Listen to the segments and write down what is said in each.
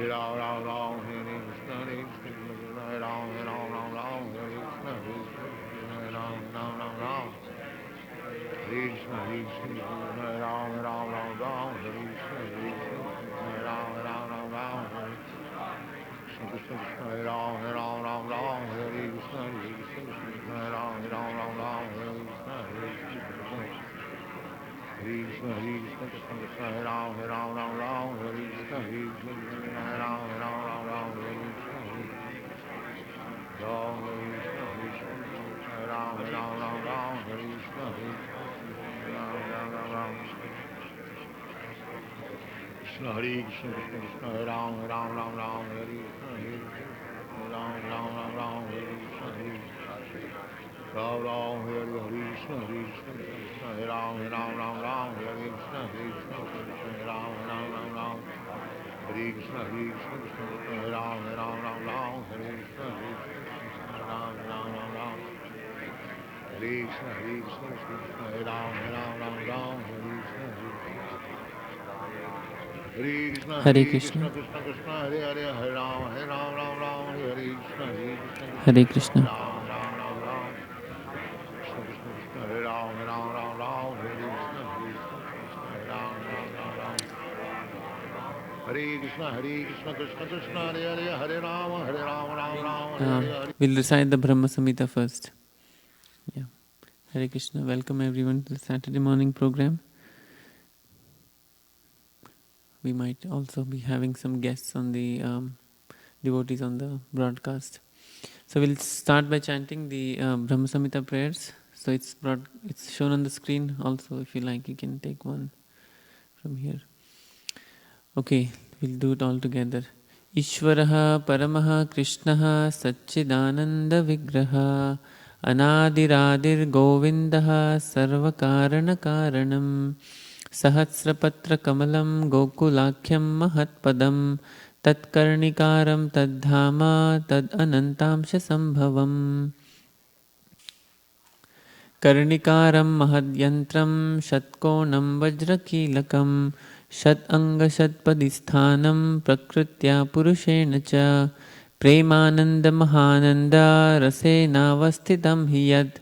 Ram Ram Ram Hare Krishna Hare Krishna Ram Ram Ram Ram Hare Krishna Hare Krishna Ram Ram Ram Ram Hare Krishna Ram Ram Ram Ram Hare Krishna Ram Ram Ram Ram Hare Krishna Ram Ram Ram Ram Hare Krishna Ram Ram Ram Ram Hare Krishna Hare Krishna Krishna Krishna Ram Ram Ram Ram Hare Krishna Ram Ram Ram Ram Hare Krishna Ram Ram Ram Ram Hare Krishna Ram Ram Ram Ram Krishna Hare Krishna Krishna Krishna Ram Ram Ram Ram Hare Krishna Ram Ram Ram Ram Hare Krishna Ram Ram Hare Krishna Krishna Ram Ram Ram Ram Hare Krishna Ram Ram Ram Ram Hare Krishna Ram Ram Ram Ram Hare Krishna Ram Ram Ram Ram Hare Krishna Ram Ram Ram Ram Hare Hare Krishna. Krishna Krishna Hare Hare Hare Ram Ram Ram Hare Krishna Hare Krishna. Ram Ram Ram Ram Hare Ram Ram Ram Ram Hare Krishna Ram Ram Ram Ram Hare Krishna Krishna Krishna Hare Hare Hare Ram Ram Ram Hare Hare. We'll recite the Brahma Samhita first. Yeah. Hare Krishna. Welcome everyone to the Saturday morning program. We might also be having some guests on the devotees on the broadcast. So we'll start by chanting the Brahma Samhita prayers. So it's shown on the screen also. If you like, you can take one from here. Okay, we'll do it all together. Ishvaraha Paramaha Krishnaha Satchidananda Vigraha Anadiradir Govindaha Sarvakarana Karanam Sahasrapatra Kamalam Gokulakyam Mahatpadam Tatkarnikaram Tadhama Tad Anantamsha Sambhavam Karnikaram Mahadyantram Shatkonam Vajrakilakam Shat Anga Shatpadisthanam Prakrutya Purushena Cha Premananda Mahananda Rasena Vastitam Hiyat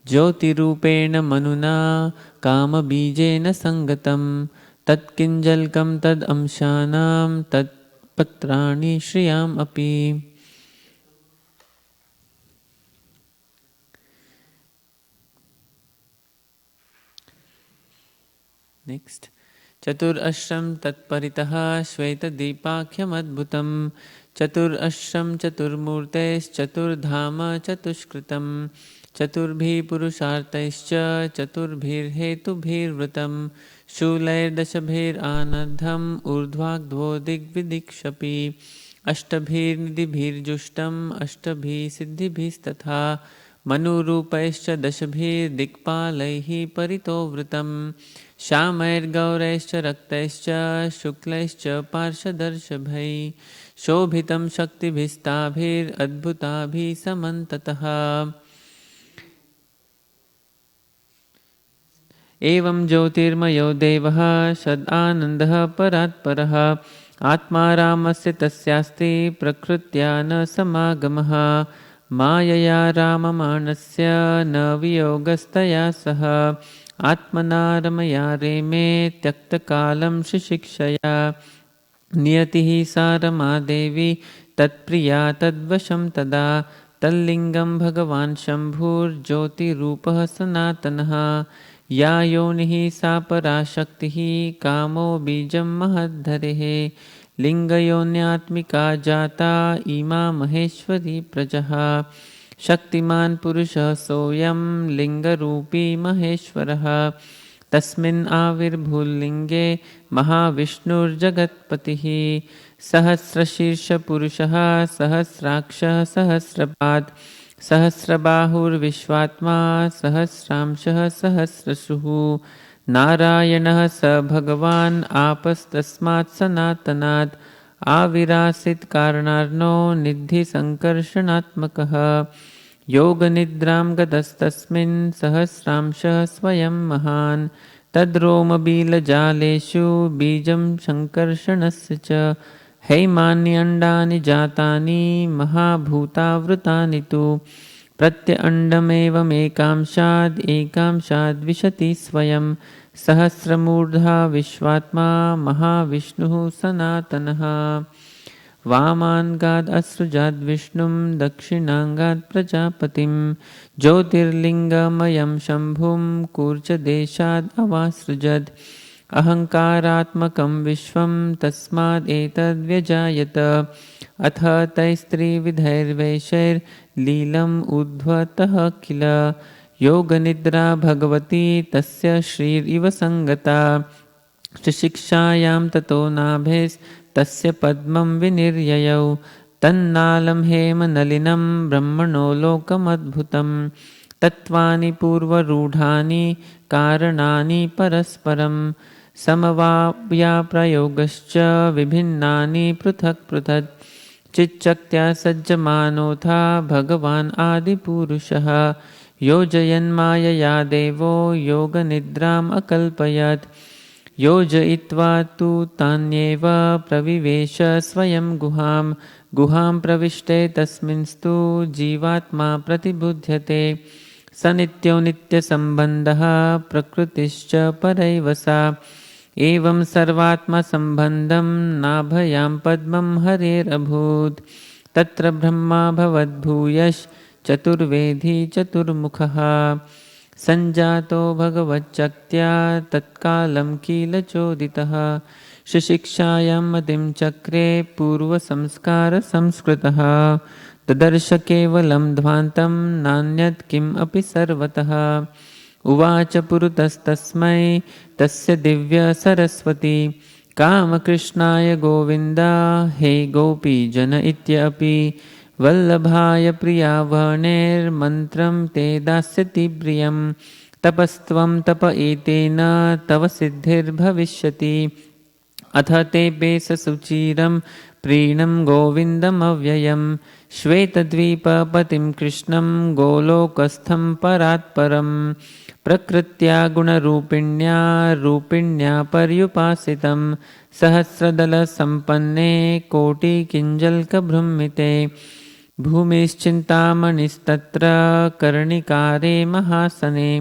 Jyotirupena Manuna Kama Bijena Sangatam Tat Kinjalkam Tad Amshanam Tat Patrani Shriyam Api. Next. Chatur Ashram Tatparitaha Shveta Deepakhyam Adbhutam Chatur Ashram Chatur Murtes Chatur Dhama Chatushkritam Chaturbhi Purushartaischa Chaturbhir Hetubhir Vratam Shulair Dashabhir Anadham Urdhvagdvo Digvidikshapi Ashtabhir Nidibhir Jushtam Ashtabhi Siddhibhis Tatha Manurupaischa Dashabhir Dikpalaihi Parito Vratam Shamairgauraischa Raktaischa Shuklaischa Parshadarshabhai Shobhitam Shaktibhistabhir Adbhutabhi Samantataha Evam Jyotirmayo Devaha Shad Anandaha Paratparaha Atma Ramasya Tasyasti Prakrutya Na Samagamaha Mayaya Ramamanasya Na Viyogastaya Saha Atmana Ramaya Reme Tyakta Kalam Shishikshaya Niyatihi Sarama Devi Tatpriya Tadvasham Tada Tallingam Bhagavan Shambhur Jyoti Rupaha Sanatanaha Ya Yonihi Sapara Shaktihi Kamo Bijam Mahadharehe Lingayonyatmika Jata Ima Maheshwari Prajaha Shaktiman Purusha Soyam Lingarupi Maheshwaraha Tasmin Avirbhulinge Mahavishnur Jagatpatihi Sahasrashirsha Purushaha Sahasraksha Sahasrapad Sahasrabahur Vishwatma Sahasramshah Sahasrasuhu Narayanah Sa Bhagavan Apas Tasmat Sanatanat Avirasit Karanarno Nidhi Sankarshanatmakaha Yoga Nidram Gadastasmin Sahasramshah Swayam Mahan Tadroma Bila Jaleshu Bijam Shankarshanasya हैमान्यण्डानि जातानि महाभूतावृतानि तु प्रत्यअण्डमेवमेकांशाद् एकांशाद्विशति स्वयं सहस्रमूर्धा विश्वात्मा महाविष्णुः सनातनः वामान्गाद् असृजाद्विष्णुं दक्षिणाङ्गात् प्रजापतिं ज्योतिर्लिङ्गमयं शम्भुं कूर्चदेशाद् अवासृजत् अहङ्कारात्मकं विश्वं तस्मादेतद्व्यजायत अथ तैस्त्रिविधैर्वेषैर्लीलम् उद्भवतः किल योगनिद्रा भगवती तस्य श्रीरिव सङ्गता शिक्षायां ततो नाभेस्तस्य पद्मं विनिर्ययौ तन्नालं हेमनलिनं ब्रह्मणो लोकमद्भुतं तत्त्वानि पूर्वरूढानि कारणानि परस्परं समवाव्याप्रयोगश्च विभिन्नानि पृथक् पृथक् चिच्चक्त्या सज्जमानोऽथा भगवान् आदिपुरुषः योजयन्मायया देवो योगनिद्राम् अकल्पयत् योजयित्वा तु तान्येव प्रविवेश स्वयं गुहां प्रविष्टे तस्मिंस्तु जीवात्मा प्रतिबुध्यते स नित्यो नित्यसम्बन्धः प्रकृतिश्च परैव सा एवं सर्वात्मसम्बन्धं नाभयां पद्मं हरेरभूत् तत्र ब्रह्मा भवद्भूयश्चतुर्वेदी चतुर्मुखः सञ्जातो भगवच्चक्त्या तत्कालं किल चोदितः शिशिक्षायां मतिं चक्रे पूर्वसंस्कारसंस्कृतः ददर्श केवलं ध्वान्तं नान्यत् किम् अपि सर्वतः उवाच पुरुतस्तस्मै तस्य दिव्यसरस्वती कामकृष्णाय गोविन्द हे गोपीजन इत्यपि वल्लभाय प्रियावणेर्मन्त्रं ते दास्यति प्रियं तपस्त्वं तप एतेन तव सिद्धिर्भविष्यति अथ ते बेससुचिरं प्रीणं गोविन्दमव्ययं श्वेतद्वीपपतिं कृष्णं गोलोकस्थं परात्परं प्रकृत्या गुणरूपिण्या रूपिण्या पर्युपासितं सहस्रदलसम्पन्ने कोटिकिञ्जल्कभृन्मिते भूमिश्चिन्तामणिस्तत्र कर्णिकारे महासने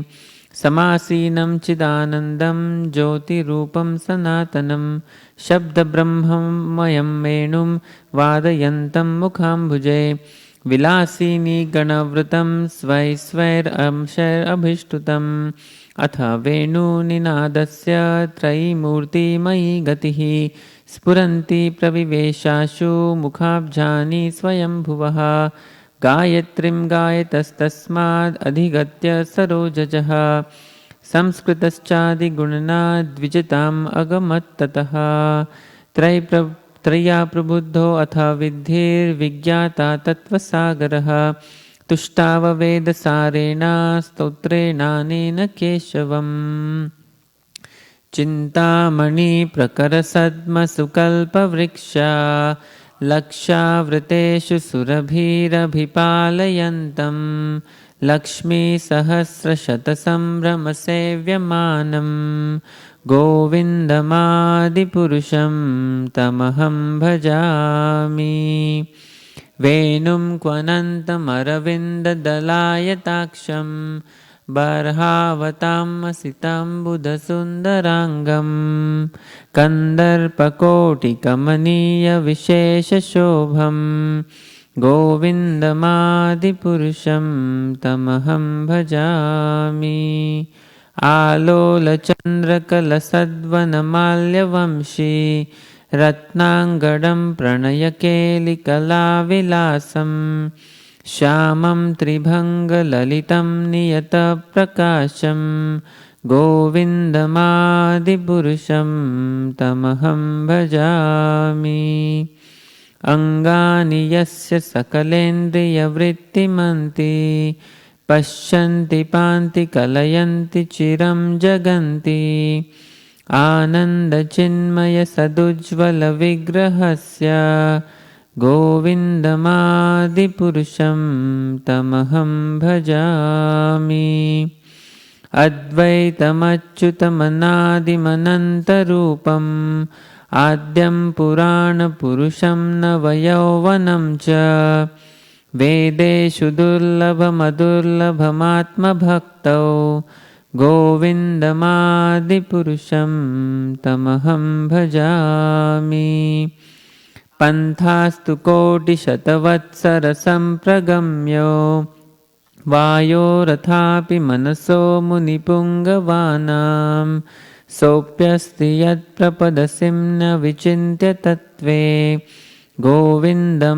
समासीनं चिदानन्दं ज्योतिरूपं सनातनं शब्दब्रह्ममयं वेणुं वादयन्तं मुखाम्बुजे विलासिनी गणवृतं स्वैश्वैरंशैरभिष्टुतम् अथ वेणुनिनादस्य त्रयीमूर्तिमयी गतिः स्फुरन्ति प्रविवेशाशु मुखाब्जानि स्वयंभुवः गायत्रीं गायतस्तस्माद् अधिगत्य सरोजजः संस्कृतश्चादिगुणना द्विजताम् अगमत्ततः त्रया प्रबुद्धो अथ विद्धिर्विज्ञाता तत्त्वसागरः तुष्टाववेदसारेण स्तोत्रेणानेन केशवम् चिन्तामणिप्रकरसद्मसुकल्पवृक्षा लक्षावृतेषु सुरभिरभिपालयन्तं लक्ष्मीसहस्रशतसम्भ्रमसेव्यमानं गोविन्दमादिपुरुषं तमहं भजामि वेणुं क्वनन्तमरविन्ददलायताक्षं बर्हावतामसिताम्बुधसुन्दराङ्गं कन्दर्पकोटिकमनीयविशेषशोभं गोविन्दमादिपुरुषं तमहं भजामि आलोलचन्द्रकलसद्वनमाल्यवंशी रत्नाङ्गडं प्रणयकेलिकलाविलासं श्यामं त्रिभङ्गललितं नियतप्रकाशं गोविन्दमादिपुरुषं तमहं भजामि अङ्गानि यस्य सकलेन्द्रियवृत्तिमन्ति पश्यन्ति पान्ति कलयन्ति चिरं जगन्ति आनन्दचिन्मयसदुज्ज्वलविग्रहस्य गोविन्दमादिपुरुषं तमहं भजामि अद्वैतमच्युतमनादिमनन्तरूपम् आद्यं पुराणपुरुषं नवयौवनं च वेदेषु दुर्लभमदुर्लभमात्मभक्तौ गोविन्दमादिपुरुषं तमहं भजामि। पन्थास्तु कोटिशतवत्सरसम्प्रगम्यो वायोरथापि मनसो मुनिपुङ्गवानां सोऽप्यस्ति यत्प्रपदसिं न विचिन्त्य तत्त्वे गोविन्दमादिपुरुषं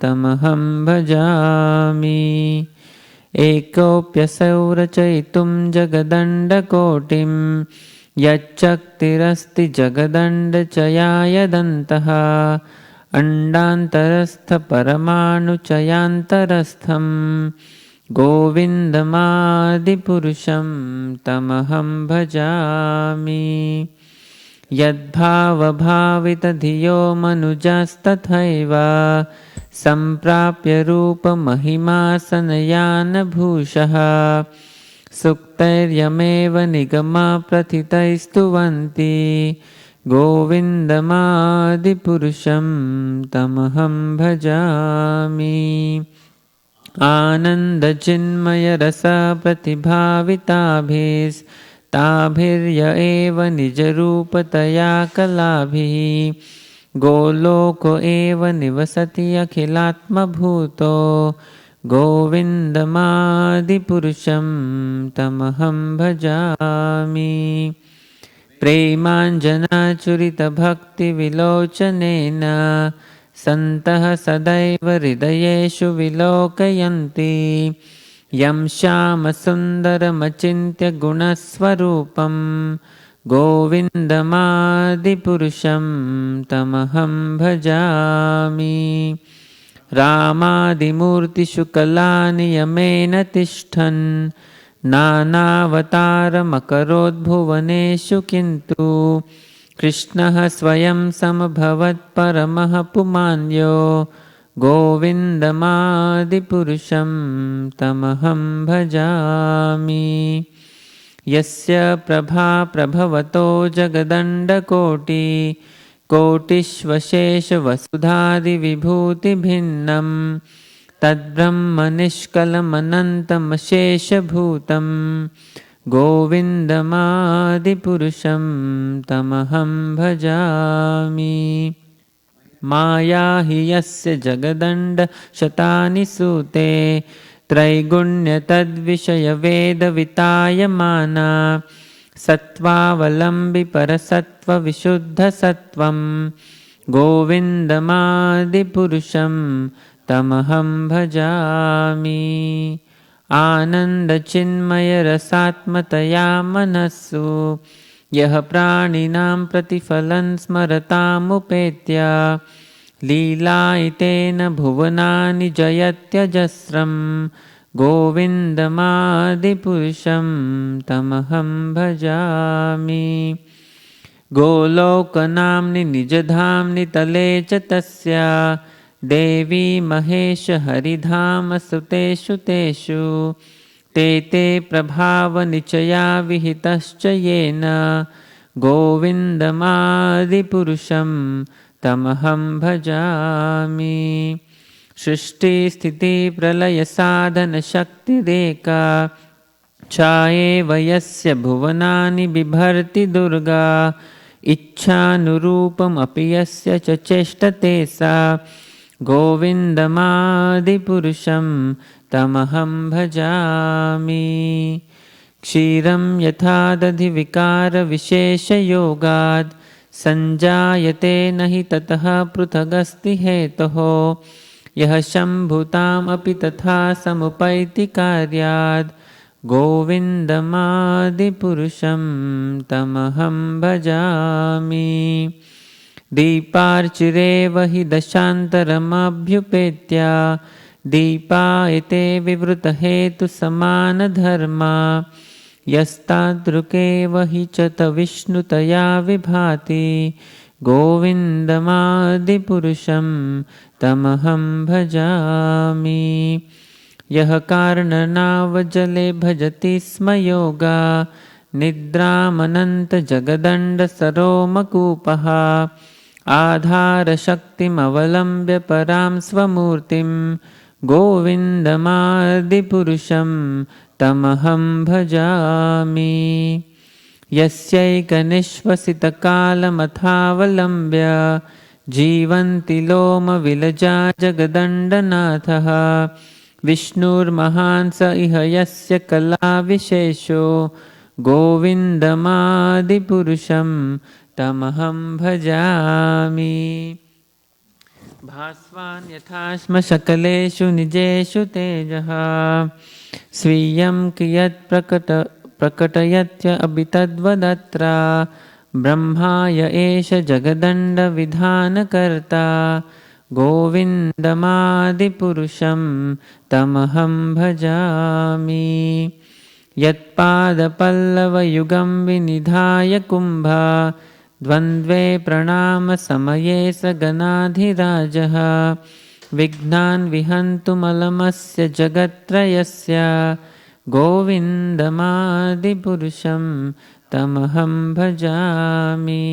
तमहं भजामि। एकोऽप्यसौ रचयितुं जगदण्डकोटिं यच्चक्तिरस्ति जगदण्डचयायदन्तः अण्डान्तरस्थपरमाणुचयान्तरस्थं गोविन्दमादिपुरुषं तमहं भजामि। यद्भावभावितधियो मनुजास्तथैव सम्प्राप्य रूपमहिमासनयानभूषः सुक्तैर्यमेव निगमप्रथितैस्तुवन्ति गोविन्दमादिपुरुषं तमहं भजामि। आनन्दचिन्मयरसप्रतिभाविताभिस्ताभिर्य एव निजरूपतया कलाभिः गोलोको एव निवसति अखिलात्मभूतो गोविन्दमादिपुरुषं तमहं भजामि। प्रेमाञ्जनाचुरितभक्तिविलोचनेन सन्तः सदैव हृदयेषु विलोकयन्ति यं श्यामसुन्दरमचिन्त्य गुणस्वरूपं गोविन्दमादिपुरुषं तमहं भजामि। रामादिमूर्तिषु कलानियमेन तिष्ठन् नानावतारमकरोद्भुवनेषु किन्तु कृष्णः स्वयं समभवत्परमः पुमान्यो गोविन्दमादिपुरुषं तमहं भजामि। यस्य प्रभा प्रभवतो जगदण्डकोटि कोटिष्वशेषवसुधादिविभूतिभिन्नं तद्ब्रह्मनिष्कलमनन्तमशेषभूतं गोविन्दमादिपुरुषं तमहं भजामि। माया हि यस्य जगदण्डशतानि सूते त्रैगुण्यतद्विषयवेदवितायमाना सत्त्वावलम्बि परसत्त्वविशुद्धसत्त्वं गोविन्दमादिपुरुषं तमहं भजामि। आनन्दचिन्मयरसात्मतया मनस्सु यः प्राणिनां प्रतिफलं स्मरतामुपेत्य लीलायितेन भुवनानि जयत्यजस्रं गोविन्दमादिपुरुषं तमहं भजामि। गोलोकनाम्नि निजधाम्नि तले च तस्य देवी महेश हरिधामसुतेषु तेषु ते प्रभावनिचया विहितश्च येन गोविन्दमादिपुरुषं तमहं भजामि। सृष्टिस्थितिप्रलयसाधनशक्तिरेका छायेव यस्य भुवनानि बिभर्ति दुर्गा इच्छानुरूपमपि यस्य च चेष्टते सा गोविन्दमादिपुरुषं तमहं भजामि। क्षीरं यथा दधिविकारविशेषयोगात् सञ्जायते न हि ततः पृथगस्ति हेतुः यः शम्भुतामपि तथा समुपैति कार्यात् गोविन्दमादिपुरुषं तमहं भजामि। दीपार्चिरेव हि दशान्तरमभ्युपेत्य दीपायते विवृतहेतुसमानधर्मा यस्तादृकेव हि च तविष्णुतया विभाति गोविन्दमादिपुरुषं तमहं भजामि। यः कारणनावजले भजति स्म योगा निद्रामनन्तजगदण्डसरोमकूपः आधारशक्तिमवलम्ब्य परां स्वमूर्तिं गोविन्दमादिपुरुषं तमहं भजामि। यस्यैकनिश्वसितकालमथावलम्ब्य जीवन्ति लोमविलजा जगदण्डनाथः विष्णुर्महान् स इह यस्य कलाविशेषो गोविन्दमादिपुरुषं तमहं भजामि। भास्वान् यथा स्म सकलेषु निजेषु तेजः स्वीयं कियत् प्रकटयत्य अभितद्वदत्र ब्रह्माय एष जगदण्डविधानकर्ता गोविन्दमादिपुरुषं तमहं भजामि। यत्पादपल्लवयुगं विनिधाय कुम्भ द्वन्द्वे प्रणामसमये स गणाधिराजः विघ्नान् विहन्तुमलमस्य जगत्त्रयस्य गोविन्दमादिपुरुषं तमहं भजामि।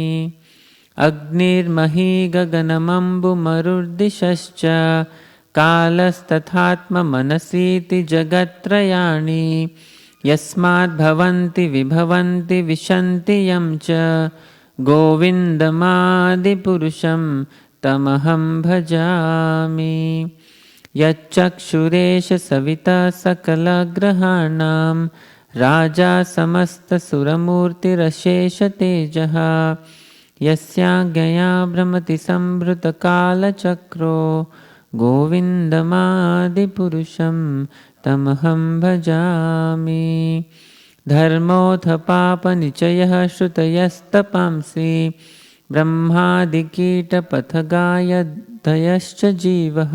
अग्निर्मही गगनमम्बुमरुर्दिशश्च कालस्तथात्ममनसीति जगत्त्रयाणि यस्माद्भवन्ति विभवन्ति विशन्ति यं च गोविन्दमादिपुरुषं तमहं भजामि। यच्चक्षुरेश सविता सकलग्रहाणां राजा समस्तसुरमूर्तिरशेषतेजः यस्याज्ञया भ्रमति संवृतकालचक्रो गोविन्दमादिपुरुषं तमहं भजामि। धर्मोऽथ पापनिचयः श्रुतयस्तपांसि ब्रह्मादिकीटपथगायधयश्च जीवः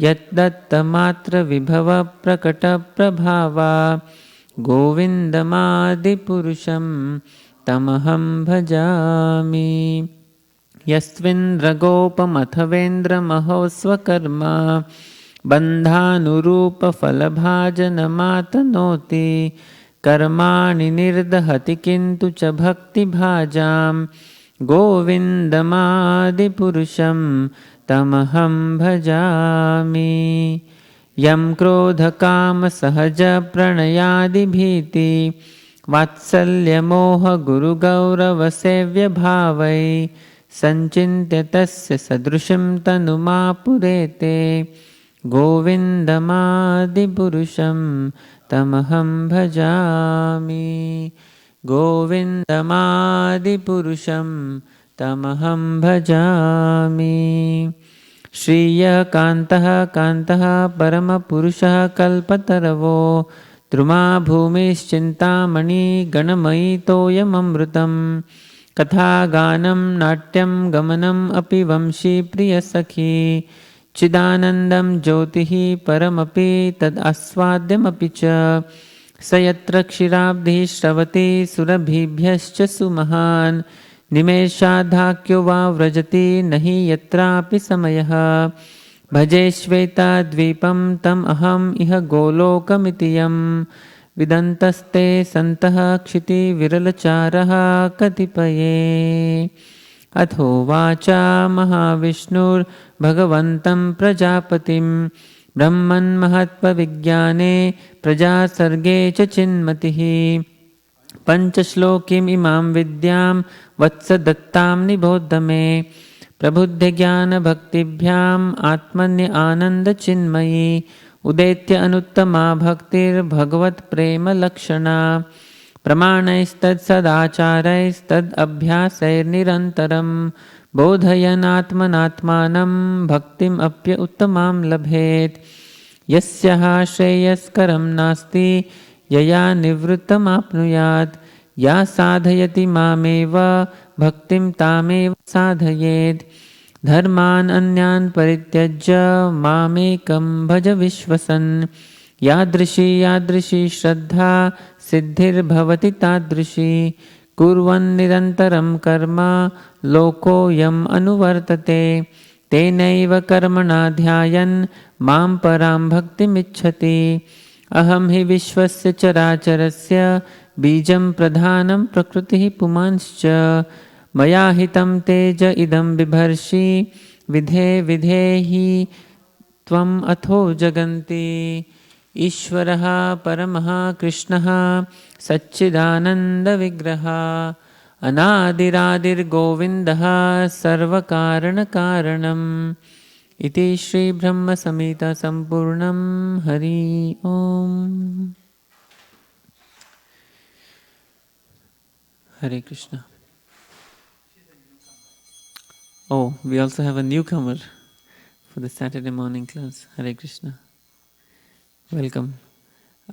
यद्दत्तमात्रविभवप्रकटप्रभावा गोविन्दमादिपुरुषं तमहं भजामि। यस्विन्द्रगोपमथवेन्द्रमहोस्वकर्म बन्धानुरूपफलभाजनमातनोति कर्माणि निर्दहति किन्तु च भक्तिभाजां गोविन्दमादिपुरुषं तमहं भजामि। यं क्रोधकामसहजप्रणयादिभीति वात्सल्यमोहगुरुगौरवसेव्यभावै सञ्चिन्त्य तस्य सदृशं तनुमापुरेते गोविन्दमादिपुरुषं तमहं भजामि। गोविन्दमादिपुरुषं तमहं भजामि। श्रियकान्तः कान्तः परमपुरुषः कल्पतरवो द्रुमा भूमिश्चिन्तामणि गणमयि तोयममृतं कथागानं नाट्यं गमनम् अपि वंशी प्रियसखी चिदानन्दं ज्योतिः परमपि तदास्वाद्यमपि च स यत्र क्षीराब्धिः श्रवति सुरभिभ्यश्च सुमहान् निमेषाधाक्यो वा व्रजति न हि यत्रापि समयः भजे श्वेताद्वीपं तम् अहम् इह गोलोकमिति यं विदन्तस्ते सन्तः क्षितिविरलचारः कतिपये। अथोवाच महाविष्णुर्भगवन्तं प्रजापतिं ब्रह्मन्महत्त्वविज्ञाने प्रजासर्गे च चिन्मतिः पञ्चश्लोकीमिमां विद्यां वत्स दत्तां निबोध मे प्रबुद्धज्ञानभक्तिभ्याम् आत्मन्य आनन्दचिन्मयी उदेत्य अनुत्तमा भक्तिर्भगवत्प्रेमलक्षणा प्रमाणैस्तत्सदाचारैस्तदभ्यासैर्निरन्तरं बोधयनात्मनात्मानं भक्तिम् अप्य उत्तमां लभेत्। यस्याः श्रेयस्करं नास्ति यया निवृत्तमाप्नुयात् या साधयति मामेव भक्तिं तामेव साधयेत्। धर्मान् अन्यान् परित्यज्य मामेकं भज विश्वसन् यादृशी श्रद्धा सिद्धिर्भवति तादृशी कुर्वन् निरन्तरं कर्म लोकोऽयम् अनुवर्तते तेनैव कर्मणा ध्यायन् मां परां भक्तिमिच्छति। अहं हि विश्वस्य चराचरस्य बीजं प्रधानं प्रकृतिः पुमांश्च मया हितं तेज इदं बिभर्षि विधे विधेहि त्वम् अथो जगन्ति ईश्वरः परमः कृष्णः सच्चिदानन्दविग्रहः अनादिरादिर्गोविन्दः सर्वकारणकारणम् इति श्रीब्रह्मसंहिता सम्पूर्णं हरि ओम। Hare Krishna. Oh, we also have a newcomer for the Saturday morning class. Hare Krishna. Welcome.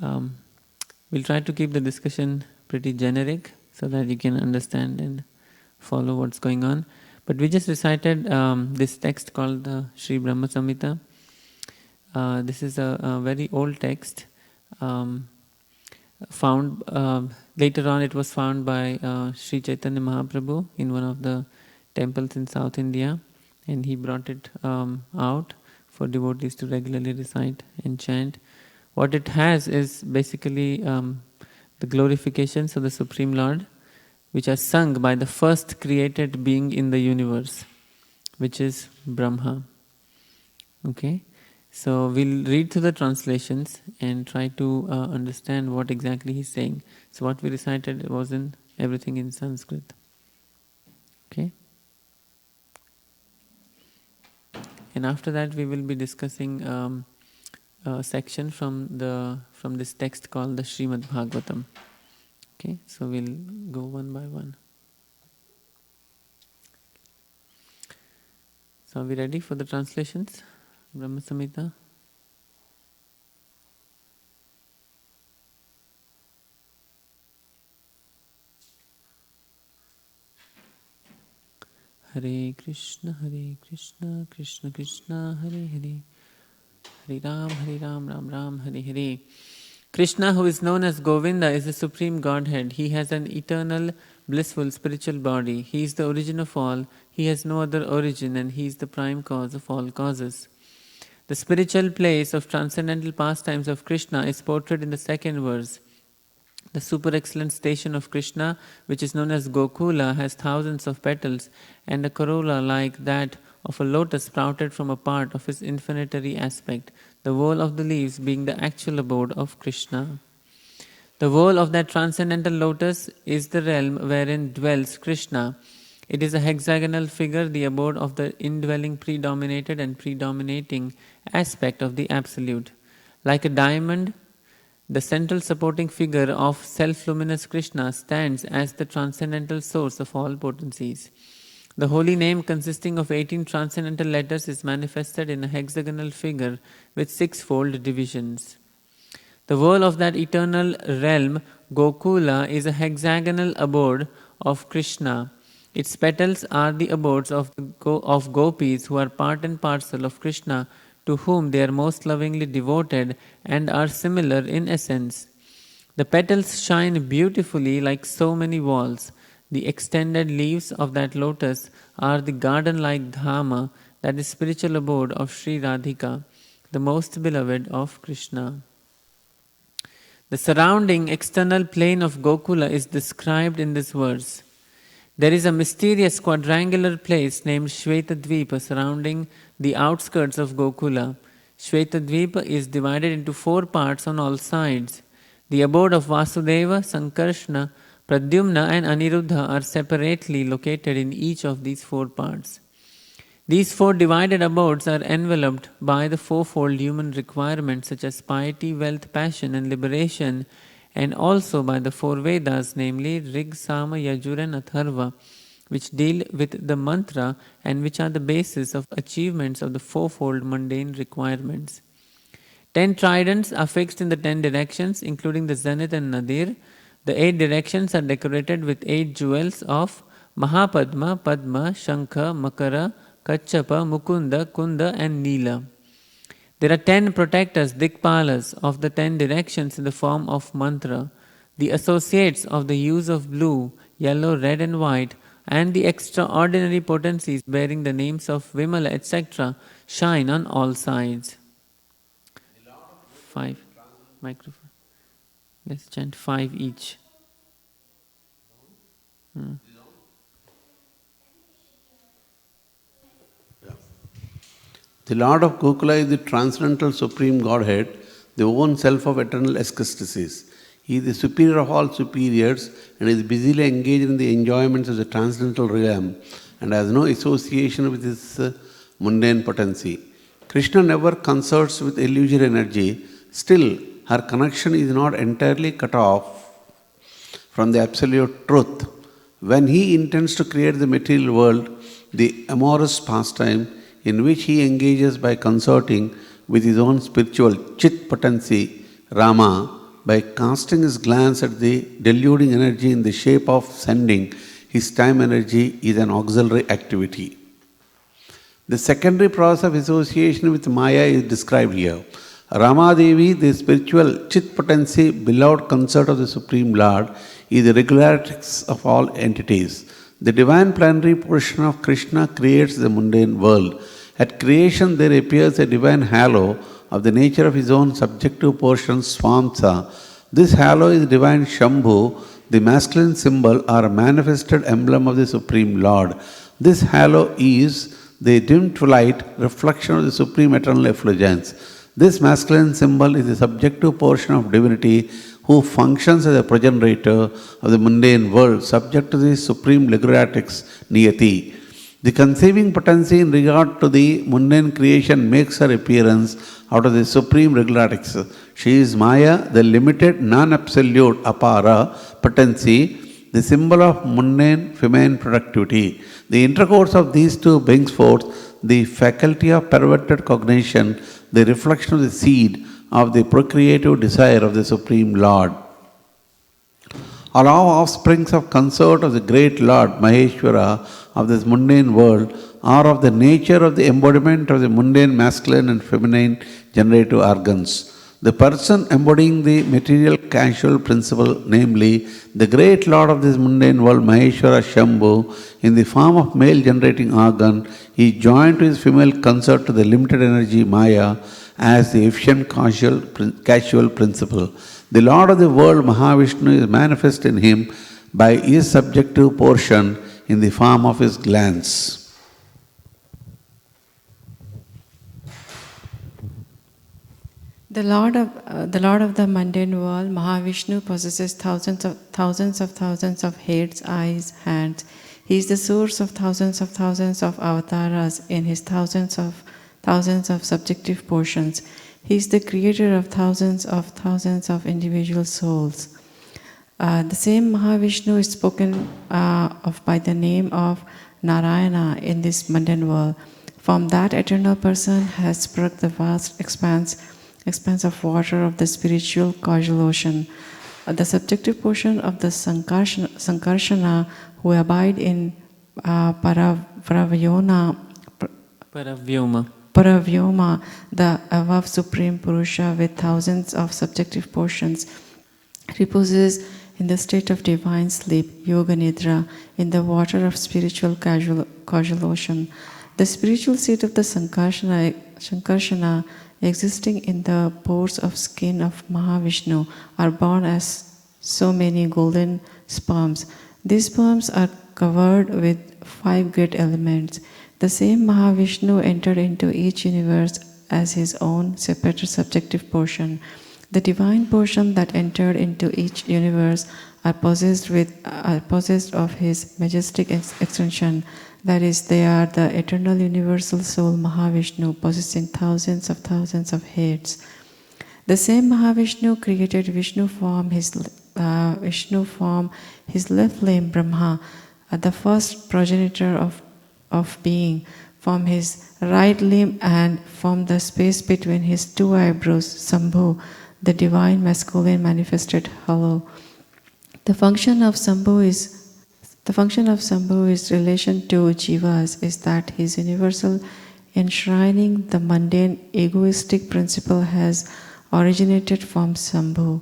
We'll try to keep the discussion pretty generic so that you can understand and follow what's going on. But we just recited this text called the Sri Brahma Samhita. This is a very old text. Found later on, it was found by Sri Chaitanya Mahaprabhu in one of the temples in South India, and he brought it out for devotees to regularly recite and chant. What it has is basically the glorifications of the Supreme Lord, which are sung by the first created being in the universe, which is Brahma. Okay? So we'll read through the translations and try to understand what exactly he's saying. So what we recited was everything in Sanskrit. Okay? And after that we will be discussing a section from this text called the Srimad Bhagavatam. Okay? So we'll go one by one. So are we ready for the translations? Brahma Samhita. Hare Krishna, Krishna Krishna, Hare Hare, Hare Ram, Ram Ram, Hare Hare. Krishna, who is known as Govinda, is the Supreme Godhead. He has an eternal, blissful spiritual body. He is the origin of all. He has no other origin, and he is the prime cause of all causes. The spiritual place of transcendental pastimes of Krishna is portrayed in the second verse. The super excellent station of Krishna, which is known as Gokula, has thousands of petals and a corolla like that of a lotus sprouted from a part of his infinitary aspect, the whole of the leaves being the actual abode of Krishna. The whole of that transcendental lotus is the realm wherein dwells Krishna. It is a hexagonal figure, the abode of the indwelling predominated and predominating aspect of the Absolute. Like a diamond, the central supporting figure of self-luminous Krishna stands as the transcendental source of all potencies. The holy name, consisting of 18 transcendental letters, is manifested in a hexagonal figure with six-fold divisions. The whole of that eternal realm, Gokula, is a hexagonal abode of Krishna. Its petals are the abodes of gopis who are part and parcel of Krishna, to whom they are most lovingly devoted and are similar in essence. The petals shine beautifully like so many walls. The extended leaves of that lotus are the garden-like dhama, that is spiritual abode of Sri Radhika, the most beloved of Krishna. The surrounding external plane of Gokula is described in this verse. There is a mysterious quadrangular place named Shvetadvipa surrounding the outskirts of Gokula. Shvetadvipa is divided into 4 parts on all sides. The abode of Vasudeva, Sankarshna, Pradyumna and Aniruddha are separately located in each of these 4 parts. These 4 divided abodes are enveloped by the fourfold human requirements such as piety, wealth, passion and liberation, and also by the 4 Vedas, namely Rig, Sama, Yajur and Atharva, which deal with the mantra and which are the basis of achievements of the fourfold mundane requirements. 10 tridents are fixed in the 10 directions, including the zenith and nadir. The 8 directions are decorated with 8 jewels of Mahapadma, Padma, Shankha, Makara, Kachapa, Mukunda, Kunda and Neela. There are 10 protectors, Dikpalas, of the 10 directions in the form of mantra. The associates of the hues of blue, yellow, red and white, and the extraordinary potencies bearing the names of Vimala, etc., shine on all sides. 5. Microphone. Let's chant 5 each. The Lord of Gokula is the transcendental supreme Godhead, the own self of eternal ecstasies. He is the superior of all superiors and is busily engaged in the enjoyments of the transcendental realm and has no association with his mundane potency. Krishna never consorts with illusory energy, still her connection is not entirely cut off from the absolute truth. When he intends to create the material world, the amorous pastime in which he engages by consorting with his own spiritual chit potency, Rama, by casting his glance at the deluding energy in the shape of sending his time energy is an auxiliary activity. The secondary process of association with Maya is described here. Rama Devi, the spiritual chit potency, beloved consort of the Supreme Lord, is the regulatrix of all entities. The divine plenary portion of Krishna creates the mundane world. At creation, there appears a divine halo of the nature of his own subjective portion, Swamsa. This halo is divine Shambhu, the masculine symbol or manifested emblem of the Supreme Lord. This halo is the dim twilight reflection of the Supreme Eternal Effulgence. This masculine symbol is the subjective portion of divinity who functions as a progenitor of the mundane world, subject to the supreme regulatrix Niyati. The conceiving potency in regard to the mundane creation makes her appearance out of the supreme regulatrix. She is Maya, the limited, non-absolute apara potency, the symbol of mundane feminine productivity. The intercourse of these two brings forth the faculty of perverted cognition, the reflection of the seed of the procreative desire of the Supreme Lord. All offsprings of consort of the great Lord Maheshwara of this mundane world are of the nature of the embodiment of the mundane masculine and feminine generative organs. The person embodying the material casual principle, namely the great Lord of this mundane world Maheshwara Shambhu, in the form of male generating organ, is joined to his female consort to the limited energy Maya as the efficient casual principle. The Lord of the world Mahavishnu is manifest in him by his subjective portion in the form of his glance. The Lord of the mundane world, Mahavishnu, possesses thousands of heads, eyes, hands. He is the source of thousands of avatars in his thousands of subjective portions. He is the creator of thousands of individual souls. The same Mahavishnu is spoken of by the name of Narayana in this mundane world. From that eternal person has sprung the vast expanse of water of the spiritual causal ocean. The subjective portion of the Sankarshana who abide in Paravyoma, the above Supreme Purusha with thousands of subjective portions, reposes in the state of divine sleep, Yoga Nidra, in the water of spiritual causal ocean. The spiritual seat of the Sankarshana existing in the pores of skin of Mahavishnu are born as so many golden sperms. These sperms are covered with 5 great elements. The same Mahavishnu entered into each universe as his own separate subjective portion. The divine portion that entered into each universe are possessed of his majestic extension. That is, they are the eternal universal soul Mahavishnu, possessing thousands of heads. The same Mahavishnu created Vishnu form, his left limb Brahma, the first progenitor of being, from his right limb and from the space between his 2 eyebrows, Sambhu, the divine masculine manifested hollow. The function of Sambhu is relation to jivas is that his universal enshrining the mundane egoistic principle has originated from Sambhu.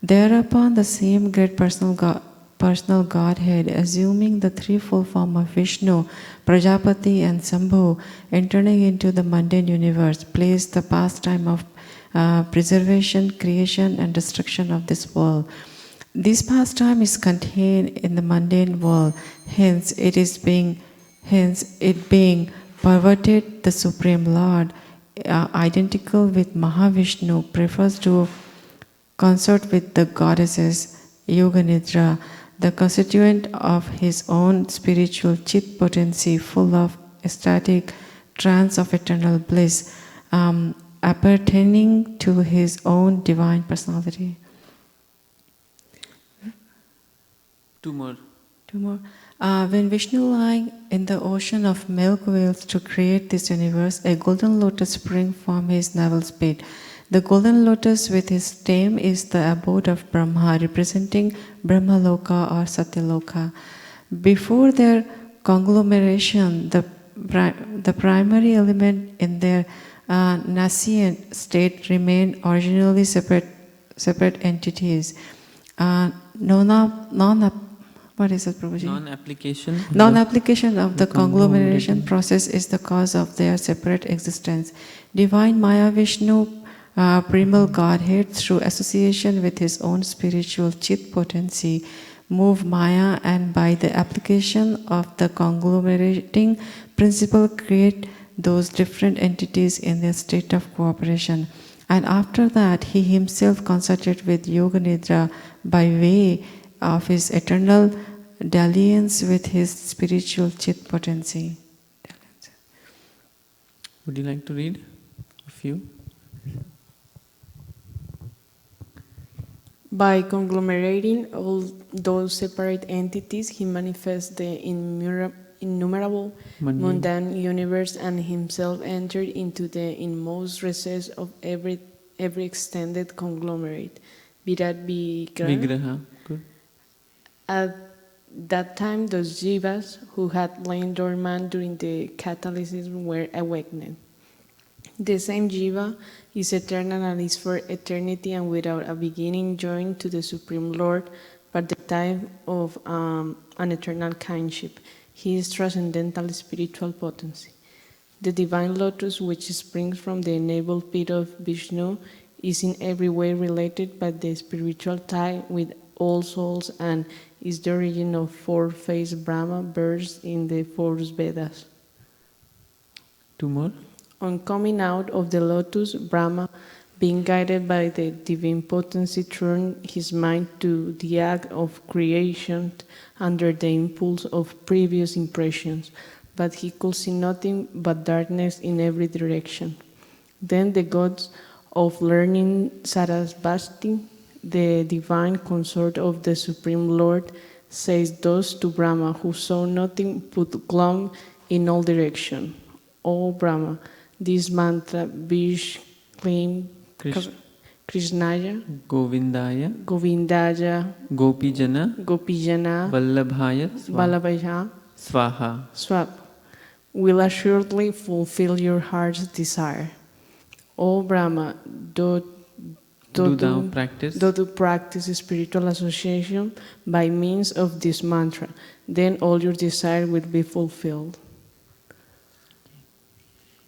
Thereupon the same great personal Godhead, assuming the threefold form of Vishnu, Prajapati and Sambhu, entering into the mundane universe, plays the pastime of preservation, creation and destruction of this world. This pastime is contained in the mundane world, hence it being perverted, the Supreme Lord, identical with Mahavishnu, prefers to consort with the goddesses Yoga Nidra, the constituent of his own spiritual chit potency, full of ecstatic trance of eternal bliss, appertaining to his own divine personality. Two more. When Vishnu lying in the ocean of milk wills to create this universe, a golden lotus sprang from his navel spit. The golden lotus with his stem is the abode of Brahma, representing Brahmaloka or Satyaloka. Before their conglomeration, the primary element in their nascent state remained originally separate entities. Non-application of the conglomeration process is the cause of their separate existence. Divine Maya Vishnu, primal Godhead, through association with his own spiritual chit potency, move Maya, and by the application of the conglomerating principle create those different entities in their state of cooperation. And after that, he himself consulted with Yoga Nidra by way of his eternal dalliance with his spiritual chit potency. Would you like to read a few? By conglomerating all those separate entities, he manifests the innumerable mundane universe and himself entered into the inmost recess of every extended conglomerate. Virat Vigraha. Good. At that time, those jivas who had lain dormant during the catalysm were awakened. The same jiva is eternal and is for eternity and without a beginning joined to the Supreme Lord by the tie of an eternal kinship. He is transcendental spiritual potency. The divine lotus, which springs from the navel pit of Vishnu, is in every way related by the spiritual tie with all souls and is the origin of four-faced Brahma versed in the four Vedas. Two more. On coming out of the lotus, Brahma, being guided by the divine potency, turned his mind to the act of creation under the impulse of previous impressions, but he could see nothing but darkness in every direction. Then the gods of learning, Sarasvati, the divine consort of the Supreme Lord, says thus to Brahma, who saw nothing but gloom in all directions. O Brahma, this mantra, Vish, Klim, Krishnaya, Govindaya, Gopijana, Vallabhaya, Swaha, will assuredly fulfill your heart's desire. O Brahma, do thou practice spiritual association by means of this mantra, then all your desire will be fulfilled.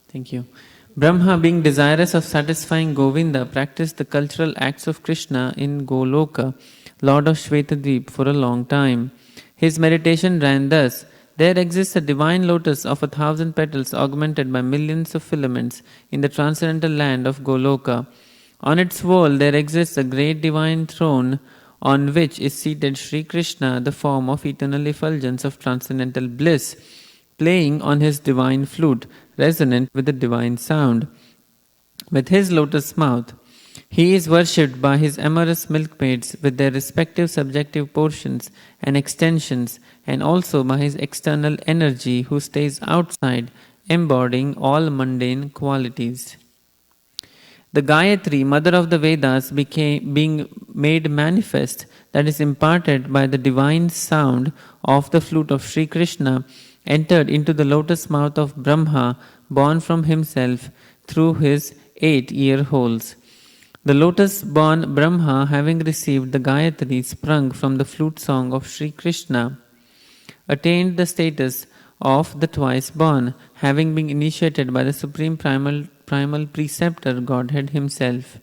Thank you. Brahma, being desirous of satisfying Govinda, practiced the cultural acts of Krishna in Goloka, Lord of Shvetadvip, for a long time. His meditation ran thus: there exists a divine lotus of 1,000 petals augmented by millions of filaments in the transcendental land of Goloka. On its wall there exists a great divine throne on which is seated Sri Krishna, the form of eternal effulgence of transcendental bliss, playing on his divine flute, resonant with the divine sound. With his lotus mouth, he is worshipped by his amorous milkmaids with their respective subjective portions and extensions, and also by his external energy who stays outside, embodying all mundane qualities. The Gayatri, mother of the Vedas, being made manifest, that is imparted by the divine sound of the flute of Sri Krishna, entered into the lotus mouth of Brahma, born from himself through his 8 ear holes. The lotus-born Brahma, having received the Gayatri sprung from the flute song of Sri Krishna, attained the status of the twice-born, having been initiated by the supreme primal preceptor Godhead himself.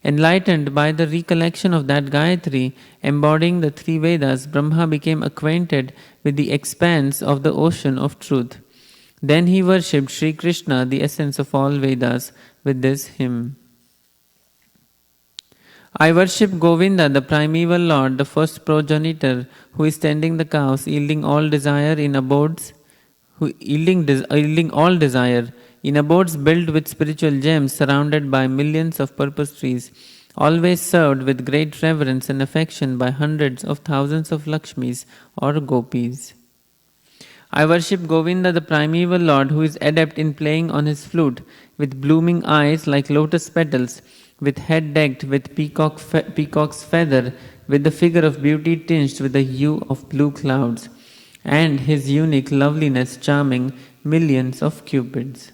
Enlightened by the recollection of that Gayatri, embodying the three Vedas, Brahma became acquainted with the expanse of the ocean of truth. Then he worshipped Sri Krishna, the essence of all Vedas, with this hymn. I worship Govinda, the primeval Lord, the first progenitor, who is tending the cows, yielding all desire in abodes, yielding all desire in abodes built with spiritual gems, surrounded by millions of purpose trees, always served with great reverence and affection by hundreds of thousands of Lakshmis or Gopis. I worship Govinda, the primeval Lord, who is adept in playing on his flute, with blooming eyes like lotus petals, with head decked with peacock's feather, with the figure of beauty tinged with the hue of blue clouds, and his unique loveliness charming millions of cupids.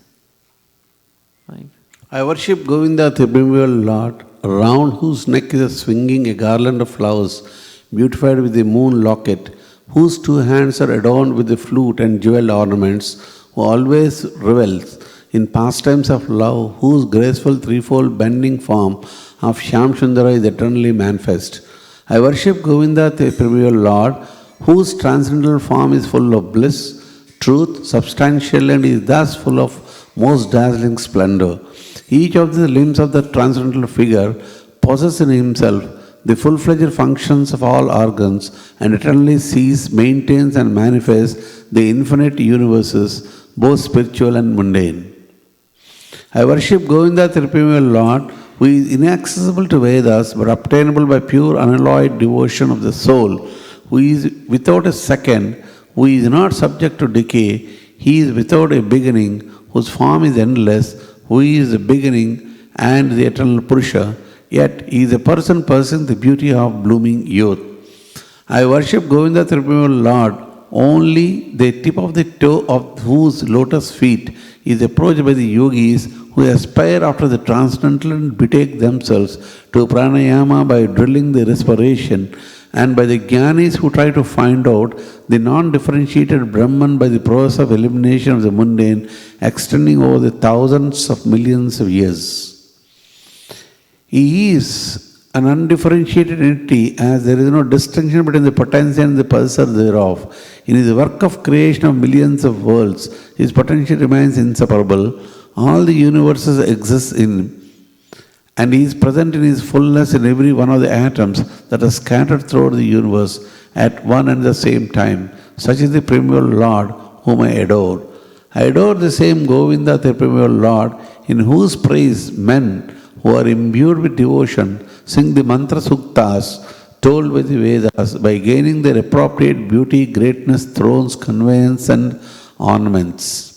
5. I worship Govinda, the primeval Lord, around whose neck is swinging a garland of flowers, beautified with a moon locket, whose two hands are adorned with the flute and jeweled ornaments, who always revels in pastimes of love, whose graceful threefold bending form of Shyamsundara is eternally manifest. I worship Govinda, the primeval Lord, whose transcendental form is full of bliss, truth, substantial, and is thus full of most dazzling splendor. Each of the limbs of the transcendental figure possesses in himself the full-fledged functions of all organs and eternally sees, maintains, and manifests the infinite universes, both spiritual and mundane. I worship Govinda, the primeval Lord, who is inaccessible to Vedas but obtainable by pure unalloyed devotion of the soul, who is without a second, who is not subject to decay, he is without a beginning, whose form is endless, who is the beginning and the eternal Purusha, yet he is a person possessing the beauty of blooming youth. I worship Govinda, the primeval Lord, only the tip of the toe of whose lotus feet is approached by the yogis who aspire after the transcendental and betake themselves to pranayama by drilling the respiration, and by the jnanis who try to find out the non-differentiated Brahman by the process of elimination of the mundane, extending over the thousands of millions of years. He is an undifferentiated entity, as there is no distinction between the potential and the possessor thereof. In his work of creation of millions of worlds, his potential remains inseparable. All the universes exist in him, and he is present in his fullness in every one of the atoms that are scattered throughout the universe at one and the same time. Such is the primeval Lord whom I adore. I adore the same Govinda, the primeval Lord, in whose praise men who are imbued with devotion sing the mantra suktas told by the Vedas by gaining their appropriate beauty, greatness, thrones, conveyance, and ornaments.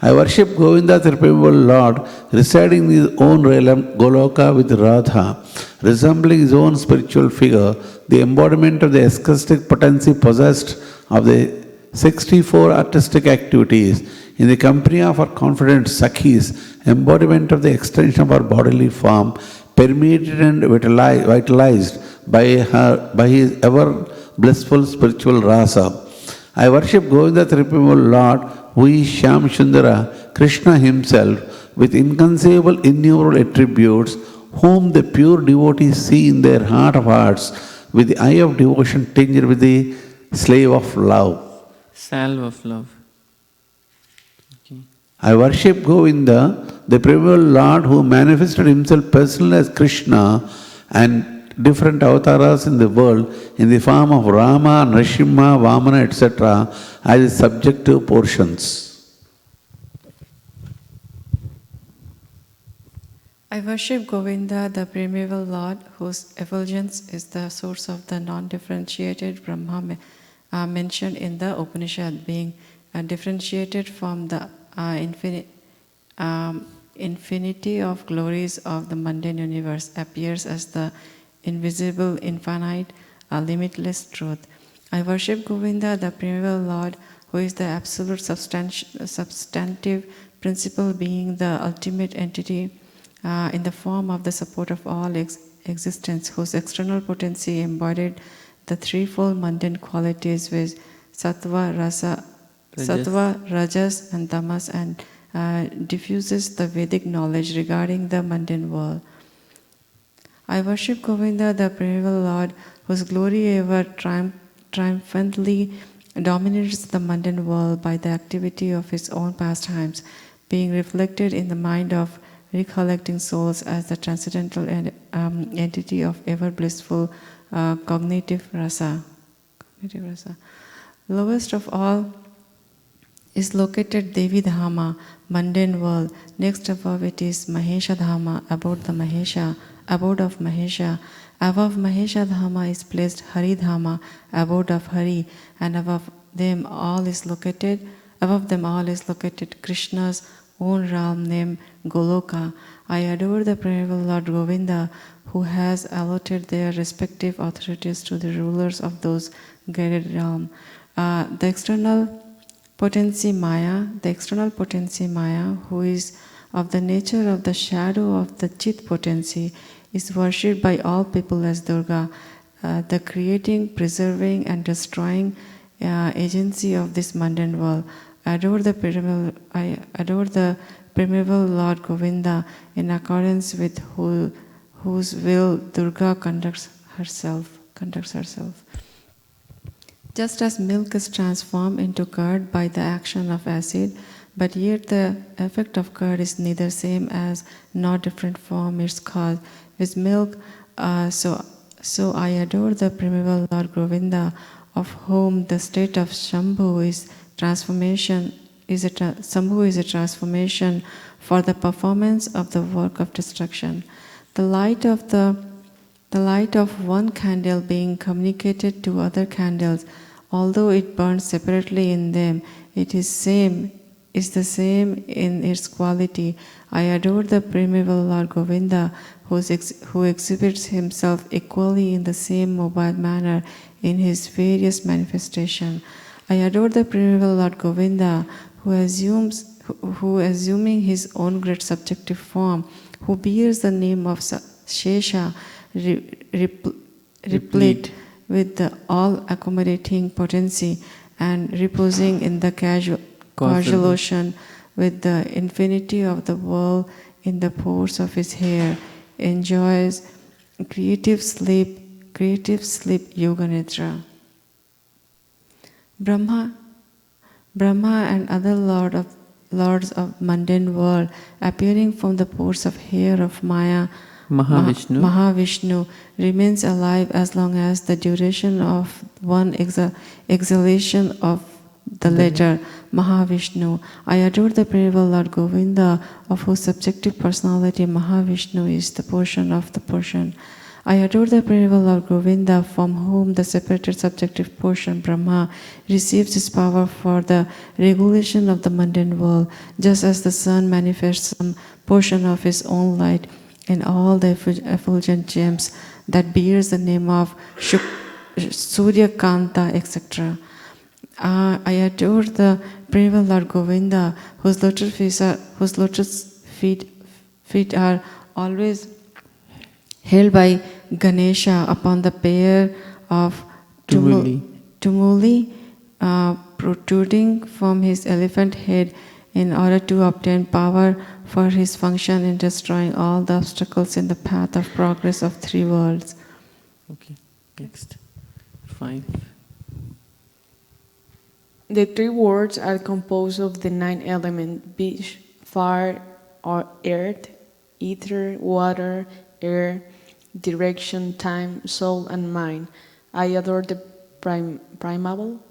I worship Govinda, the primeval Lord, residing in his own realm, Goloka, with Radha, resembling his own spiritual figure, the embodiment of the ecstatic potency possessed of the 64 artistic activities, in the company of our confident Sakhis, embodiment of the extension of our bodily form, permeated and vitalized by his ever blissful spiritual rasa. I worship Govinda, the primeval Lord, who is Shyamsundara, Krishna himself, with inconceivable, innumerable attributes, whom the pure devotees see in their heart of hearts, with the eye of devotion tinged with the slave of love. Salve of love. Okay. I worship Govinda, the primeval Lord, who manifested himself personally as Krishna and different avatars in the world in the form of Rama, Nrsimha, Vamana, etc. as his subjective portions. I worship Govinda, the primeval Lord, whose effulgence is the source of the non-differentiated Brahma mentioned in the Upanishad, being differentiated from the infinity of glories of the mundane universe, appears as the invisible, infinite, limitless truth. I worship Govinda, the primeval Lord, who is the absolute substantive principle, being the ultimate entity in the form of the support of all existence, whose external potency embodied the threefold mundane qualities with sattva, rajas, and tamas, and diffuses the Vedic knowledge regarding the mundane world. I worship Govinda, the primeval Lord, whose glory ever triumphantly dominates the mundane world by the activity of his own pastimes, being reflected in the mind of recollecting souls as the transcendental entity of ever blissful cognitive rasa. Lowest of all is located Devi Dhama, mundane world. Next above it is Mahesha Dhama, abode of Mahesha. Above Mahesha Dhama is placed Hari Dhama, abode of Hari, and above them all is located Krishna's own realm named Goloka. I adore the primeval Lord Govinda, who has allotted their respective authorities to the rulers of those guided realms. The external potency Maya, who is of the nature of the shadow of the Chit potency, is worshipped by all people as Durga, the creating, preserving, and destroying agency of this mundane world. I adore the primeval Lord Govinda, in accordance with whose will Durga conducts herself. Just as milk is transformed into curd by the action of acid, but yet the effect of curd is neither same as nor different from its cause. With milk, so I adore the primeval Lord Govinda, of whom the state of Shambhu is a transformation for the performance of the work of destruction. The light of one candle being communicated to other candles, although it burns separately in them, it is the same in its quality. I adore the primeval Lord Govinda, who exhibits himself equally in the same mobile manner in his various manifestations. I adore the primeval Lord Govinda, who assuming his own great subjective form, who bears the name of Shesha, replete with the all-accommodating potency, and reposing in the causal ocean with the infinity of the world in the pores of his hair, enjoys creative sleep yoga nidra. Brahma and other lords of mundane world, appearing from the pores of hair of Maya, Mahavishnu remains alive as long as the duration of one exhalation of the letter Mahavishnu. I adore the primeval Lord Govinda, of whose subjective personality Mahavishnu is the portion of the portion. I adore the primeval Lord Govinda, from whom the separated subjective portion Brahma receives its power for the regulation of the mundane world, just as the sun manifests some portion of his own light in all the effulgent gems that bears the name of Surya Kanta, etc. I adore the primeval Lord Govinda, whose lotus feet are always held by Ganesha upon the pair of tumuli protruding from his elephant head, in order to obtain power for his function in destroying all the obstacles in the path of progress of three worlds. Okay, next. 5. The three worlds are composed of the 9 elements: beach, fire, or earth, ether, water, air, direction, time, soul, and mind. I adore the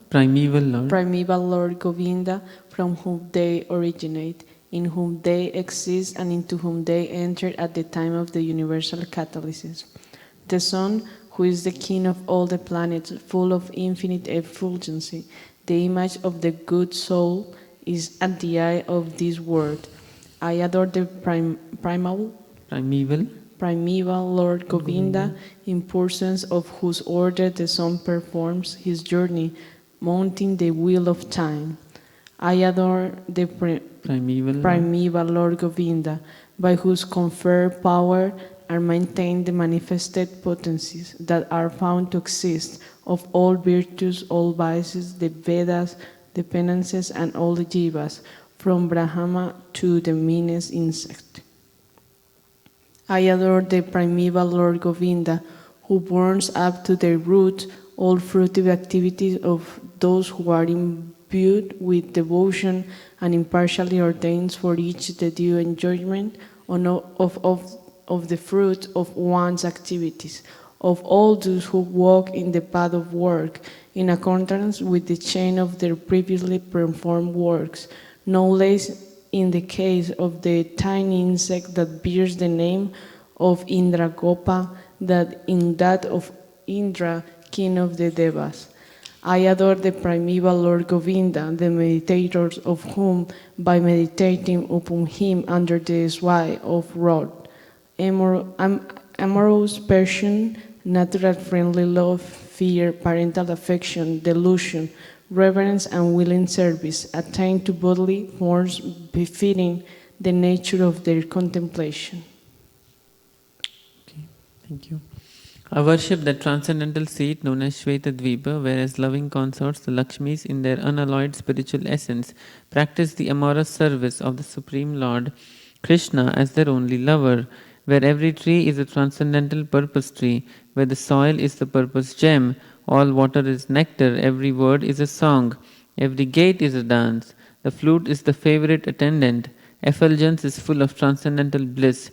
primeval Lord Govinda, from whom they originate, in whom they exist, and into whom they enter at the time of the universal catalysis. The sun, who is the king of all the planets, full of infinite effulgency, the image of the good soul, is at the eye of this world. I adore the primeval Lord Govinda, in persons of whose order the sun performs his journey, mounting the wheel of time. I adore the primeval Lord Govinda, by whose conferred power are maintained the manifested potencies that are found to exist of all virtues, all vices, the Vedas, the penances, and all the jivas, from Brahma to the meanest insect. I adore the primeval Lord Govinda, who burns up to their root all fruitive activities of those who are imbued with devotion and impartially ordains for each the due enjoyment of the fruit of one's activities, of all those who walk in the path of work, in accordance with the chain of their previously performed works, no less in the case of the tiny insect that bears the name of Indragopa than in that of Indra, king of the Devas. I adore the primeval Lord Govinda, the meditators of whom, by meditating upon him under the sway of wrath, amorous passion, natural friendly love, fear, parental affection, delusion, reverence, and willing service attain to bodily forms befitting the nature of their contemplation. Okay, thank you. I worship the transcendental seat known as Shvetadvipa, whereas loving consorts, the Lakshmis, in their unalloyed spiritual essence, practice the amorous service of the Supreme Lord Krishna as their only lover, where every tree is a transcendental purpose tree, where the soil is the purpose gem, all water is nectar, every word is a song, every gait is a dance, the flute is the favorite attendant, effulgence is full of transcendental bliss,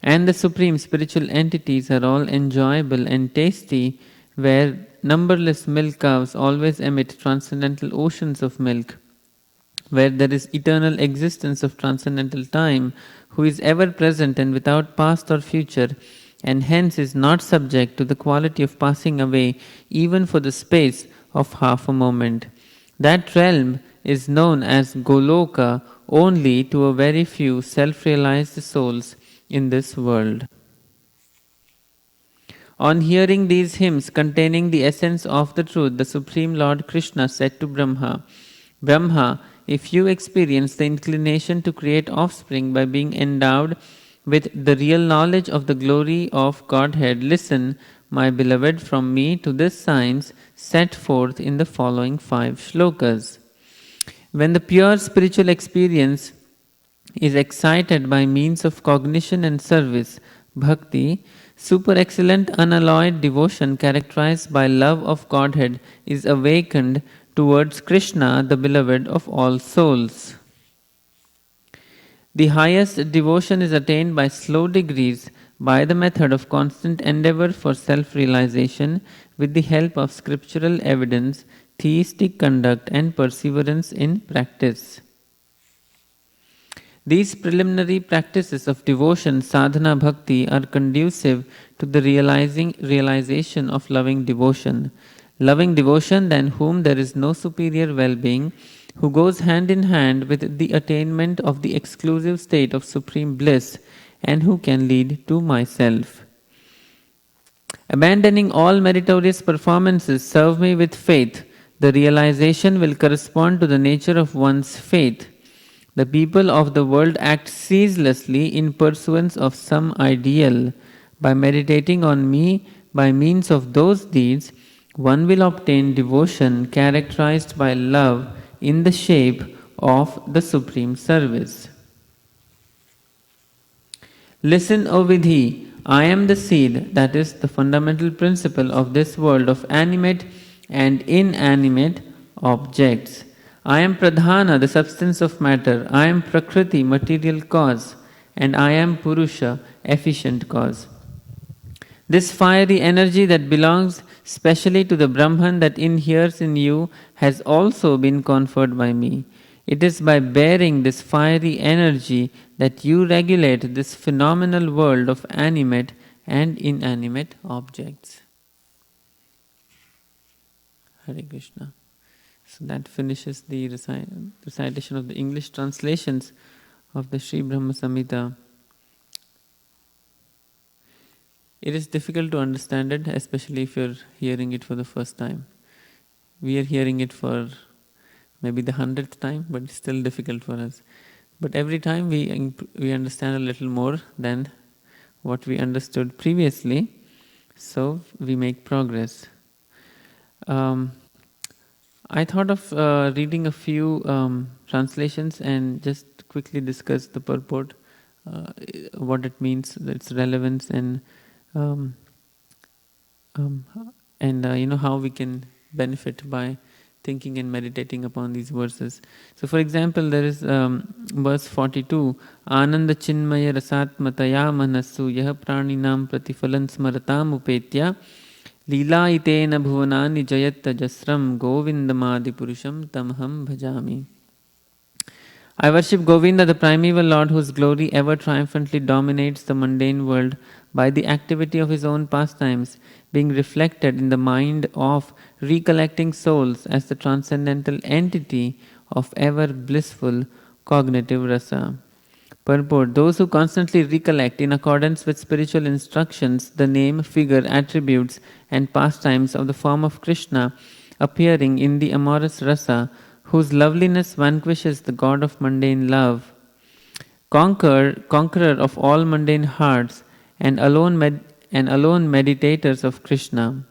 and the supreme spiritual entities are all enjoyable and tasty, where numberless milk cows always emit transcendental oceans of milk, where there is eternal existence of transcendental time, who is ever present and without past or future, and hence is not subject to the quality of passing away even for the space of half a moment. That realm is known as Goloka only to a very few self-realized souls in this world. On hearing these hymns containing the essence of the truth, the Supreme Lord Krishna said to Brahma, Brahma, if you experience the inclination to create offspring by being endowed with the real knowledge of the glory of Godhead, listen, my beloved, from me to this science set forth in the following 5 shlokas. When the pure spiritual experience is excited by means of cognition and service, bhakti, super excellent unalloyed devotion characterized by love of Godhead is awakened towards Krishna, the beloved of all souls. The highest devotion is attained by slow degrees by the method of constant endeavor for self-realization with the help of scriptural evidence, theistic conduct and perseverance in practice. These preliminary practices of devotion, sadhana bhakti, are conducive to the realization of loving devotion. Loving devotion, than whom there is no superior well-being, who goes hand in hand with the attainment of the exclusive state of supreme bliss, and who can lead to myself. Abandoning all meritorious performances, serve me with faith. The realization will correspond to the nature of one's faith. The people of the world act ceaselessly in pursuance of some ideal. By meditating on me by means of those deeds, one will obtain devotion characterized by love in the shape of the supreme service. Listen, O Vidhi, I am the seed, that is the fundamental principle of this world of animate and inanimate objects. I am Pradhana, the substance of matter. I am Prakriti, material cause. And I am Purusha, efficient cause. This fiery energy that belongs specially to the Brahman that inheres in you has also been conferred by me. It is by bearing this fiery energy that you regulate this phenomenal world of animate and inanimate objects. Hare Krishna. So that finishes the recitation of the English translations of the Sri Brahma Samhita. It is difficult to understand it, especially if you're hearing it for the first time. We are hearing it for maybe the 100th time, but it's still difficult for us. But every time we understand a little more than what we understood previously, so we make progress. I thought of reading a few translations and just quickly discuss the purport what it means, its relevance, and um, how we can benefit by thinking and meditating upon these verses. So, for example, there is verse 42, Ananda Chinmaya Rasatmataya Manasu Yah Praninam Pratifalan Smaratam Upetya Leela Itena Bhuvanani Jayat Tajasram Govindamadi Purusham Tamham Bhajami. I worship Govinda, the primeval Lord, whose glory ever triumphantly dominates the mundane world by the activity of his own pastimes, being reflected in the mind of recollecting souls as the transcendental entity of ever blissful cognitive rasa. Purport: those who constantly recollect in accordance with spiritual instructions the name, figure, attributes, and pastimes of the form of Krishna appearing in the amorous rasa, whose loveliness vanquishes the god of mundane love, conqueror of all mundane hearts, and alone meditators of Krishna.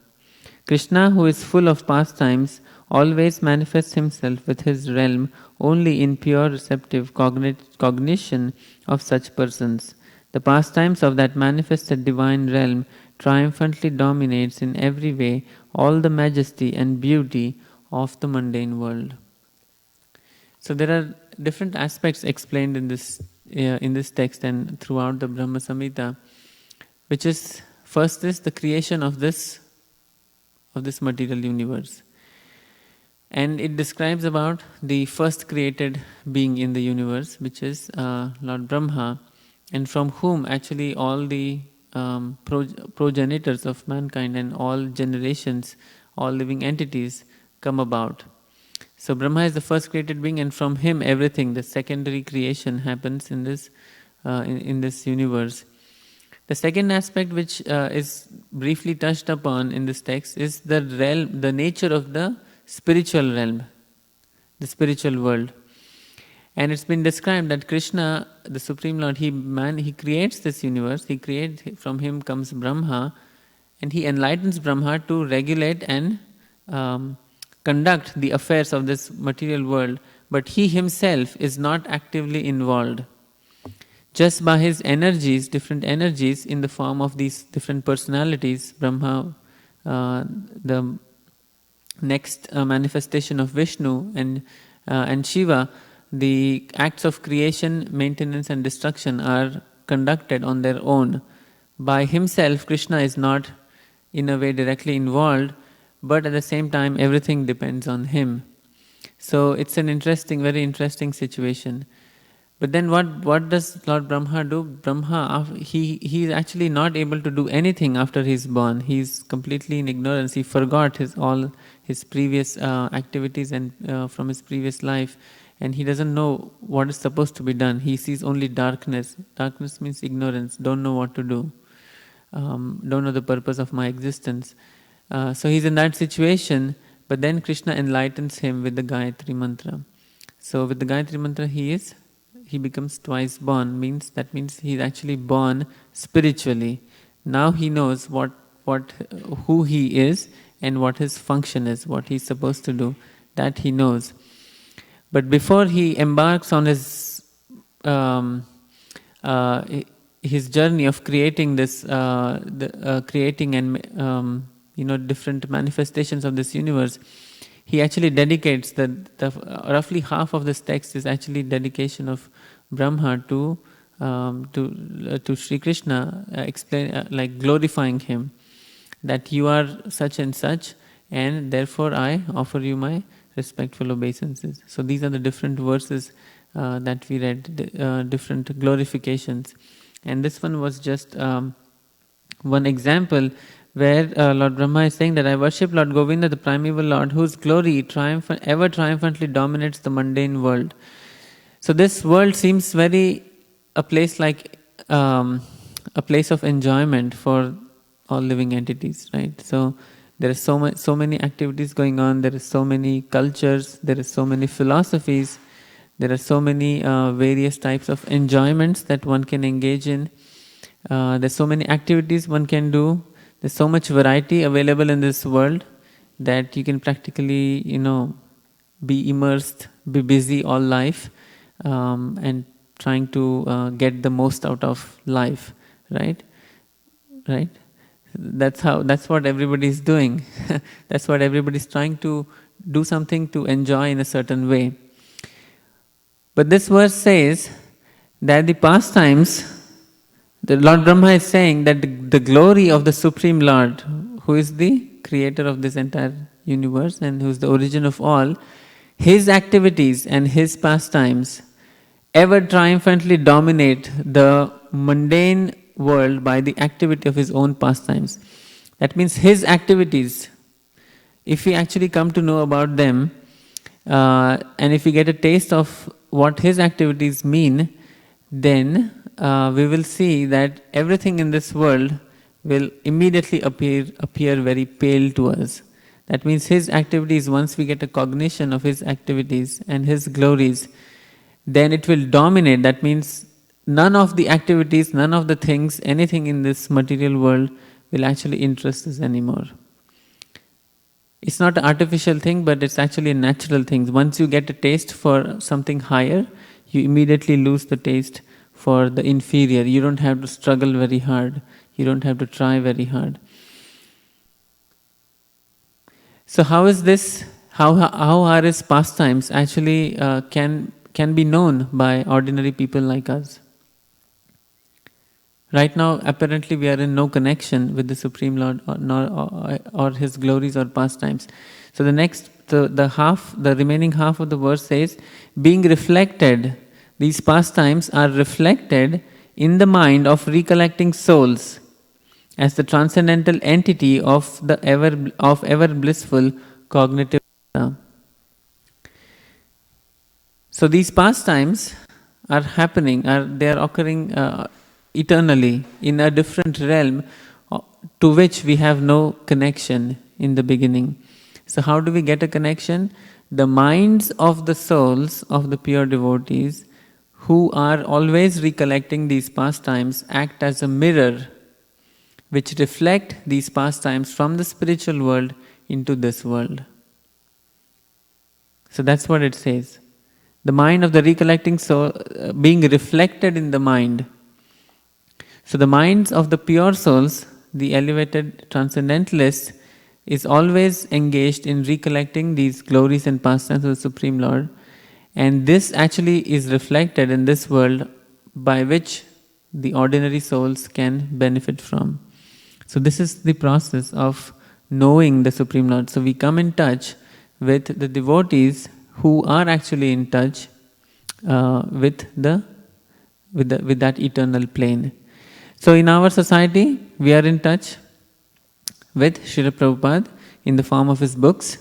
Krishna, who is full of pastimes, always manifests himself with his realm only in pure receptive cognition of such persons. The pastimes of that manifested divine realm triumphantly dominates in every way all the majesty and beauty of the mundane world. So there are different aspects explained in this text and throughout the Brahma Samhita, which is first is the creation of this material universe, and it describes about the first created being in the universe, which is Lord Brahma, and from whom actually all the progenitors of mankind and all generations, all living entities come about. So Brahma is the first created being, and from him everything, the secondary creation, happens in this universe. The second aspect, which is briefly touched upon in this text, is the nature of the spiritual realm, the spiritual world. And it's been described that Krishna, the Supreme Lord, he creates this universe. From him comes Brahma, and he enlightens Brahma to regulate and conduct the affairs of this material world, but he himself is not actively involved. Just by his energies, different energies in the form of these different personalities, Brahma, the next manifestation of Vishnu, and Shiva, the acts of creation, maintenance and destruction are conducted on their own. By himself, Krishna is not in a way directly involved, but at the same time everything depends on him. So it's an very interesting situation. But then what does Lord Brahma do? Brahma, he is actually not able to do anything after he's born. He's completely in ignorance. He forgot all his previous activities and from his previous life, and he doesn't know what is supposed to be done. He sees only darkness. Darkness means ignorance. Don't know what to do. Don't know the purpose of my existence. So he's in that situation, but then Krishna enlightens him with the Gayatri Mantra. So with the Gayatri Mantra he becomes twice born. That means he's actually born spiritually. Now he knows who he is and what his function is, what he's supposed to do. That he knows. But before he embarks on his journey of creating this, creating and different manifestations of this universe, he actually dedicates roughly half of this text is actually dedication of Brahma to Sri Krishna, like glorifying him, that you are such and such, and therefore I offer you my respectful obeisances. So these are the different verses that we read, different glorifications, and this one was just one example where Lord Brahma is saying that I worship Lord Govinda, the primeval Lord, whose glory ever triumphantly dominates the mundane world. So this world seems a place like a place of enjoyment for all living entities, right? So there is so many activities going on. There is so many cultures. There is so many philosophies. There are so many various types of enjoyments that one can engage in. There's so many activities one can do. There's so much variety available in this world that you can practically, be immersed, be busy all life, and trying to get the most out of life, right? Right? That's what everybody is doing. That's what everybody is trying to do, something to enjoy in a certain way. But this verse says that the pastimes, the Lord Brahma is saying that the glory of the Supreme Lord, who is the creator of this entire universe and who is the origin of all, his activities and his pastimes ever triumphantly dominate the mundane world by the activity of his own pastimes. That means his activities, if we actually come to know about them, and if we get a taste of what his activities mean, then we will see that everything in this world will immediately appear very pale to us. That means his activities, once we get a cognition of his activities and his glories, then it will dominate. That means none of the activities, none of the things, anything in this material world will actually interest us anymore. It's not an artificial thing, but it's actually a natural thing. Once you get a taste for something higher, you immediately lose the taste for the inferior. You don't have to struggle very hard. You don't have to try very hard. So how is this? How are his pastimes actually can be known by ordinary people like us? Right now, apparently, we are in no connection with the Supreme Lord or his glories or pastimes. So the remaining half of the verse says, being reflected, these pastimes are reflected in the mind of recollecting souls as the transcendental entity of the ever blissful cognitive. So these pastimes are happening, they are occurring eternally in a different realm to which we have no connection in the beginning. So how do we get a connection? The minds of the souls of the pure devotees who are always recollecting these pastimes act as a mirror which reflect these pastimes from the spiritual world into this world. So that's what it says. The mind of the recollecting soul being reflected in the mind. So the minds of the pure souls, the elevated transcendentalists, is always engaged in recollecting these glories and pastimes of the Supreme Lord. And this actually is reflected in this world by which the ordinary souls can benefit from. So this is the process of knowing the Supreme Lord. So we come in touch with the devotees who are actually in touch with that eternal plane. So in our society, we are in touch with Srila Prabhupada in the form of his books,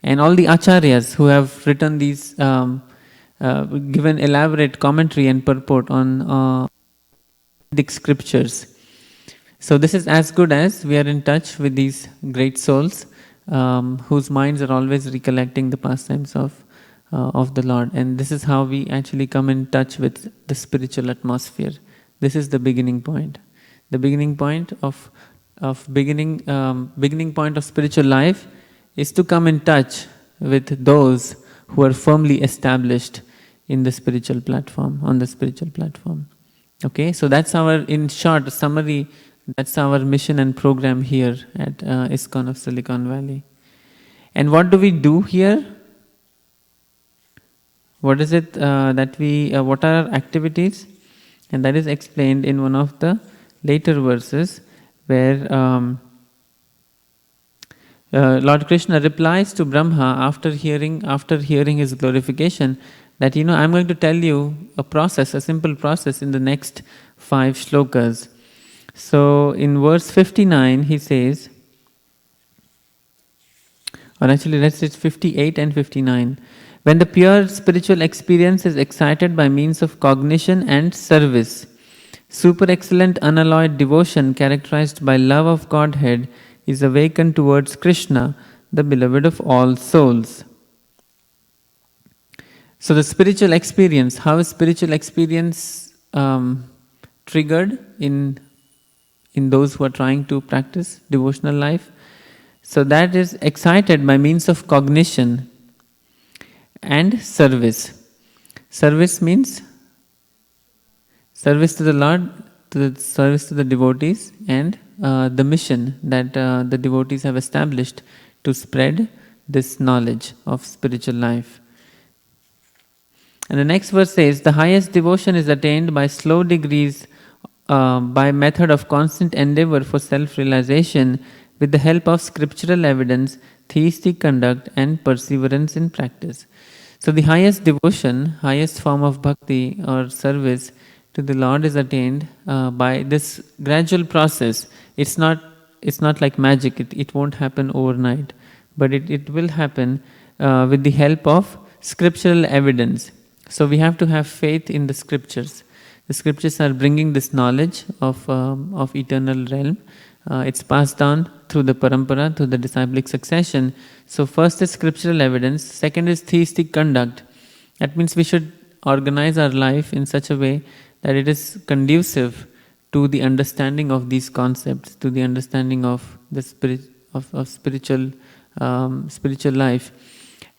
and all the acharyas who have written these, given elaborate commentary and purport on Vedic scriptures. So this is as good as we are in touch with these great souls whose minds are always recollecting the pastimes of the Lord. And this is how we actually come in touch with the spiritual atmosphere. This is the beginning point. The beginning point of beginning point of spiritual life is to come in touch with those who are firmly established in the spiritual platform, on the spiritual platform. Okay, so that's our, in short summary, that's our mission and program here at ISKCON of Silicon Valley. And what do we do here? What is it that we, what are our activities? And that is explained in one of the later verses where Lord Krishna replies to Brahma after hearing his glorification that, I'm going to tell you a simple process in the next 5 shlokas. So in verse 59 he says, or actually let's say 58 and 59. When the pure spiritual experience is excited by means of cognition and service, super excellent unalloyed devotion characterized by love of Godhead is awakened towards Krishna, the beloved of all souls. So the spiritual experience, how is spiritual experience triggered in those who are trying to practice devotional life? So that is excited by means of cognition and service. Service means service to the Lord, to the service to the devotees, and the mission that the devotees have established to spread this knowledge of spiritual life. And the next verse says, the highest devotion is attained by slow degrees, by method of constant endeavor for self-realization with the help of scriptural evidence, theistic conduct, and perseverance in practice. So the highest devotion, highest form of bhakti or service to the Lord is attained by this gradual process. It's not like magic. It won't happen overnight, but it will happen with the help of scriptural evidence. So we have to have faith in the scriptures. The scriptures are bringing this knowledge of eternal realm. It's passed down through the parampara, through the disciplic succession. So first is scriptural evidence. Second is theistic conduct. That means we should organize our life in such a way that it is conducive to the understanding of these concepts, to the understanding of the spiritual life.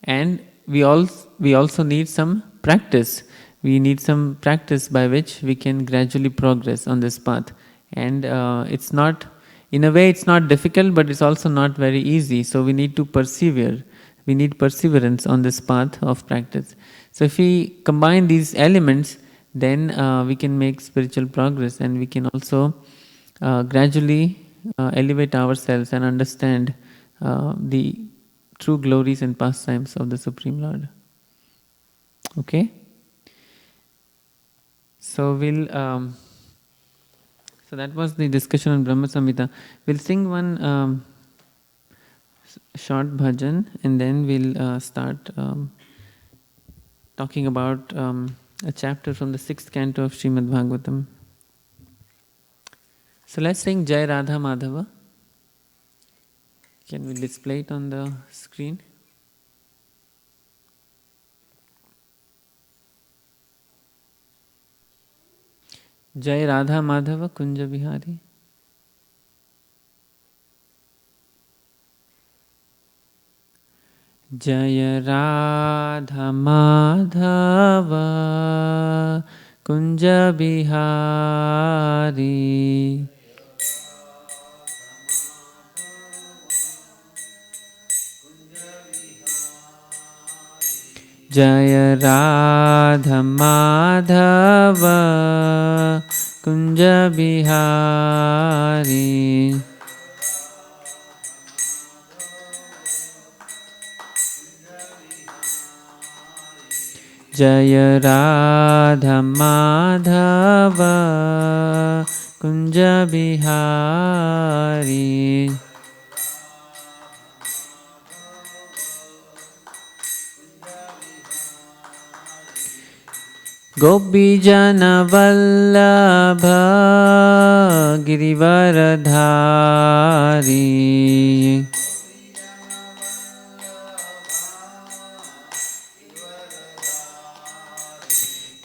And we also need some practice. We need some practice by which we can gradually progress on this path. And it's not, in a way it's not difficult, but it's also not very easy. So we need to persevere. We need perseverance on this path of practice. So if we combine these elements, then we can make spiritual progress, and we can also gradually elevate ourselves and understand the true glories and pastimes of the Supreme Lord. Okay? So so that was the discussion on Brahma Samhita. We'll sing one short bhajan, and then we'll start talking about a chapter from the 6th canto of Srimad Bhagavatam. So let's sing Jai Radha Madhava. Can we display it on the screen? Jai Radha Madhava Kunja Bihari. Jai Radha Madhava Kunja Bihari. Jaya Radha Madhava Kunja Bihari. Jaya Radha Madhava Kunja Bihari. Gopi Jana Vallabha Girivaradhari.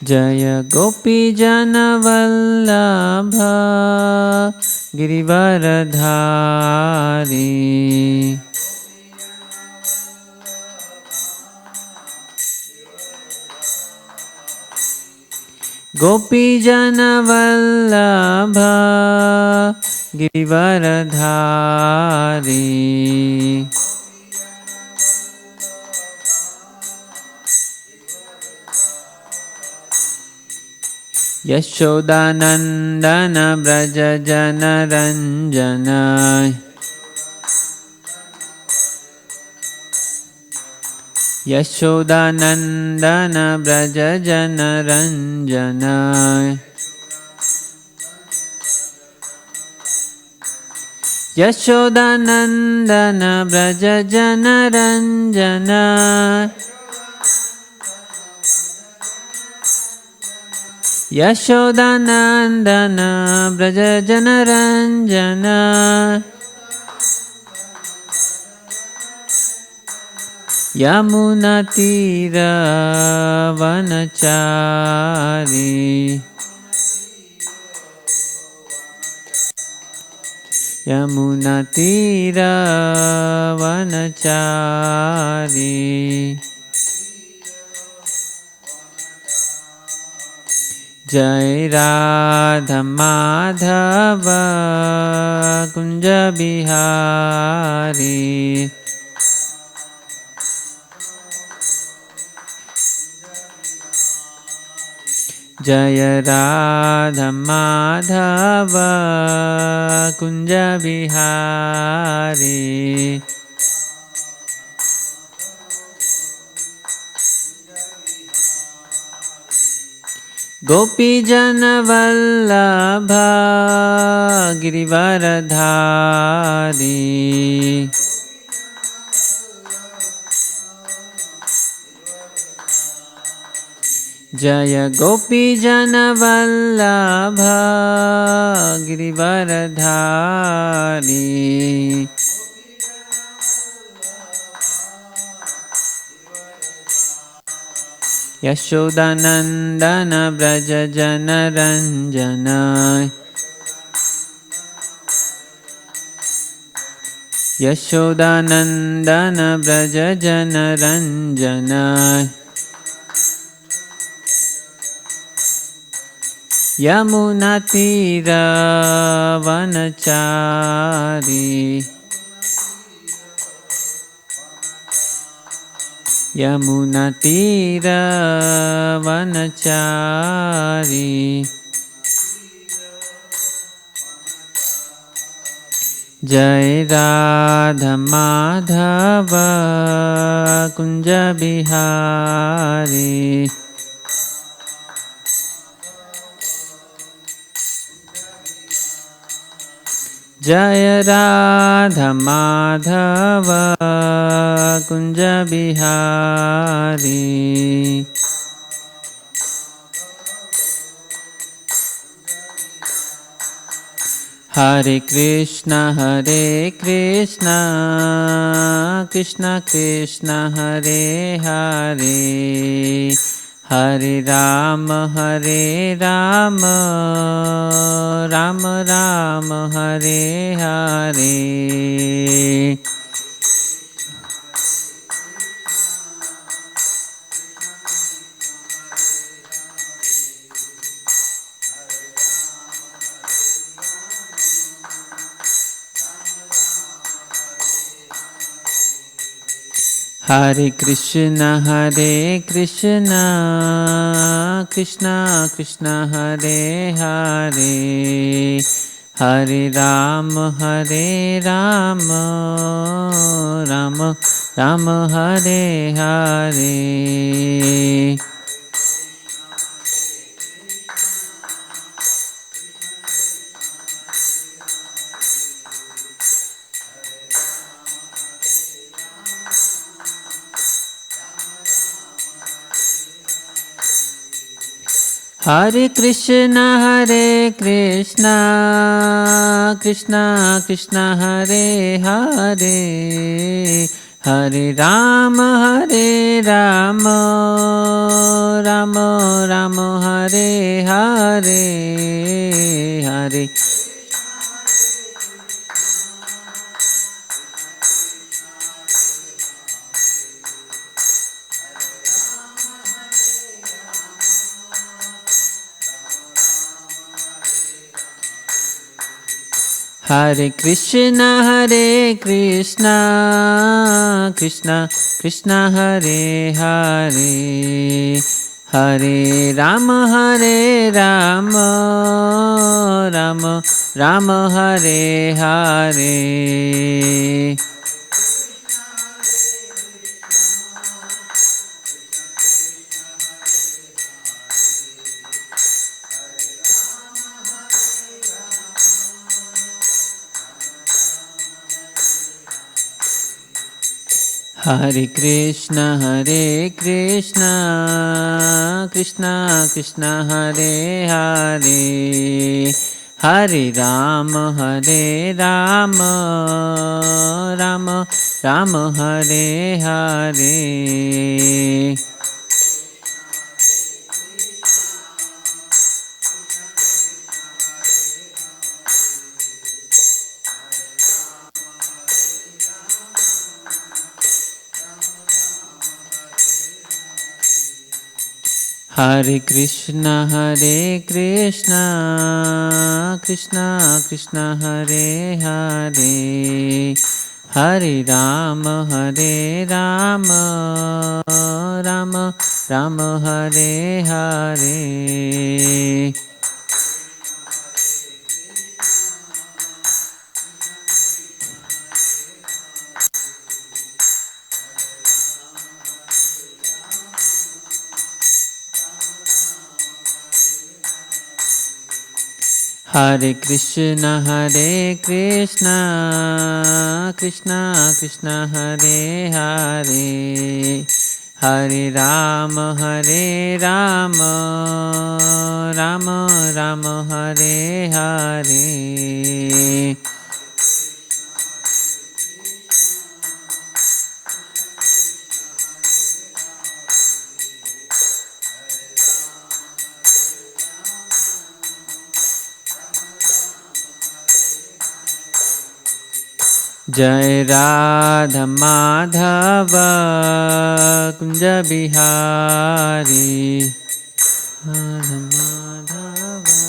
Jaya Gopi Jana Vallabha Girivaradhari. Gopi Jana Vallabha Girivaradhari. Yashodanandana Braja Jana Ranjana. Yashodanandana Braja Jana Ranjana. Yashodanandana Braja Jana Ranjana. Yashodanandana Braja Jana Ranjana. Yamuna Tira Vanachari. Yamuna Tira Vanachari. Jai Radha Madhava Kunja Bihari. Jaya Radha Madhava Kunja Bihari. Gopi Jana Vallabha Girivaradhari. Jaya Gopi Jana Vallabha Girivaradhari. Yashodanandana Braja Jana Ranjana. Yashodanandana Braja Jana Ranjana. Yamunatira Vanachari. Yamunatira Vanachari. Jai Radha Madhava Kunja Bihari. Jaya Radha Madhava Kunja Bihari. Hare Krishna Krishna Krishna Hare Hare, Hare Rama Rama Rama Hare Hare. Hare Krishna Krishna Krishna Hare Hare, Hare Rama Rama Rama Hare Hare. Hare Krishna Krishna Krishna Hare Hare, Hare Rama Rama Rama Hare Hare, Hare Hare Krishna Krishna Krishna Hare Hare, Hare Rama Rama Rama Hare Hare. Hare Krishna Krishna Krishna Hare Hare, Hare Rama Rama Rama Hare Hare. Hare Krishna, Krishna Krishna, Hare Hare, Hare Rama, Rama Rama, Hare Hare. Hare Krishna, Krishna Krishna, Hare Hare, Hare Rama, Rama Rama, Hare Hare. Jai Radha Madhava Kunja Bihari, Radha Madhava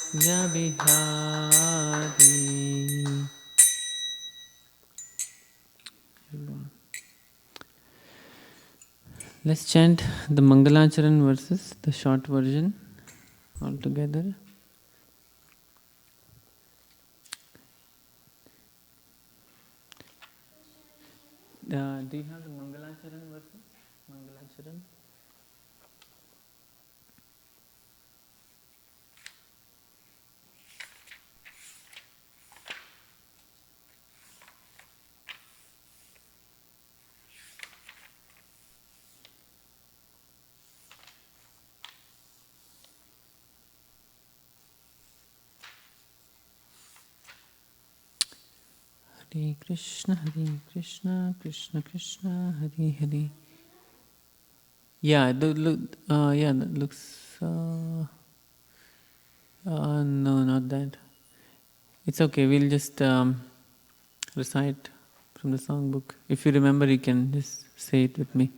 Kunja Bihari. Let's chant the Mangalacharan verses, the short version, all together. Do you have the Mangalacharan verses? Mangalacharan. Hare Krishna, Krishna Krishna, Hare Hare. Yeah, that looks. No, not that. It's okay. We'll just recite from the songbook. If you remember, you can just say it with me.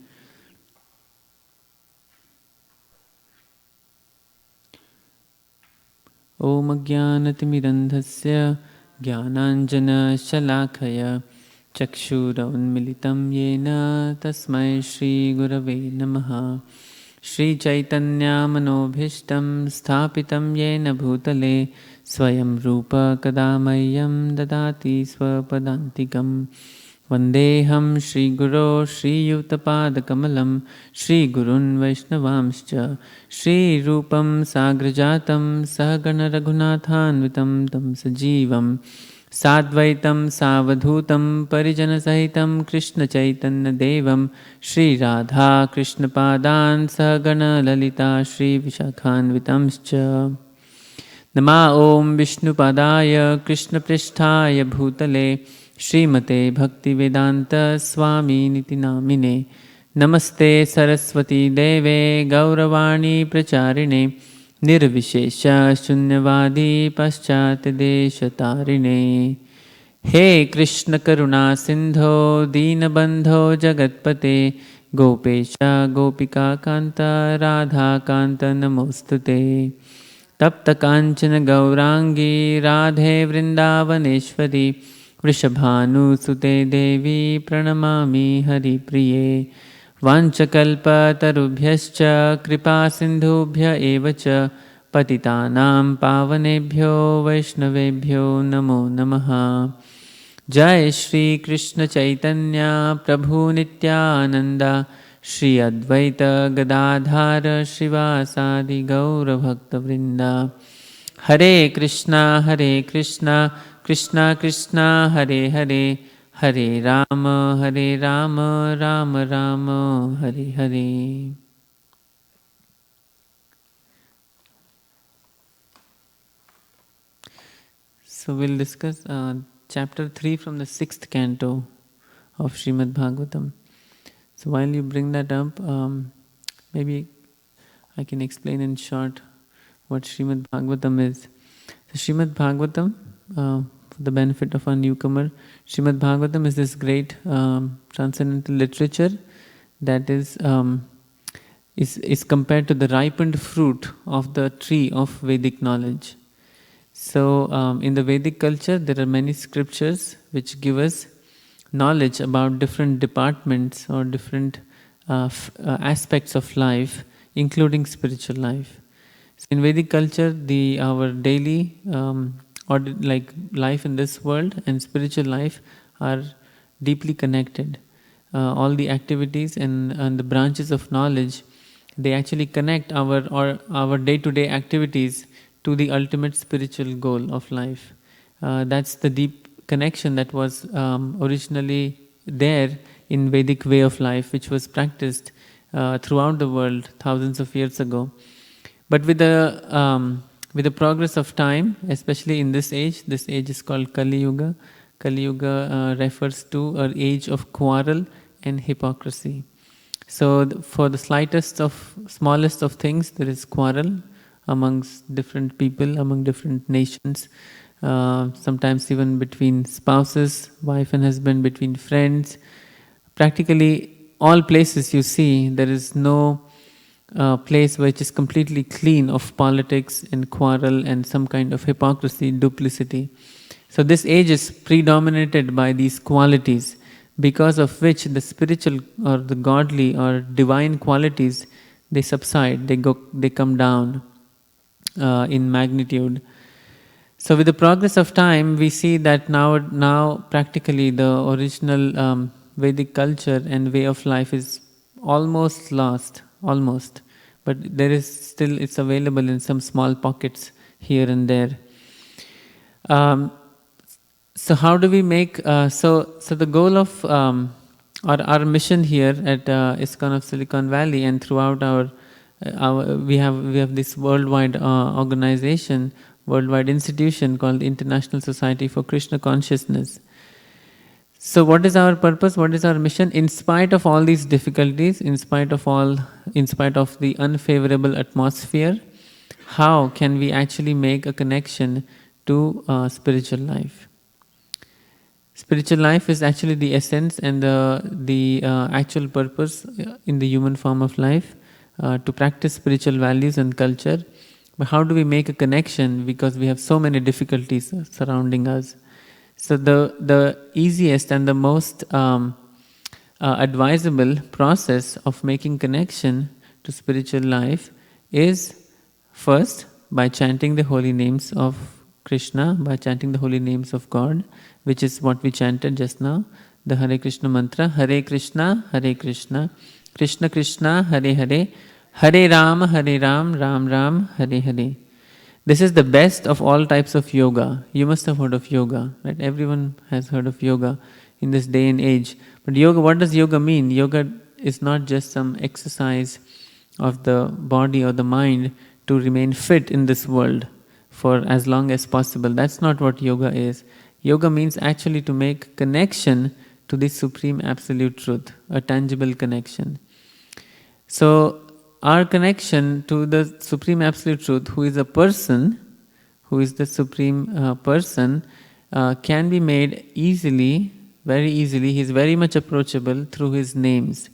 Om Ajnanatimidandhasya Jnananjana-shalakaya Chakshura Unmilitam Yena Tasmai Shri Gurave Namaha. Shri Chaitanya Manobhishtam Sthapitam Yena Bhutale Swayam Rupa Kadamayam Dadati Swapadantikam. Vandeham Shri Guru Shri Yutapadakamalam Shri Gurun Vaishnavamscha Shri Rupam Sagrajatam Sahagana Raghunathanvitam Tam Sajivam Sadvaitam Savadhutam Parijana Sahitam Krishna Chaitanya Devam Shri Radha Krishna Padan Sahagana Lalita Shri Vishakhanvitamscha. Nama Om Vishnu Padaya Krishna Pristhaya Bhutale Srimate Bhaktivedanta Swami Niti Namine. Namaste Saraswati Deve Gauravani Pracharine Nirvishesha Shunyavadi Paschat Deshatarine. He Krishna Karuna Sindho Deenabandho Jagatpate Gopesha Gopika Kanta Radha Kanta Namostute. Tapta Kanchana Gaurangi Radhe Vrindavaneshwari Vrishabhanu Sute Devi Pranamami Hari Priye. Vanchakalpa tarubhyascha kripa sindhubhya evacha patitanam pavanebhyo vaishnavebhyo namo namaha. Jai Shri Krishna Chaitanya Prabhu Nityananda Shri Advaita Gadadhara Shivasadi Gaura Bhakta Vrinda. Hare Krishna, Krishna Krishna, Hare Hare, Hare Rama, Rama Rama, Hare Hare. So we'll discuss chapter 3 from the 6th canto of Srimad Bhagavatam. So while you bring that up, maybe I can explain in short what Srimad Bhagavatam is. So Srimad Bhagavatam, for the benefit of a newcomer, Srimad Bhagavatam is this great transcendental literature that is is compared to the ripened fruit of the tree of Vedic knowledge. So in the Vedic culture, there are many scriptures which give us knowledge about different departments or different aspects of life, including spiritual life. So in Vedic culture, our daily or like life in this world and spiritual life are deeply connected. All the activities and the branches of knowledge, they actually connect our day-to-day activities to the ultimate spiritual goal of life. That's the deep connection that was originally there in Vedic way of life, which was practiced throughout the world thousands of years ago. But with the progress of time, especially in this age is called Kali Yuga. Kali Yuga refers to an age of quarrel and hypocrisy. So for the smallest of things, there is quarrel amongst different people, among different nations, sometimes even between spouses, wife and husband, between friends. Practically all places you see, there is no place which is completely clean of politics and quarrel and some kind of hypocrisy, duplicity. So this age is predominated by these qualities, because of which the spiritual or the godly or divine qualities, they subside, they come down in magnitude. So with the progress of time, we see that now practically the original Vedic culture and way of life is almost lost, almost. But there is still, it's available in some small pockets here and there. So how do we make, so the goal of our mission here at ISKCON of Silicon Valley and throughout we have this worldwide organization, worldwide institution called the International Society for Krishna Consciousness. So what is our purpose? What is our mission? In spite of all these difficulties, in spite of the unfavorable atmosphere, how can we actually make a connection to spiritual life? Spiritual life is actually the essence and the actual purpose in the human form of life, to practice spiritual values and culture. But how do we make a connection, because we have so many difficulties surrounding us? So the easiest and the most advisable process of making connection to spiritual life is first by chanting the holy names of Krishna, by chanting the holy names of God, which is what we chanted just now, the Hare Krishna mantra, Hare Krishna, Krishna Krishna, Hare Hare, Hare Ram, Ram Ram, Hare Hare. This is the best of all types of yoga. You must have heard of yoga, right? Everyone has heard of yoga in this day and age. But yoga, what does yoga mean? Yoga is not just some exercise of the body or the mind to remain fit in this world for as long as possible. That's not what yoga is. Yoga means actually to make connection to the Supreme Absolute Truth, a tangible connection. So our connection to the Supreme Absolute Truth, who is a person, who is the Supreme Person, can be made easily, very easily. He is very much approachable through his names.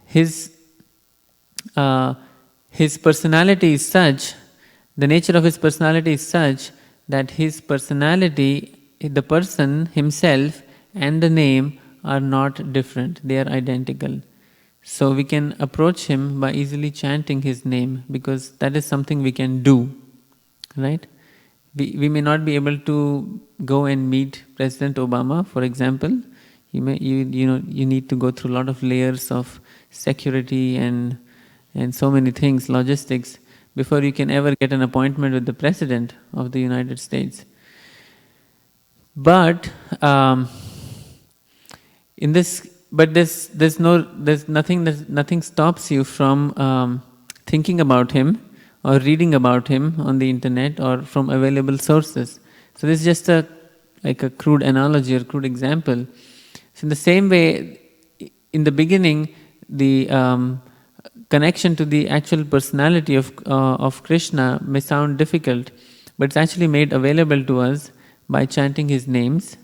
His personality is such, the nature of his personality is such that his personality, the person himself and the name are not different, they are identical. So we can approach him by easily chanting his name, because that is something we can do, right? We may not be able to go and meet President Obama, for example. You need to go through a lot of layers of security and so many things, logistics, before you can ever get an appointment with the President of the United States. But nothing stops you from thinking about him or reading about him on the internet or from available sources. So this is just a crude analogy or crude example. So in the same way, in the beginning, the connection to the actual personality of Krishna may sound difficult, but it's actually made available to us by chanting his names,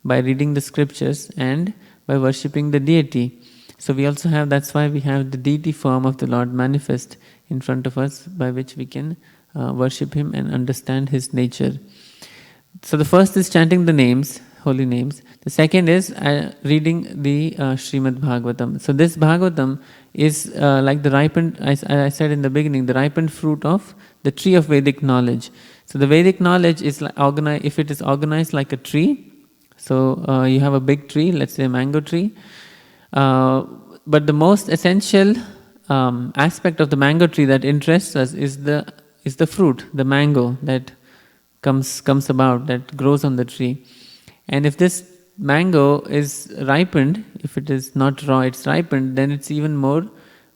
by reading the scriptures, and by worshipping the deity. So we also have, that's why we have the deity form of the Lord manifest in front of us, by which we can worship Him and understand His nature. So the first is chanting the names, holy names. The second is reading the Srimad Bhagavatam. So this Bhagavatam is like the ripened, I said in the beginning, the ripened fruit of the tree of Vedic knowledge. So the Vedic knowledge is like organized, if it is organized like a tree, so you have a big tree, let's say a mango tree, but the most essential aspect of the mango tree that interests us is the fruit, the mango that comes about, that grows on the tree. And if this mango is ripened, if it is not raw, it's ripened, then it's even more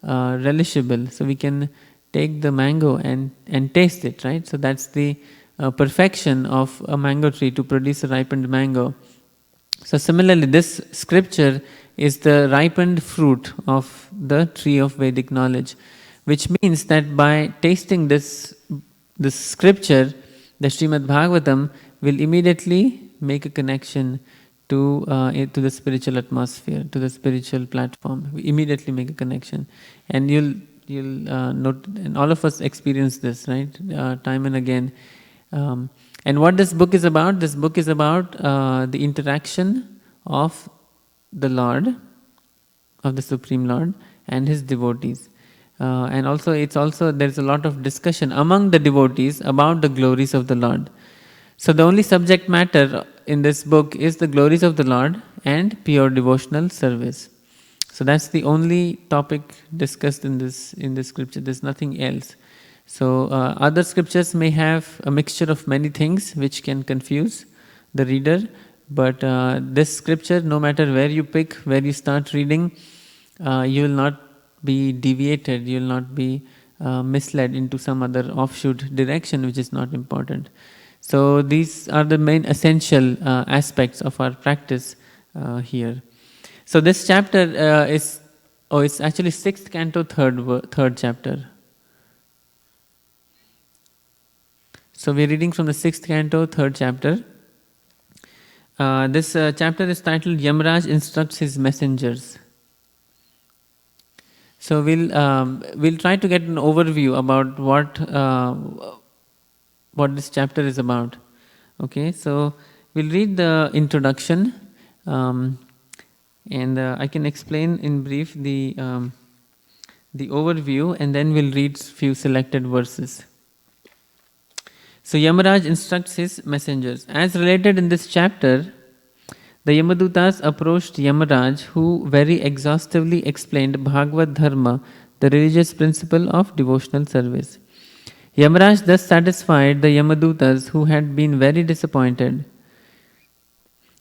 relishable. So we can take the mango and taste it, right? So that's the perfection of a mango tree, to produce a ripened mango. So similarly, this scripture is the ripened fruit of the tree of Vedic knowledge, which means that by tasting this scripture, the Srimad Bhagavatam will immediately make a connection to the spiritual atmosphere, to the spiritual platform. We immediately make a connection, and you'll note, and all of us experience this, right, time and again. And what this book is about? This book is about the interaction of the Lord, of the Supreme Lord, and His devotees. And also, there's a lot of discussion among the devotees about the glories of the Lord. So the only subject matter in this book is the glories of the Lord and pure devotional service. So that's the only topic discussed in this scripture. There's nothing else. So other scriptures may have a mixture of many things which can confuse the reader, but this scripture, no matter where you pick, where you start reading, you will not be deviated, you will not be misled into some other offshoot direction which is not important. So these are the main essential aspects of our practice here. So this chapter it's actually 6th canto, 3rd chapter. So we're reading from the 6th canto, 3rd chapter. This chapter is titled Yamaraj Instructs His Messengers. So we'll try to get an overview about what this chapter is about. Okay, so we'll read the introduction, and I can explain in brief the overview, and then we'll read few selected verses. So Yamaraj instructs his messengers. As related in this chapter, the Yamadutas approached Yamaraj, who very exhaustively explained Bhagavad Dharma, the religious principle of devotional service. Yamaraj thus satisfied the Yamadutas, who had been very disappointed.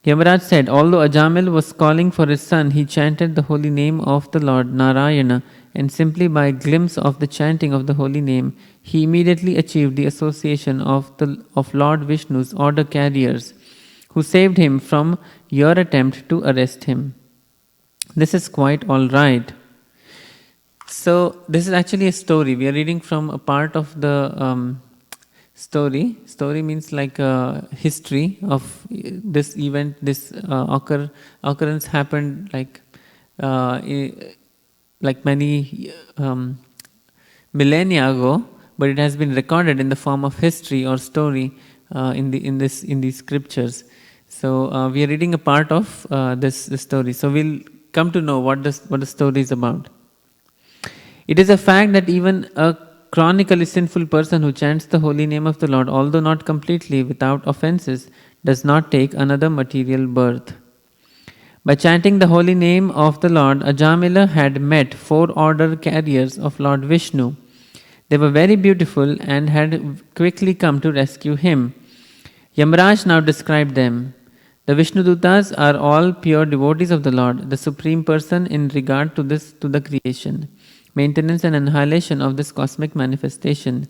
Yamaraj said, although Ajamil was calling for his son, he chanted the holy name of the Lord Narayana, and simply by a glimpse of the chanting of the holy name, he immediately achieved the association of Lord Vishnu's order carriers, who saved him from your attempt to arrest him. This is quite all right. So this is actually a story. We are reading from a part of the story. Story means like a history of this event. This occurrence happened like many millennia ago, but it has been recorded in the form of history or story in these scriptures. So we are reading a part of this story. So we'll come to know what the story is about. It is a fact that even a chronically sinful person who chants the holy name of the Lord, although not completely without offenses, does not take another material birth. By chanting the holy name of the Lord, Ajamila had met 4 order carriers of Lord Vishnu. They were very beautiful and had quickly come to rescue him. Yamaraj now described them. The Vishnudutas are all pure devotees of the Lord, the Supreme Person in regard to the creation, maintenance and annihilation of this cosmic manifestation.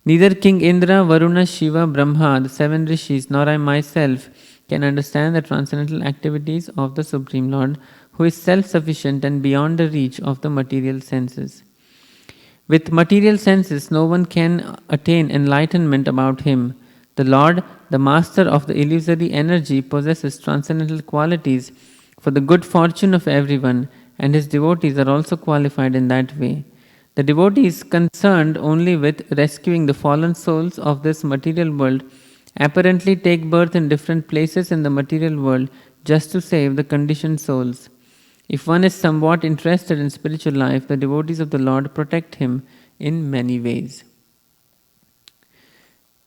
Neither King Indra, Varuna, Shiva, Brahma, the 7 rishis, nor I myself can understand the transcendental activities of the Supreme Lord, who is self-sufficient and beyond the reach of the material senses. With material senses, no one can attain enlightenment about him. The Lord, the master of the illusory energy, possesses transcendental qualities for the good fortune of everyone, and his devotees are also qualified in that way. The devotee is concerned only with rescuing the fallen souls of this material world, apparently take birth in different places in the material world just to save the conditioned souls. If one is somewhat interested in spiritual life, the devotees of the Lord protect him in many ways.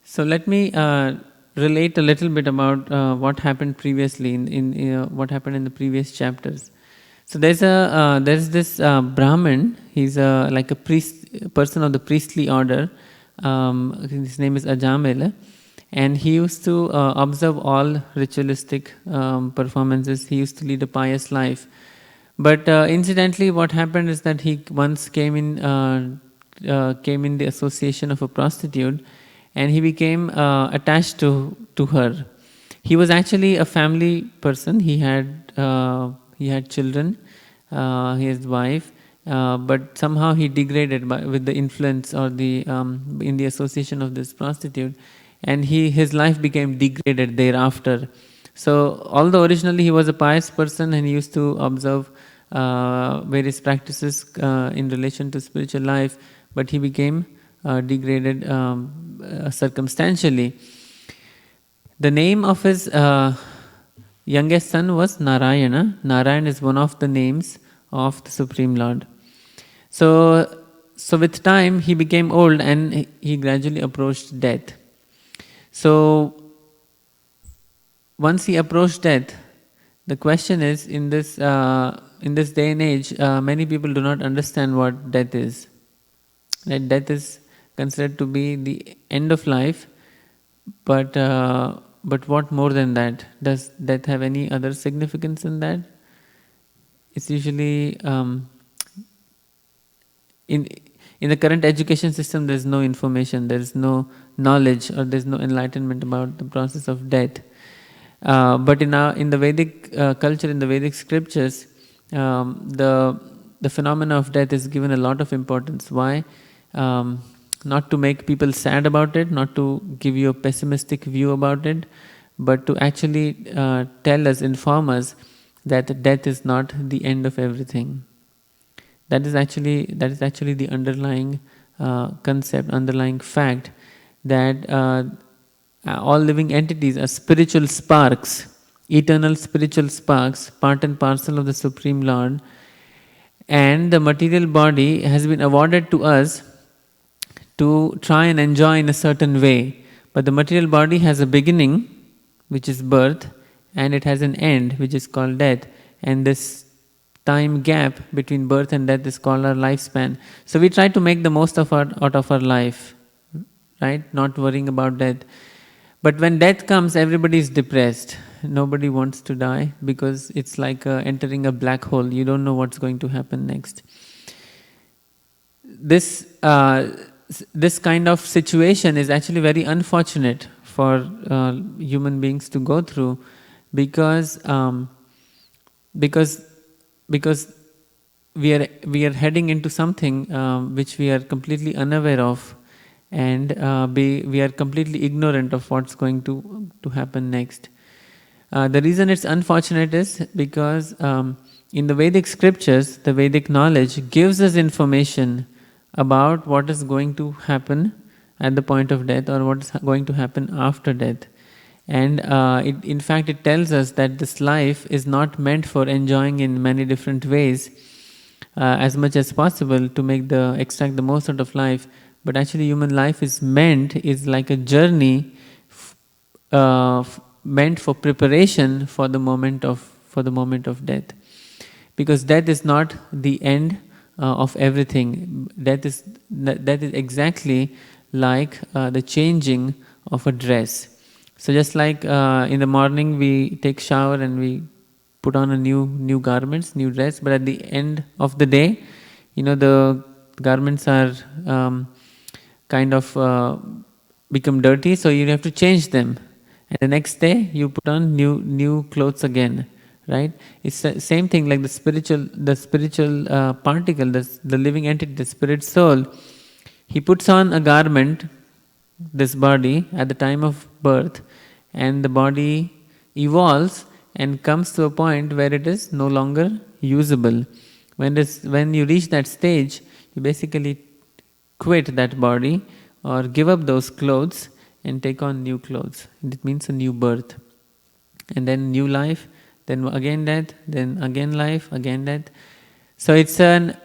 So let me relate a little bit about what happened previously in what happened in the previous chapters. So there's this Brahmin. He's like a person of the priestly order. His name is Ajamila, and he used to observe all ritualistic performances. He used to lead a pious life. But incidentally, what happened is that he once came in the association of a prostitute, and he became attached to her. He was actually a family person. He had children, he has wife, but somehow he degraded with the influence or in the association of this prostitute, and his life became degraded thereafter. So although originally he was a pious person and he used to observe various practices in relation to spiritual life, but he became degraded circumstantially. The name of his youngest son was Narayana. Narayana is one of the names of the Supreme Lord. So with time he became old and he gradually approached death. So once he approached death, the question is, in this day and age, many people do not understand what death is. Right? Death is considered to be the end of life, but what more than that? Does death have any other significance in that? It's usually in the current education system, there is no information, there is no knowledge, or there is no enlightenment about the process of death. But in the Vedic culture, in the Vedic scriptures, the phenomena of death is given a lot of importance. Why? Not to make people sad about it, not to give you a pessimistic view about it, but to actually inform us that death is not the end of everything. That is actually the underlying concept, underlying fact, that all living entities are spiritual sparks, eternal spiritual sparks, part and parcel of the Supreme Lord, and the material body has been awarded to us to try and enjoy in a certain way. But the material body has a beginning, which is birth, and it has an end, which is called death. And this time gap between birth and death is called our lifespan. So we try to make the most out of our life, right? Not worrying about death. But when death comes, everybody is depressed. Nobody wants to die because it's like entering a black hole. You don't know what's going to happen next. This kind of situation is actually very unfortunate for human beings to go through, because we are heading into something which we are completely unaware of, and we are completely ignorant of what's going to happen next. The reason it's unfortunate is because in the Vedic scriptures, the Vedic knowledge gives us information about what is going to happen at the point of death, or what is going to happen after death. And in fact, it tells us that this life is not meant for enjoying in many different ways as much as possible to extract the most out of life. But actually, human life is like a journey meant for preparation for the moment of death. Because death is not the end of everything. Death is exactly like the changing of a dress. So just like in the morning we take shower and we put on a new garments, new dress, but at the end of the day, the garments are kind of become dirty, so you have to change them. And the next day you put on new clothes again, right? It's the same thing like the spiritual particle, the living entity, the spirit soul. He puts on a garment, this body, at the time of birth, and the body evolves and comes to a point where it is no longer usable. When you reach that stage, you basically quit that body or give up those clothes and take on new clothes. It means a new birth. And then new life, then again death, then again life, again death. So it's an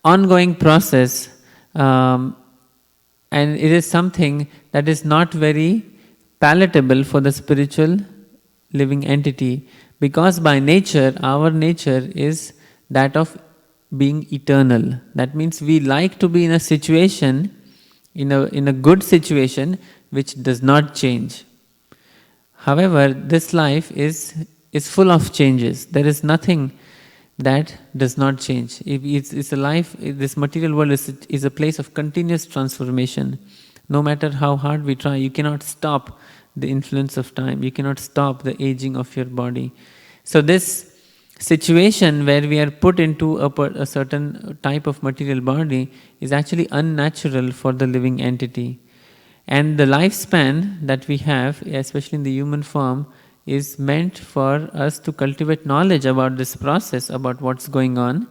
ongoing process, and it is something that is not very palatable for the spiritual living entity, because by nature, our nature is that of being eternal. That means we like to be in a situation, in a good situation, which does not change. However, this life is full of changes. There is nothing that does not change. It's a life, this material world is a place of continuous transformation. No matter how hard we try, you cannot stop the influence of time. You cannot stop the aging of your body. So this situation where we are put into a certain type of material body is actually unnatural for the living entity. And the lifespan that we have, especially in the human form, is meant for us to cultivate knowledge about this process, about what's going on,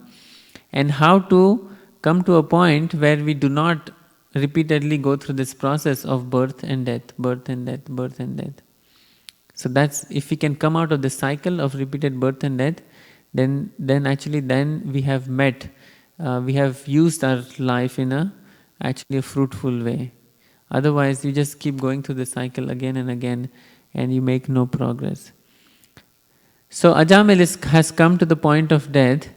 and how to come to a point where we do not repeatedly go through this process of birth and death, birth and death, birth and death. So that's, if we can come out of the cycle of repeated birth and death, then we have we have used our life in actually a fruitful way. Otherwise, you just keep going through the cycle again and again, and you make no progress. So Ajamil has come to the point of death,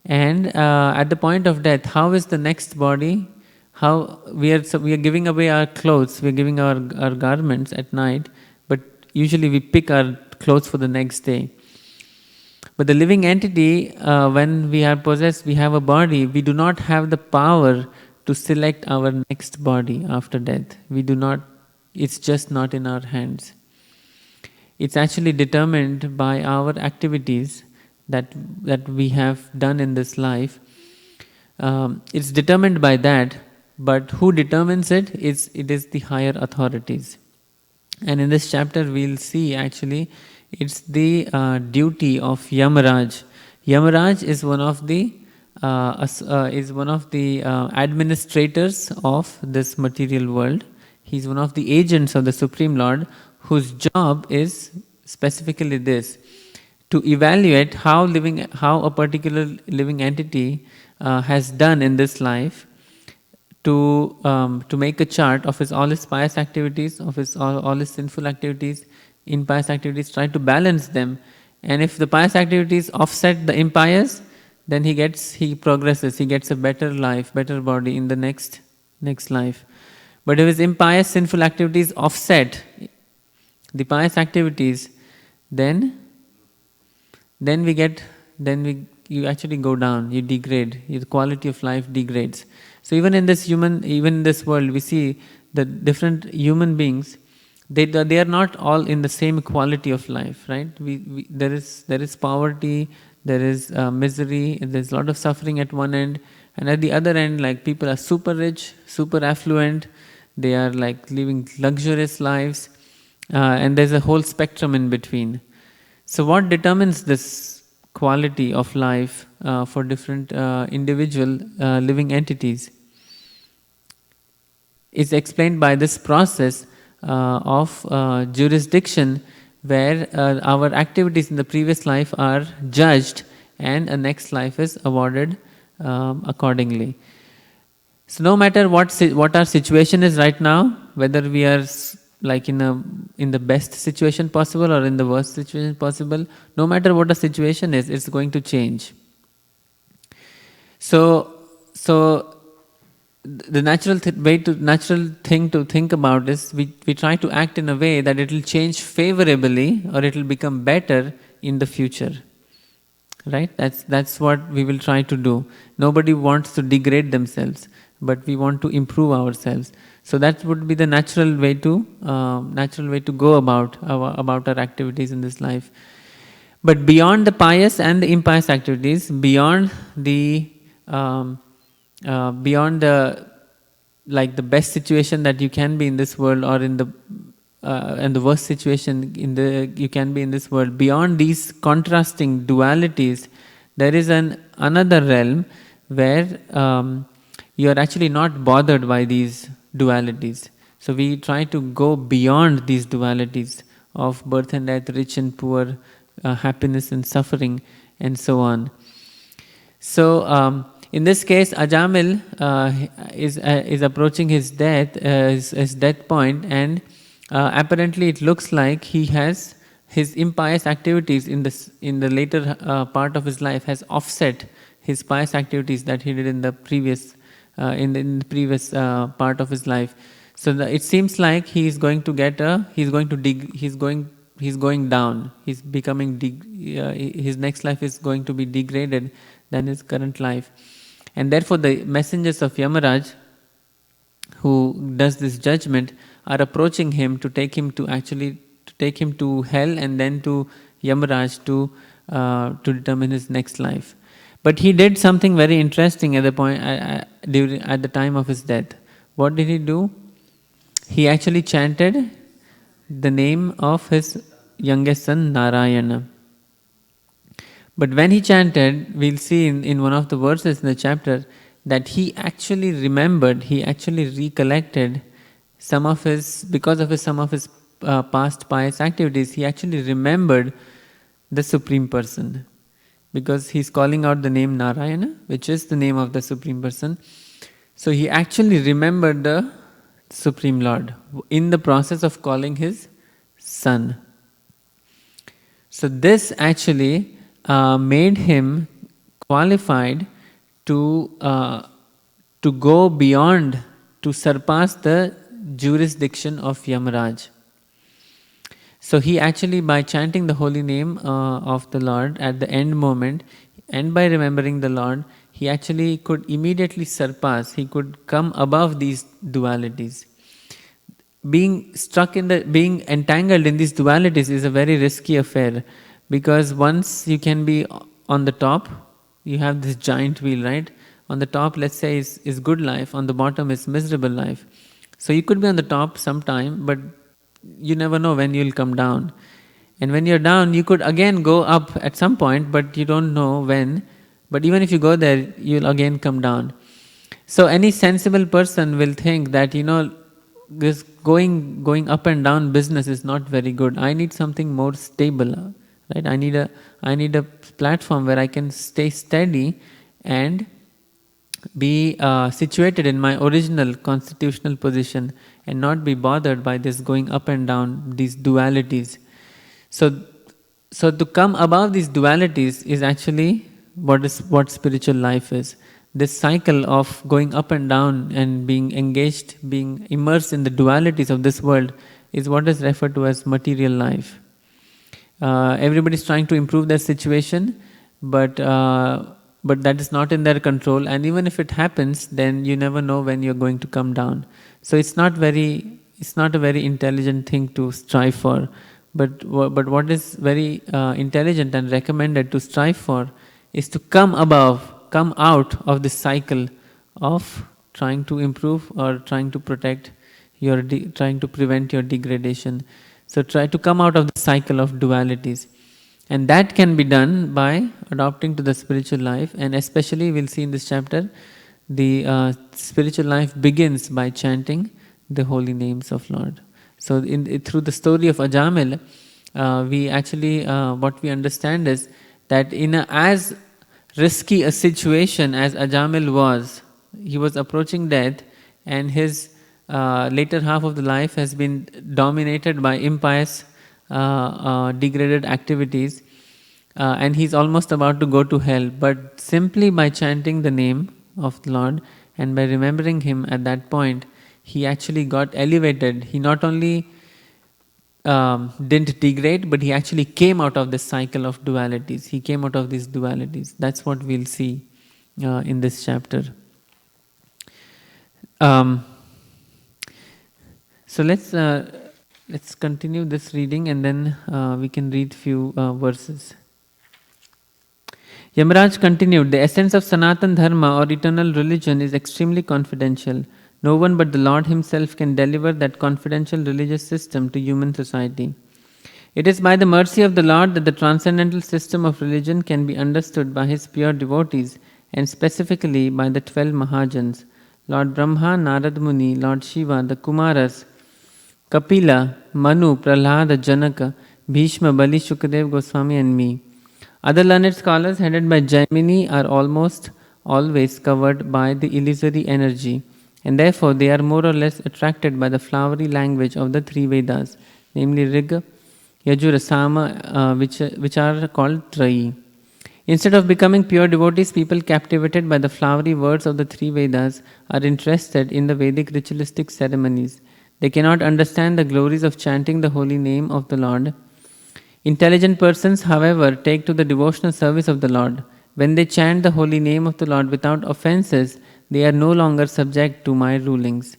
and at the point of death, how is the next body? How we are giving away our clothes, we are giving our garments at night, but usually we pick our clothes for the next day. But the living entity, when we are possessed, we have a body, we do not have the power to select our next body after death. We do not, it's just not in our hands. It's actually determined by our activities that we have done in this life. It's determined by that, but who determines it? It is the higher authorities. And in this chapter we'll see actually it's the duty of Yamaraj. Yamaraj is one of the administrators of this material world. He's one of the agents of the Supreme Lord, whose job is specifically this: to evaluate how a particular living entity has done in this life, to make a chart of all his pious activities, of all his sinful activities, impious activities, try to balance them. And if the pious activities offset the impious, then he progresses, he gets a better life, better body in the next life. But if his impious sinful activities offset the pious activities, then you actually go down, you degrade, your quality of life degrades. So even in this world, we see that different human beings, they are not all in the same quality of life, right? There is poverty, there is misery, there's a lot of suffering at one end, and at the other end, like, people are super rich, super affluent, they are like living luxurious lives, and there's a whole spectrum in between. So what determines this quality of life for different individual living entities is explained by this process of jurisdiction, where our activities in the previous life are judged and a next life is awarded accordingly. So no matter what our situation is right now, whether we are like in the best situation possible or in the worst situation possible, no matter what the situation is, it's going to change. So the natural thing to think about is we try to act in a way that it will change favorably or it will become better in the future. Right? That's what we will try to do. Nobody wants to degrade themselves, but we want to improve ourselves. So that would be the natural way to go about our activities in this life. But beyond the pious and the impious activities, beyond the the best situation that you can be in this world, or in the worst situation you can be in this world, beyond these contrasting dualities, there is an another realm where you are actually not bothered by these dualities. So we try to go beyond these dualities of birth and death, rich and poor, happiness and suffering, and so on. So in this case, Ajamil is approaching his death, his death point, and apparently it looks like he has his impious activities in the later part of his life has offset his pious activities that he did in the previous part of his life. So it seems like he's going down. He's becoming his next life is going to be degraded than his current life, and therefore the messengers of Yamaraj, who does this judgment, are approaching him to take him to hell and then to Yamaraj to determine his next life. But he did something very interesting at the time of his death. What did he do? He actually chanted the name of his youngest son, Narayana. But when he chanted, we'll see in one of the verses in the chapter that he actually recollected some of his past pious activities. He actually remembered the Supreme Person, because he's calling out the name Narayana, which is the name of the Supreme Person. So he actually remembered the Supreme Lord in the process of calling his son. So this actually made him qualified to go beyond, to surpass the jurisdiction of Yamaraj. So he actually, by chanting the holy name of the Lord at the end moment, and by remembering the Lord, he actually could immediately surpass, he could come above these dualities. Being entangled in these dualities is a very risky affair, because once you can be on the top, you have this giant wheel, right? On the top, let's say, is good life, on the bottom is miserable life. So you could be on the top sometime, but you never know when you'll come down. And when you're down, you could again go up at some point, but you don't know when. But even if you go there, you'll again come down. So any sensible person will think that, this going up and down business is not very good. I need something more stable, right? I need a platform where I can stay steady and be situated in my original constitutional position and not be bothered by this going up and down, these dualities. So to come above these dualities is actually what spiritual life is. This cycle of going up and down and being engaged, being immersed in the dualities of this world is what is referred to as material life. Everybody's trying to improve their situation, but that is not in their control, and even if it happens, then you never know when you're going to come down. So it's not a very intelligent thing to strive for, but what is very intelligent and recommended to strive for is to come out of this cycle of trying to improve or trying to protect trying to prevent your degradation. So try to come out of the cycle of dualities. And that can be done by adopting to the spiritual life, and especially we'll see in this chapter, the spiritual life begins by chanting the holy names of Lord. So through the story of Ajamil, we actually, what we understand is that in as risky a situation as Ajamil was, he was approaching death, and his later half of the life has been dominated by impious degraded activities, and he's almost about to go to hell. But simply by chanting the name of the Lord and by remembering Him at that point, he actually got elevated. He not only didn't degrade, but he actually came out of this cycle of dualities. He came out of these dualities. That's what we'll see in this chapter. So let's continue this reading, and then we can read few verses. Yamaraj continued, the essence of Sanatan Dharma or eternal religion is extremely confidential. No one but the Lord Himself can deliver that confidential religious system to human society. It is by the mercy of the Lord that the transcendental system of religion can be understood by his pure devotees, and specifically by the 12 Mahajans, Lord Brahma, Narad Muni, Lord Shiva, the Kumaras, Kapila, Manu, Prahlada, Janaka, Bhishma, Bali, Shukadev, Goswami and me. Other learned scholars headed by Jaimini are almost always covered by the illusory energy, and therefore they are more or less attracted by the flowery language of the 3 Vedas, namely Riga, Yajur, Sama, which are called Trayi. Instead of becoming pure devotees, people captivated by the flowery words of the 3 Vedas are interested in the Vedic ritualistic ceremonies. They cannot understand the glories of chanting the holy name of the Lord. Intelligent persons, however, take to the devotional service of the Lord. When they chant the holy name of the Lord without offenses, they are no longer subject to my rulings.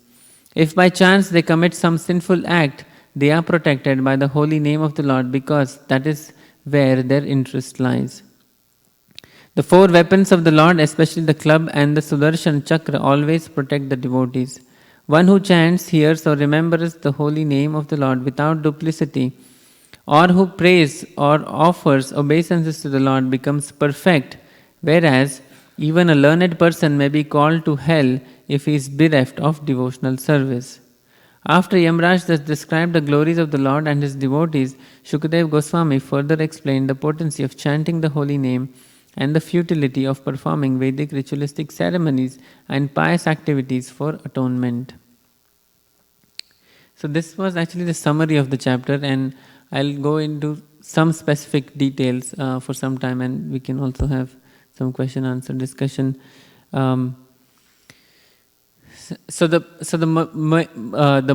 If by chance they commit some sinful act, they are protected by the holy name of the Lord, because that is where their interest lies. The 4 weapons of the Lord, especially the club and the Sudarshan Chakra, always protect the devotees. One who chants, hears or remembers the holy name of the Lord without duplicity, or who prays or offers obeisances to the Lord, becomes perfect, whereas even a learned person may be called to hell if he is bereft of devotional service. After Yamraj thus described the glories of the Lord and his devotees, Shukadev Goswami further explained the potency of chanting the holy name and the futility of performing Vedic ritualistic ceremonies and pious activities for atonement. So this was actually the summary of the chapter, and I'll go into some specific details for some time, and we can also have some question-answer discussion. So the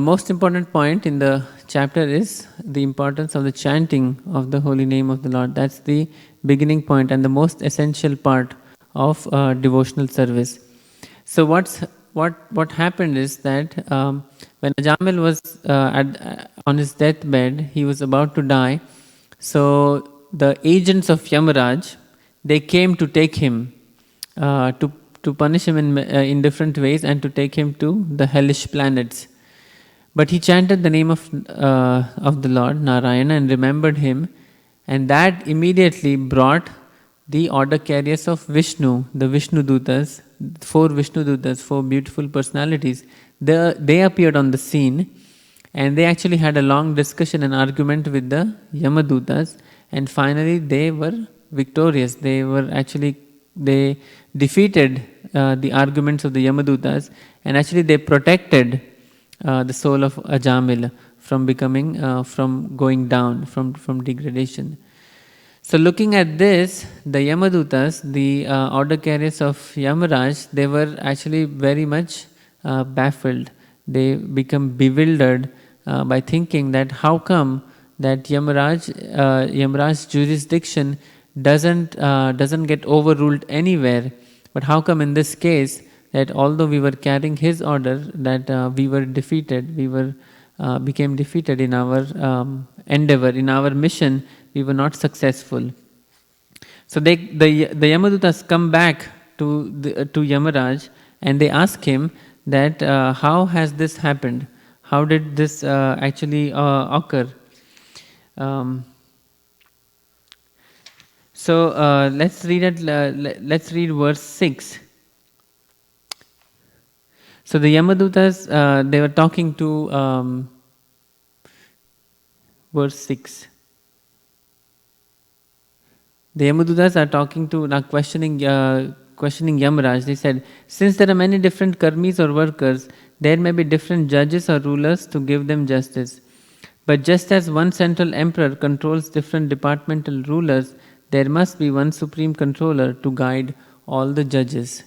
most important point in the chapter is the importance of the chanting of the holy name of the Lord. That's the beginning point and the most essential part of devotional service. So what happened is that when Ajamil was on his deathbed, he was about to die. So the agents of Yamaraj, they came to take him, to punish him in different ways and to take him to the hellish planets. But he chanted the name of the Lord Narayana and remembered him, and that immediately brought the order carriers of Vishnu, the Vishnu Dutas, 4 Vishnu Dutas, 4 beautiful personalities. They appeared on the scene, and they actually had a long discussion and argument with the Yamadutas, and finally they were victorious. They defeated the arguments of the Yamadutas, and actually they protected the soul of Ajamil from going down, from degradation. So looking at this, the Yamadutas, the order carriers of Yamaraj, they were actually very much baffled. They become bewildered by thinking that how come that Yamaraj's jurisdiction doesn't get overruled anywhere, but how come in this case that although we were carrying his order, that we were defeated, became defeated in our endeavor, in our mission, we were not successful. So the Yamadutas come back to Yamaraj, and they ask him that how has this happened? How did this actually occur? So let's read verse 6. So the Yamadutas, they were talking to verse 6. The Yamadutas are talking to, questioning Yamaraj. They said, since there are many different karmis or workers, there may be different judges or rulers to give them justice. But just as one central emperor controls different departmental rulers, there must be one supreme controller to guide all the judges.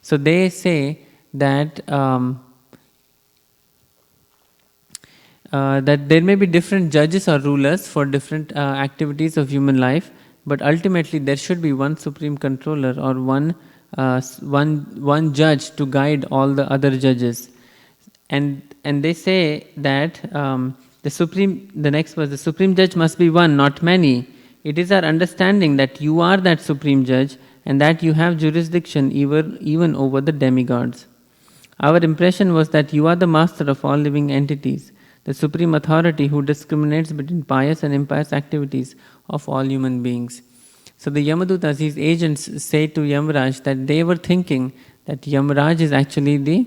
So they say that that there may be different judges or rulers for different activities of human life, but ultimately there should be one supreme controller or one judge to guide all the other judges. And they say that the next verse, the supreme judge must be one, not many. It is our understanding that you are that supreme judge and that you have jurisdiction even over the demigods. Our impression was that you are the master of all living entities. the supreme authority who discriminates between pious and impious activities of all human beings. So the Yamadutas, his agents, say to Yamaraj that they were thinking that Yamaraj is actually the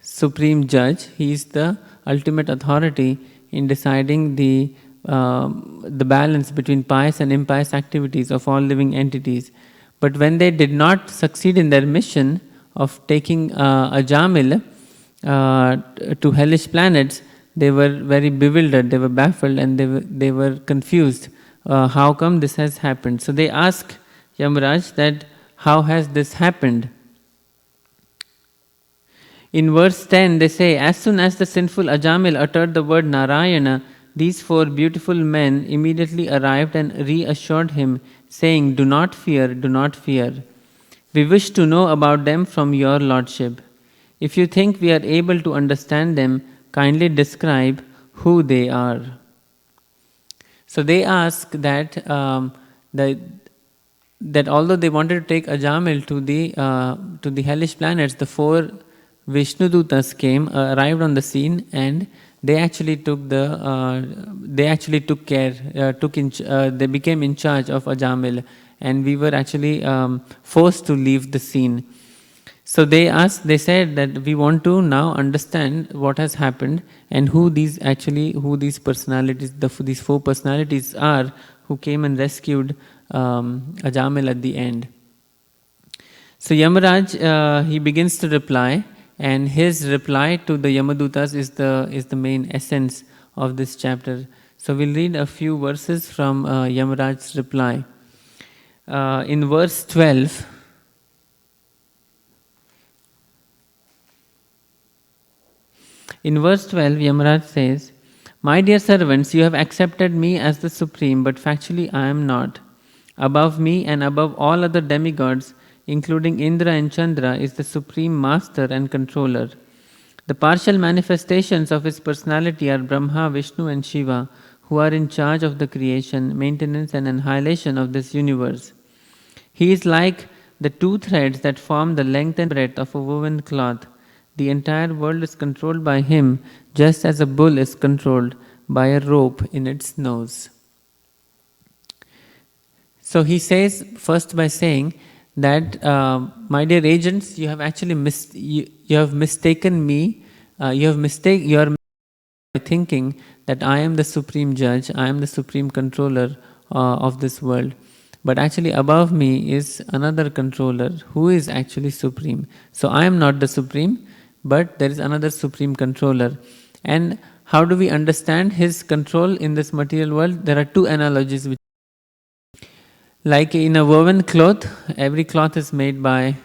supreme judge. He is the ultimate authority in deciding the balance between pious and impious activities of all living entities. But when they did not succeed in their mission of taking a Jamil to hellish planets, they were very bewildered, they were baffled, and they were confused. How come this has happened? So they ask Yamaraj that how has this happened? In verse 10 they say, as soon as the sinful Ajamil uttered the word Narayana, these four beautiful men immediately arrived and reassured him, saying, do not fear, do not fear. We wish to know about them from your lordship. If you think we are able to understand them, kindly describe who they are. So they ask that that although they wanted to take Ajamil to the hellish planets, the four Vishnudutas came, arrived on the scene, and they actually took care. They became in charge of Ajamil, and we were actually forced to leave the scene. So they said that we want to now understand what has happened and who these personalities, these four personalities are who came and rescued Ajamil at the end. So Yamaraj, he begins to reply, and his reply to the Yamadutas is the main essence of this chapter. So we'll read a few verses from Yamaraj's reply. In verse 12, Yamaraj says, my dear servants, you have accepted me as the supreme, but factually I am not. Above me and above all other demigods, including Indra and Chandra, is the supreme master and controller. The partial manifestations of his personality are Brahma, Vishnu and Shiva, who are in charge of the creation, maintenance and annihilation of this universe. He is like the two threads that form the length and breadth of a woven cloth. The entire world is controlled by him, just as a bull is controlled by a rope in its nose. So he says, first by saying that, my dear agents, you have actually mistaken me. You are thinking that I am the supreme judge, I am the supreme controller of this world. But actually above me is another controller who is actually supreme. So I am not the supreme, but there is another supreme controller. And how do we understand his control in this material world? There are two analogies. Like in a woven cloth, every cloth is made by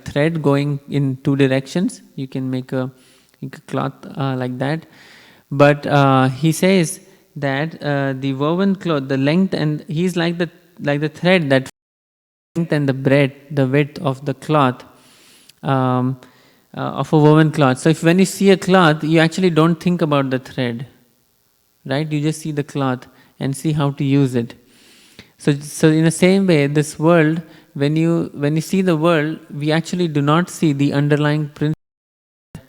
thread going in two directions. You can make a cloth like that. But he says that the woven cloth, the length, and he's like the thread that length and the breadth, the width of the cloth, of a woven cloth. So when you see a cloth, you actually don't think about the thread, right? You just see the cloth and see how to use it. So in the same way, this world, when you see the world, we actually do not see the underlying principle that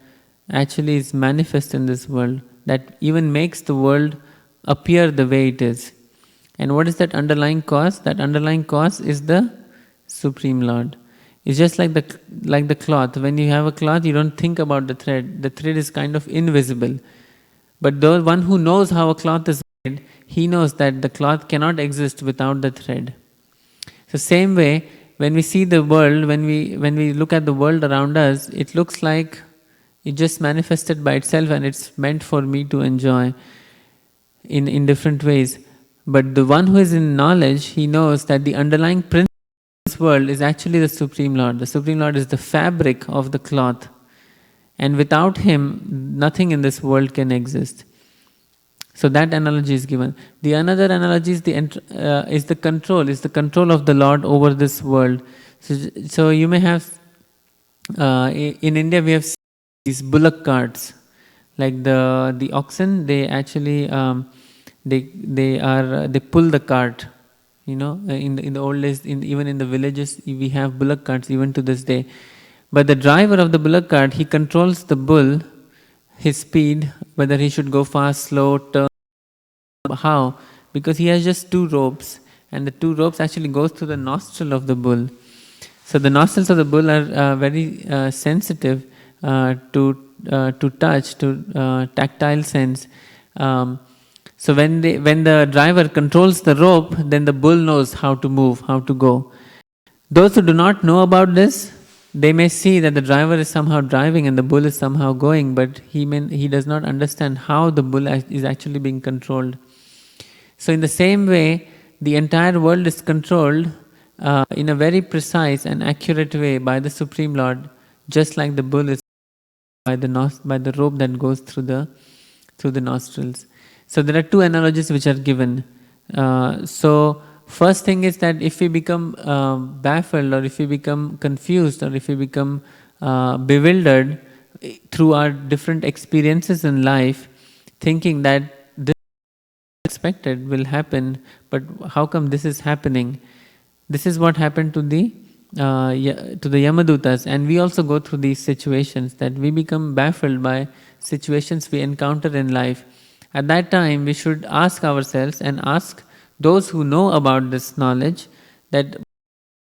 actually is manifest in this world, that even makes the world appear the way it is. And what is that underlying cause? That underlying cause is the Supreme Lord. It's just like the cloth. When you have a cloth, you don't think about the thread. The thread is kind of invisible. But the one who knows how a cloth is made, he knows that the cloth cannot exist without the thread. So same way, when we see the world, when we look at the world around us, it looks like it just manifested by itself and it's meant for me to enjoy in different ways. But the one who is in knowledge, he knows that the underlying principle of this world is actually the Supreme Lord. The Supreme Lord is the fabric of the cloth. And without him, nothing in this world can exist. So that analogy is given. The another analogy is the control of the Lord over this world. So you may have, in India we have these bullock carts, like the oxen. They actually they pull the cart. In the old days, even in the villages, we have bullock carts even to this day. But the driver of the bullock cart, he controls the bull, his speed, whether he should go fast, slow, turn, how? Because he has just two ropes, and the two ropes actually goes through the nostril of the bull. So the nostrils of the bull are very sensitive to touch, to tactile sense. So when the driver controls the rope, then the bull knows how to move, how to go. Those who do not know about this, they may see that the driver is somehow driving and the bull is somehow going, but he does not understand how the bull is actually being controlled. So in the same way, the entire world is controlled in a very precise and accurate way by the Supreme Lord, just like the bull is by the rope that goes through the nostrils. So there are two analogies which are given. So first thing is that if we become baffled, or if we become confused, or if we become bewildered through our different experiences in life, thinking that this unexpected will happen, but how come this is happening? This is what happened to the Yamadutas, and we also go through these situations, that we become baffled by situations we encounter in life. At that time, we should ask ourselves and ask those who know about this knowledge that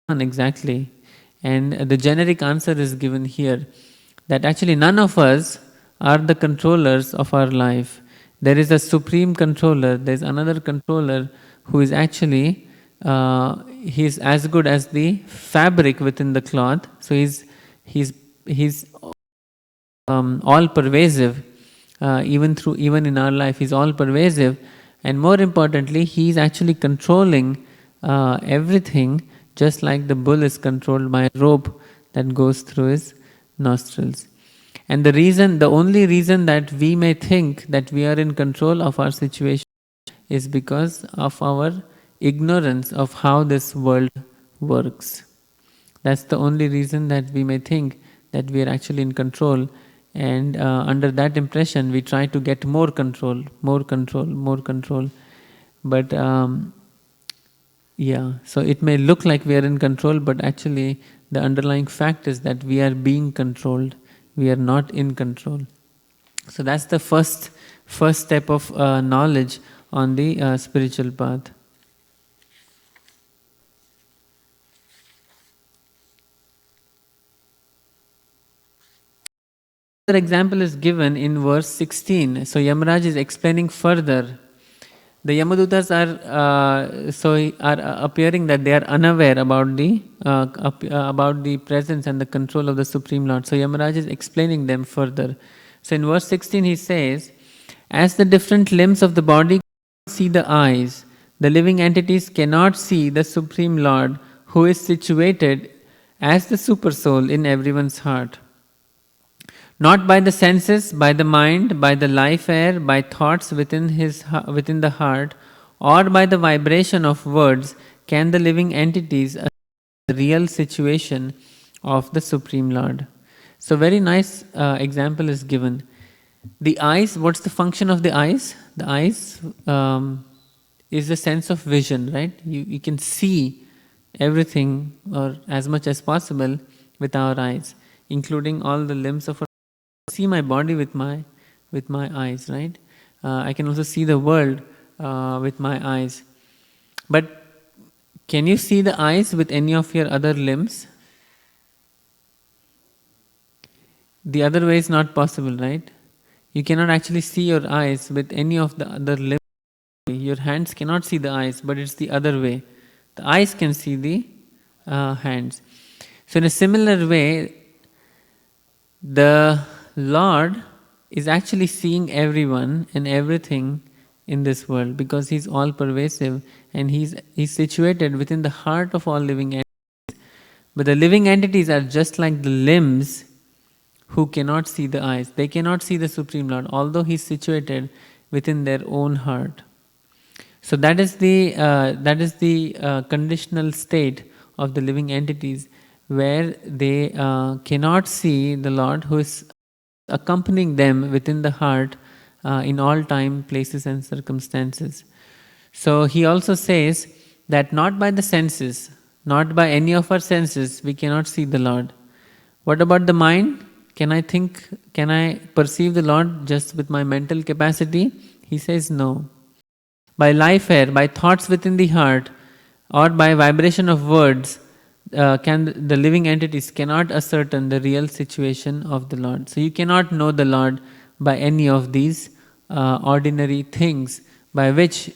exactly. And the generic answer is given here, that actually none of us are the controllers of our life. There is a supreme controller, there is another controller who is actually he is as good as the fabric within the cloth. So he's all pervasive, even in our life, he's all pervasive, and more importantly, he is actually controlling everything, just like the bull is controlled by a rope that goes through his nostrils. And the only reason that we may think that we are in control of our situation is because of our ignorance of how this world works. That's the only reason that we may think that we are actually in control, and under that impression we try to get more control. But so it may look like we are in control, but actually the underlying fact is that we are being controlled. We are not in control. So that's the first step of knowledge on the spiritual path. Another example is given in verse 16. So Yamaraj is explaining further. The Yamadutas are appearing that they are unaware about the presence and the control of the Supreme Lord. So Yamaraj is explaining them further. So in verse 16 he says, as the different limbs of the body cannot see the eyes, the living entities cannot see the Supreme Lord, who is situated as the Supersoul in everyone's heart. Not by the senses, by the mind, by the life air, by thoughts within the heart, or by the vibration of words can the living entities assess the real situation of the Supreme Lord. So very nice example is given. The eyes, what's the function of the eyes? The eyes is the sense of vision, right? You can see everything, or as much as possible, with our eyes, including all the limbs of our see my body with my eyes, right? I can also see the world with my eyes. But can you see the eyes with any of your other limbs? The other way is not possible, right? You cannot actually see your eyes with any of the other limbs. Your hands cannot see the eyes, but it's the other way. The eyes can see the hands. So in a similar way, the Lord is actually seeing everyone and everything in this world, because He's all pervasive and He's situated within the heart of all living entities. But the living entities are just like the limbs who cannot see the eyes. They cannot see the Supreme Lord, although He's situated within their own heart. So that is the conditional state of the living entities, where they cannot see the Lord who is accompanying them within the heart in all time, places and circumstances. So he also says that not by the senses, not by any of our senses, we cannot see the Lord. What about the mind? Can I think, can I perceive the Lord just with my mental capacity? He says no. By life air, by thoughts within the heart, or by vibration of words, the living entities cannot ascertain the real situation of the Lord. So you cannot know the Lord by any of these ordinary things by which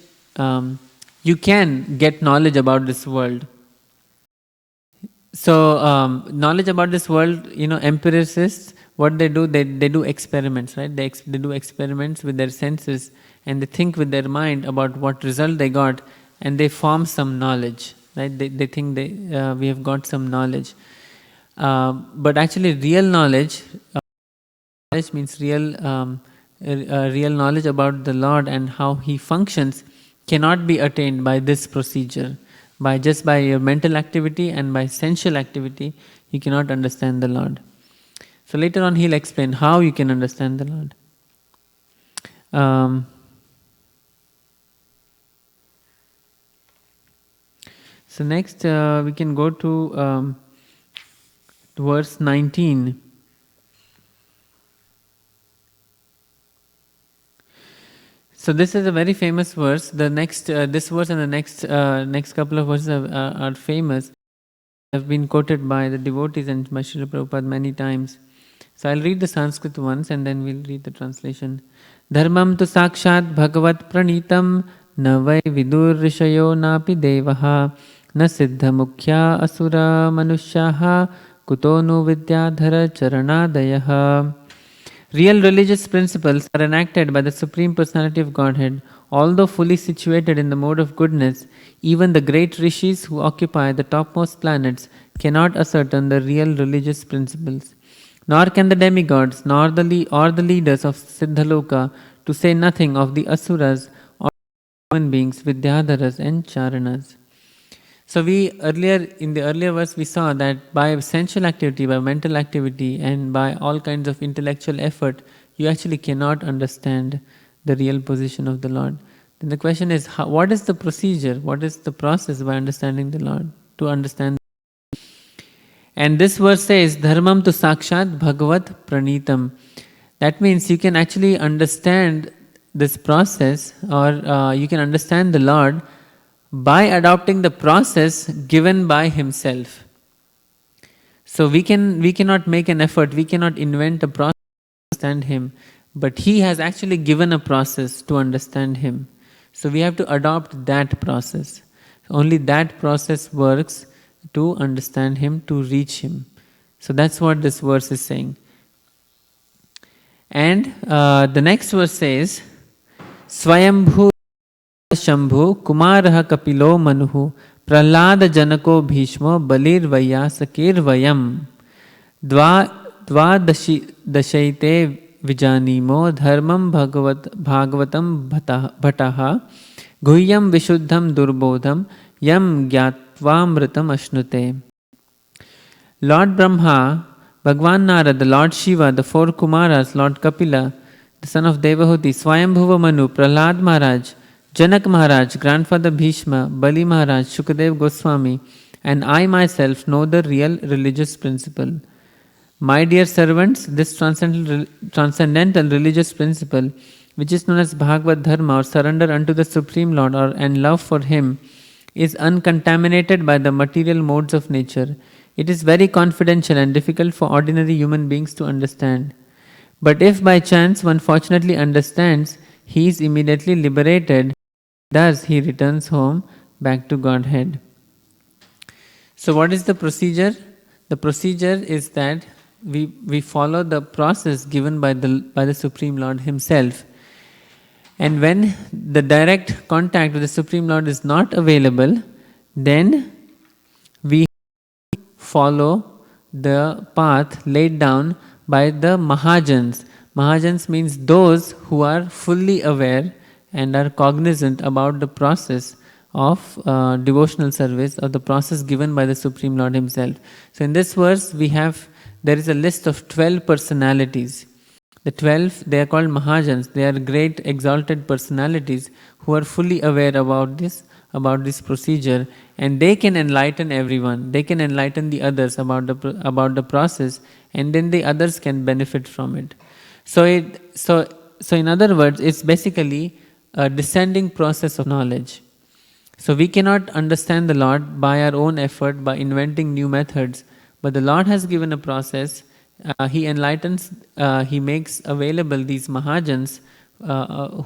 you can get knowledge about this world. So knowledge about this world, empiricists, what they do, they do experiments, right? They do experiments with their senses, and they think with their mind about what result they got, and they form some knowledge, right? They think we have got some knowledge. But actually real knowledge means real knowledge about the Lord and how He functions cannot be attained by this procedure. By your mental activity and by sensual activity, you cannot understand the Lord. So later on he'll explain how you can understand the Lord. So next we can go to verse 19. So this is a very famous verse. The next, this verse and the next couple of verses are famous. Have been quoted by the devotees and by Srila Prabhupada many times. So I'll read the Sanskrit once and then we'll read the translation. Dharmam tu sakshat bhagavat pranitam na vai vidur rishayo napi devaha na siddha mukhya asura manushyaha kutonu vidyadhara charanadayaha. Real religious principles are enacted by the Supreme Personality of Godhead. Although fully situated in the mode of goodness, even the great rishis who occupy the topmost planets cannot ascertain the real religious principles. Nor can the demigods, nor the leaders of Siddhaloka, to say nothing of the asuras or human beings, vidyadharas and charanas. So in the earlier verse we saw that by sensual activity, by mental activity and by all kinds of intellectual effort, you actually cannot understand the real position of the Lord. Then the question is, what is the procedure? What is the process by understanding the Lord? To understand. And this verse says, Dharmam tu sakshat bhagavat pranitam. That means you can actually understand this process, or you can understand the Lord by adopting the process given by Himself. So we cannot make an effort, we cannot invent a process to understand Him, but He has actually given a process to understand Him. So we have to adopt that process. Only that process works to understand Him, to reach Him. So that's what this verse is saying. And the next verse says, Swayambhu Shambhu Kumaraha Kapilo Manuhu Prahlada Janako Bhishmo Balir Vayasakir Vayam Dashayite Vijanimo Dharmam Bhagavatam Bhataha Guhyam Vishuddham Durbodham Yam Gyatvam Ashnute. Lord Brahma, Bhagwan Narad, the Lord Shiva, the four Kumaras, Lord Kapila, the son of Devahuti, Swayambhuva Manu, Prahlad Maharaj, Janak Maharaj, Grandfather Bhishma, Bali Maharaj, Shukadev Goswami, and I myself know the real religious principle. My dear servants, this transcendental religious principle, which is known as Bhagavad Dharma, or surrender unto the Supreme Lord, and love for Him, is uncontaminated by the material modes of nature. It is very confidential and difficult for ordinary human beings to understand. But if by chance one fortunately understands, he is immediately liberated. Thus he returns home back to Godhead. So what is the procedure? The procedure is that we follow the process given by the Supreme Lord Himself. And when the direct contact with the Supreme Lord is not available, then we follow the path laid down by the Mahajans. Mahajans means those who are fully aware and are cognizant about the process of devotional service, or the process given by the Supreme Lord Himself. So in this verse there is a list of 12 personalities. The 12, they are called Mahajans. They are great exalted personalities who are fully aware about this, about this procedure, and they can enlighten everyone. They can enlighten the others about the process, and then the others can benefit from it. So in other words, it's basically a descending process of knowledge. So we cannot understand the Lord by our own effort, by inventing new methods, but the Lord has given a process. He enlightens, He makes available these Mahajans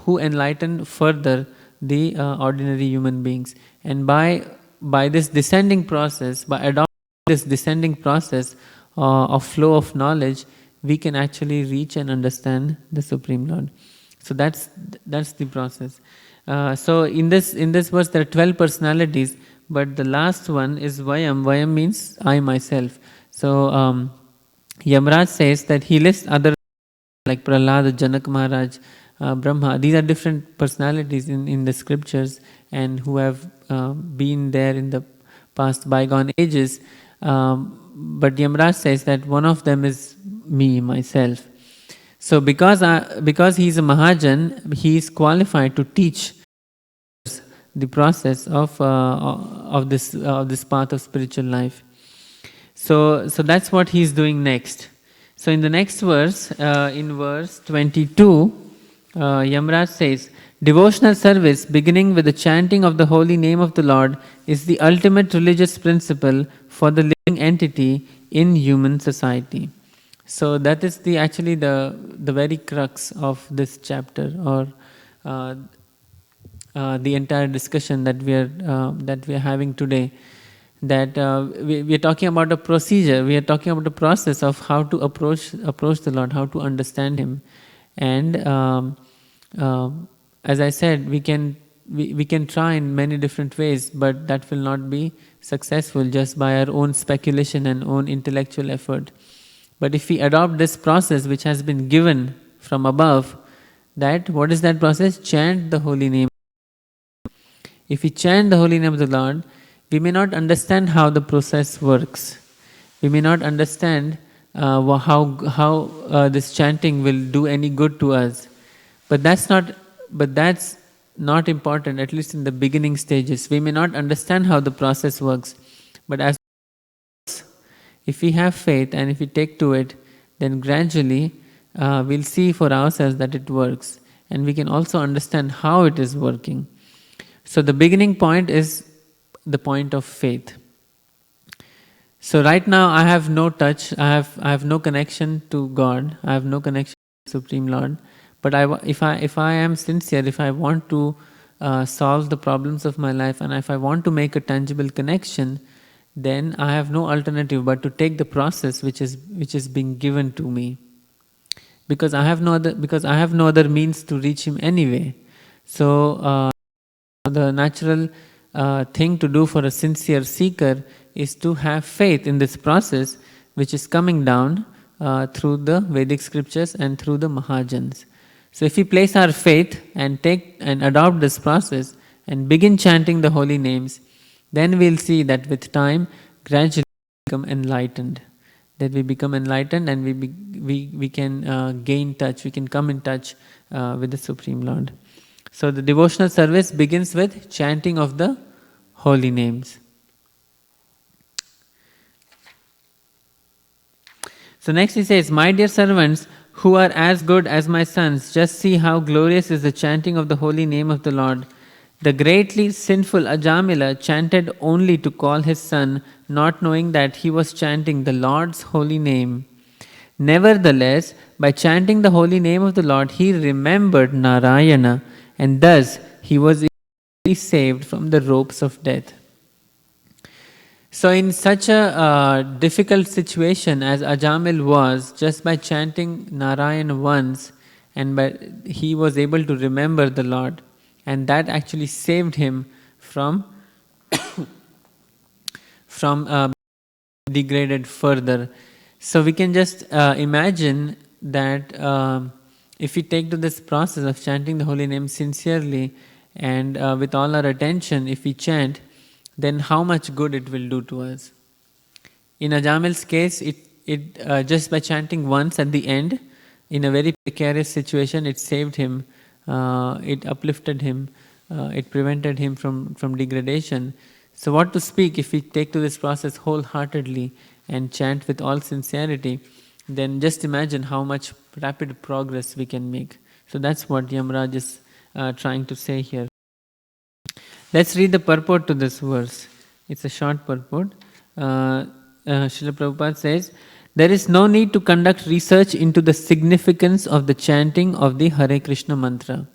who enlighten further the ordinary human beings. And by this descending process, by adopting this descending process of flow of knowledge, we can actually reach and understand the Supreme Lord. So that's the process. So in this verse there are 12 personalities, but the last one is Vayam. Vayam means I myself. So Yamraj says that he lists other like Prahlad, Janak Maharaj, Brahma. These are different personalities in the scriptures and who have been there in the past bygone ages. But Yamraj says that one of them is me, myself. So because he is a Mahajan, he is qualified to teach the process of this path of spiritual life. So that's what he is doing next. So in the next verse, in verse 22, Yamraj says, devotional service beginning with the chanting of the holy name of the Lord is the ultimate religious principle for the living entity in human society. So that is actually the very crux of this chapter, or the entire discussion that we are having today. That we are talking about a procedure, we are talking about a process of how to approach the Lord, how to understand Him. And as I said, we can try in many different ways, but that will not be successful just by our own speculation and own intellectual effort. But if we adopt this process which has been given from above, what is that process? Chant the holy name. If we chant the holy name of the Lord, we may not understand how the process works. We may not understand how this chanting will do any good to us. But that's not important, at least in the beginning stages. We may not understand how the process works. But if we have faith and if we take to it, then gradually we'll see for ourselves that it works. And we can also understand how it is working. So the beginning point is the point of faith. So right now I have no touch, I have no connection to God, I have no connection to the Supreme Lord. But if I am sincere, if I want to solve the problems of my life, and if I want to make a tangible connection, then I have no alternative but to take the process which is being given to me. Because I have no other means to reach Him anyway. So the natural thing to do for a sincere seeker is to have faith in this process which is coming down through the Vedic scriptures and through the Mahajans. So if we place our faith and adopt this process and begin chanting the holy names, then we'll see that with time, gradually we become enlightened. That we become enlightened and we can gain touch, we can come in touch with the Supreme Lord. So the devotional service begins with chanting of the holy names. So next he says, my dear servants, who are as good as my sons, just see how glorious is the chanting of the holy name of the Lord. The greatly sinful Ajamila chanted only to call his son, not knowing that he was chanting the Lord's holy name. Nevertheless, by chanting the holy name of the Lord, he remembered Narayana, and thus he was saved from the ropes of death. So in such a difficult situation as Ajamil was, just by chanting Narayana once, he was able to remember the Lord. And that actually saved him from degraded further. So we can just imagine that if we take to this process of chanting the holy name sincerely and with all our attention, if we chant, then how much good it will do to us. In Ajamil's case, it just by chanting once at the end, in a very precarious situation, it saved him. It uplifted him it prevented him from degradation. So what to speak if we take to this process wholeheartedly and chant with all sincerity, then just imagine how much rapid progress we can make. So that's what Yamraj is trying to say here. Let's read the purport to this verse. It's a short purport. Srila Prabhupada says, there is no need to conduct research into the significance of the chanting of the Hare Krishna mantra.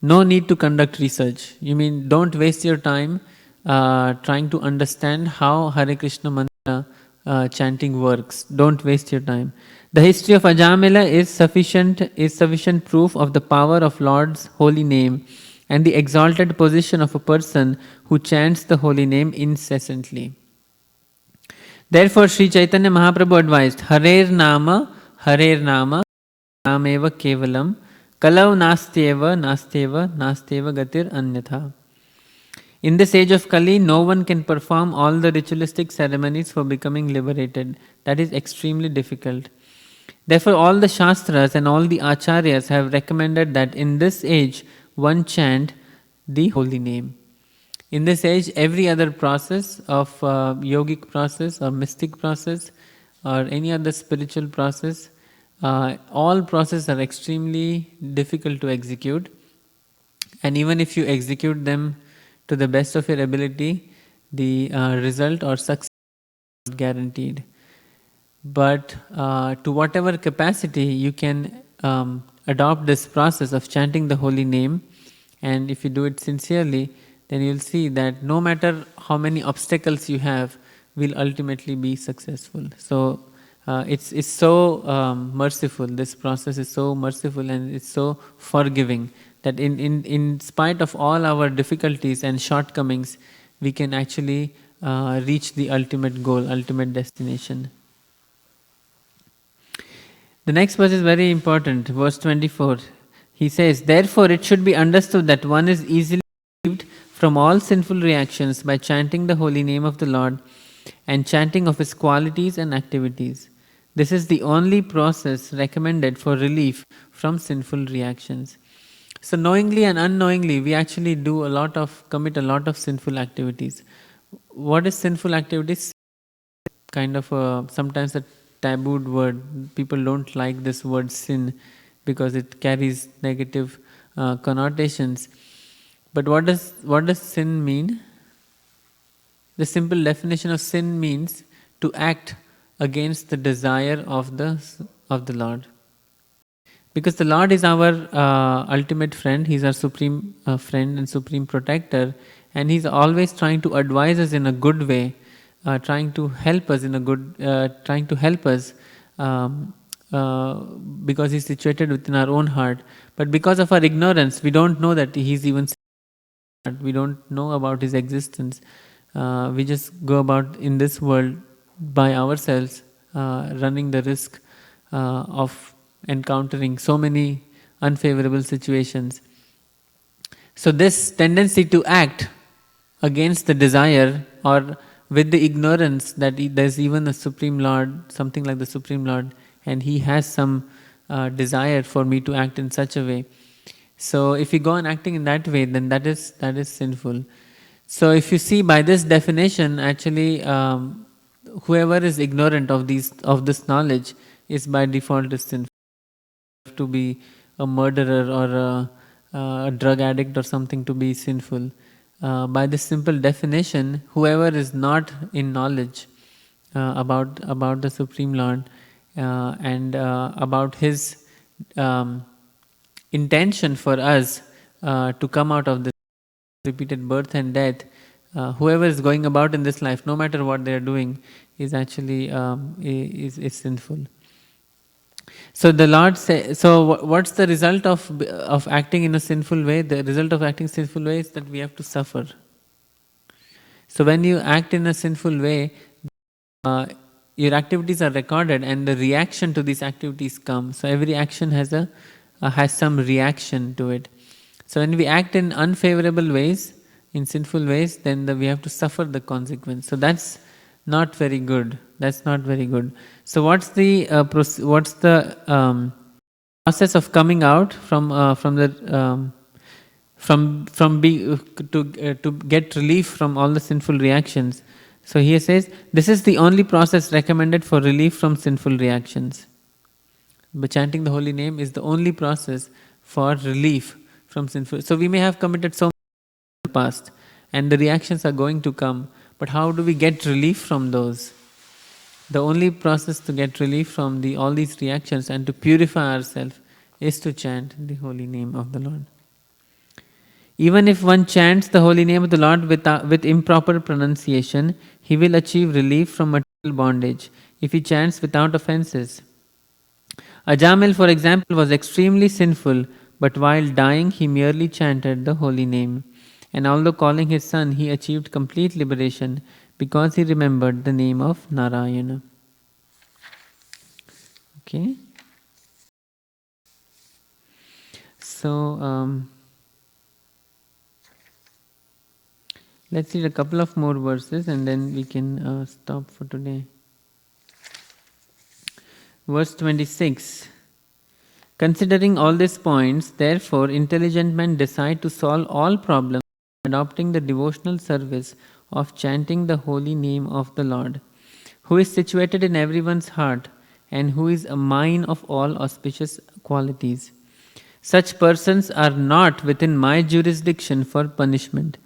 No need to conduct research. You mean don't waste your time trying to understand how Hare Krishna mantra chanting works. Don't waste your time. The history of Ajamila is sufficient proof of the power of Lord's holy name and the exalted position of a person who chants the holy name incessantly. Therefore, Sri Chaitanya Mahaprabhu advised, Harer Nama, Nameva Kevalam, Kalau Nastyeva, Nastyeva Gatir Anyatha. In this age of Kali, no one can perform all the ritualistic ceremonies for becoming liberated. That is extremely difficult. Therefore, all the Shastras and all the Acharyas have recommended that in this age, one chant the holy name. In this age, every other process of yogic process or mystic process or any other spiritual process, all processes are extremely difficult to execute. And even if you execute them to the best of your ability, the result or success is not guaranteed. But to whatever capacity you can adopt this process of chanting the holy name, and if you do it sincerely, then you'll see that no matter how many obstacles you have, will ultimately be successful. So it's so merciful. This process is so merciful and it's so forgiving that in spite of all our difficulties and shortcomings, we can actually reach the ultimate goal, ultimate destination. The next verse is very important, verse 24. He says, therefore it should be understood that one is easily relieved from all sinful reactions by chanting the holy name of the Lord and chanting of His qualities and activities. This is the only process recommended for relief from sinful reactions. So knowingly and unknowingly, we actually commit a lot of sinful activities. What is sinful activities? Kind of sometimes a tabooed word. People don't like this word sin because it carries negative connotations. But what does sin mean? The simple definition of sin means to act against the desire of the Lord. Because the Lord is our ultimate friend, He's our supreme friend and supreme protector, and He's always trying to advise us in a good way, trying to help us because He's situated within our own heart. But because of our ignorance, we don't know that He's even. We don't know about His existence. We just go about in this world by ourselves, running the risk of encountering so many unfavorable situations. So this tendency to act against the desire or with the ignorance that there's even a Supreme Lord, something like the Supreme Lord, and He has some desire for me to act in such a way. So if you go on acting in that way, then that is sinful. So if you see by this definition, actually, whoever is ignorant of this knowledge is by default is sinful. To be a murderer or a drug addict or something to be sinful. By this simple definition, whoever is not in knowledge about the Supreme Lord and about His intention for us to come out of this repeated birth and death, whoever is going about in this life, no matter what they are doing, is actually is sinful. So the Lord says, so what's the result of acting in a sinful way? The result of acting sinful way is that we have to suffer. So when you act in a sinful way, your activities are recorded and the reaction to these activities come. So every action has some reaction to it. So when we act in unfavorable ways, in sinful ways, then we have to suffer the consequence. So that's not very good. That's not very good. So what's the process of coming out from to get relief from all the sinful reactions. So here says, this is the only process recommended for relief from sinful reactions. But chanting the holy name is the only process for relief from sinful. So we may have committed so much in the past, and the reactions are going to come. But how do we get relief from those? The only process to get relief from all these reactions and to purify ourselves is to chant the holy name of the Lord. Even if one chants the holy name of the Lord with improper pronunciation, he will achieve relief from material bondage if he chants without offenses. Ajamil, for example, was extremely sinful, but while dying he merely chanted the holy name. And although calling his son, he achieved complete liberation because he remembered the name of Narayana. Okay. So, let's read a couple of more verses and then we can stop for today. Verse 26. Considering all these points, therefore, intelligent men decide to solve all problems by adopting the devotional service of chanting the holy name of the Lord, who is situated in everyone's heart and who is a mine of all auspicious qualities. Such persons are not within my jurisdiction for punishment.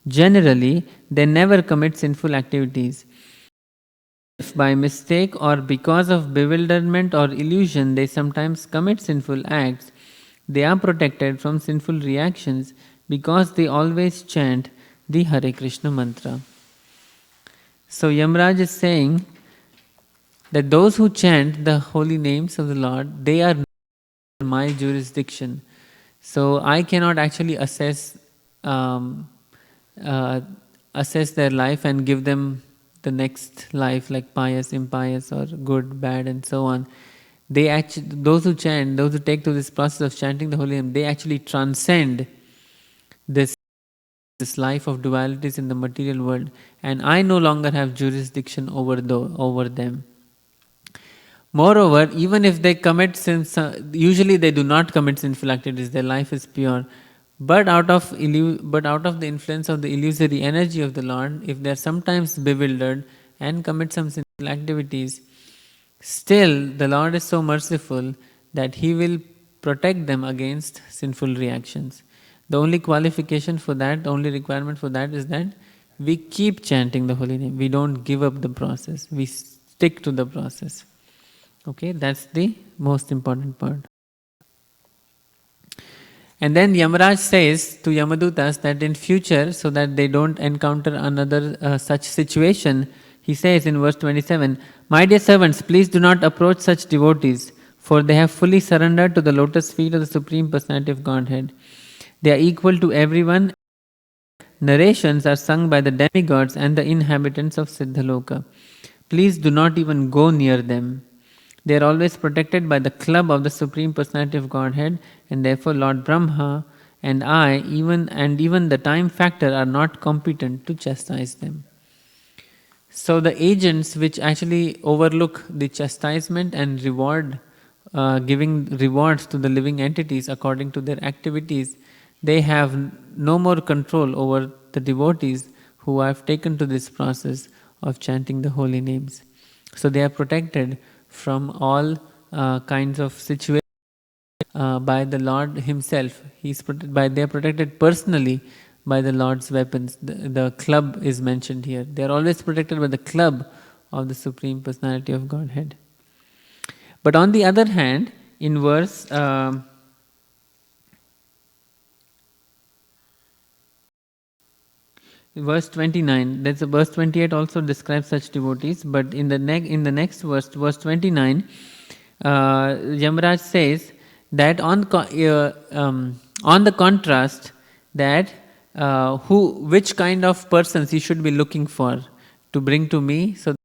Generally, they never commit sinful activities. If by mistake or because of bewilderment or illusion they sometimes commit sinful acts, they are protected from sinful reactions because they always chant the Hare Krishna mantra. So Yamraj is saying that those who chant the holy names of the Lord, they are not in my jurisdiction. So I cannot actually assess their life and give them the next life, like pious, impious, or good, bad, and so on. Those who chant, those who take to this process of chanting the holy name, they actually transcend this life of dualities in the material world, and I no longer have jurisdiction over them. Moreover, even if they commit sins, usually they do not commit sinful activities, their life is pure. But out of the influence of the illusory energy of the Lord, if they are sometimes bewildered and commit some sinful activities, still the Lord is so merciful that He will protect them against sinful reactions. The only qualification for that, the only requirement for that is that we keep chanting the holy name. We don't give up the process. We stick to the process. Okay, that's the most important part. And then Yamaraj says to Yamadutas that in future, so that they don't encounter another such situation, he says in verse 27, "My dear servants, please do not approach such devotees, for they have fully surrendered to the lotus feet of the Supreme Personality of Godhead. They are equal to everyone. Narrations are sung by the demigods and the inhabitants of Siddhaloka. Please do not even go near them. They are always protected by the club of the Supreme Personality of Godhead, and therefore Lord Brahma and I, even the time factor, are not competent to chastise them." So the agents which actually overlook the chastisement and giving rewards to the living entities according to their activities, they have no more control over the devotees who have taken to this process of chanting the holy names. So they are protected from all kinds of situations by the Lord Himself. They are protected personally by the Lord's weapons. The club is mentioned here. They are always protected by the club of the Supreme Personality of Godhead. But on the other hand, in verse 29, that's verse 28 also describes such devotees, but in the next verse, verse 29, Yamaraj says that on the contrast, that which kind of persons he should be looking for to bring to me, so that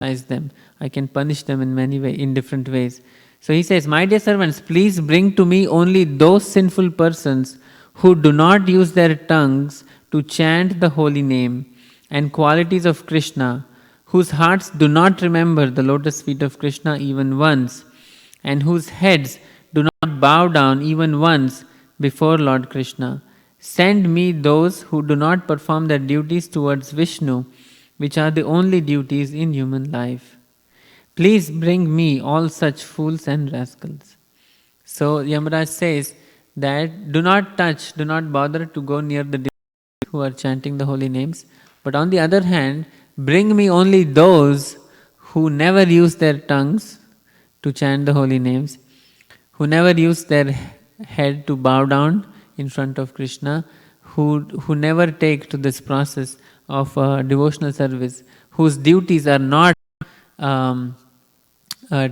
I can chastise them, I can punish them in different ways. So he says, "My dear servants, please bring to me only those sinful persons who do not use their tongues to chant the holy name and qualities of Krishna, whose hearts do not remember the lotus feet of Krishna even once, and whose heads do not bow down even once before Lord Krishna. Send me those who do not perform their duties towards Vishnu, which are the only duties in human life. Please bring me all such fools and rascals. So Yamaraj says that do not touch, do not bother to go near the devotees who are chanting the holy names. But on the other hand, bring me only those who never use their tongues to chant the holy names, who never use their head to bow down in front of Krishna, who never take to this process of devotional service, whose duties are not um,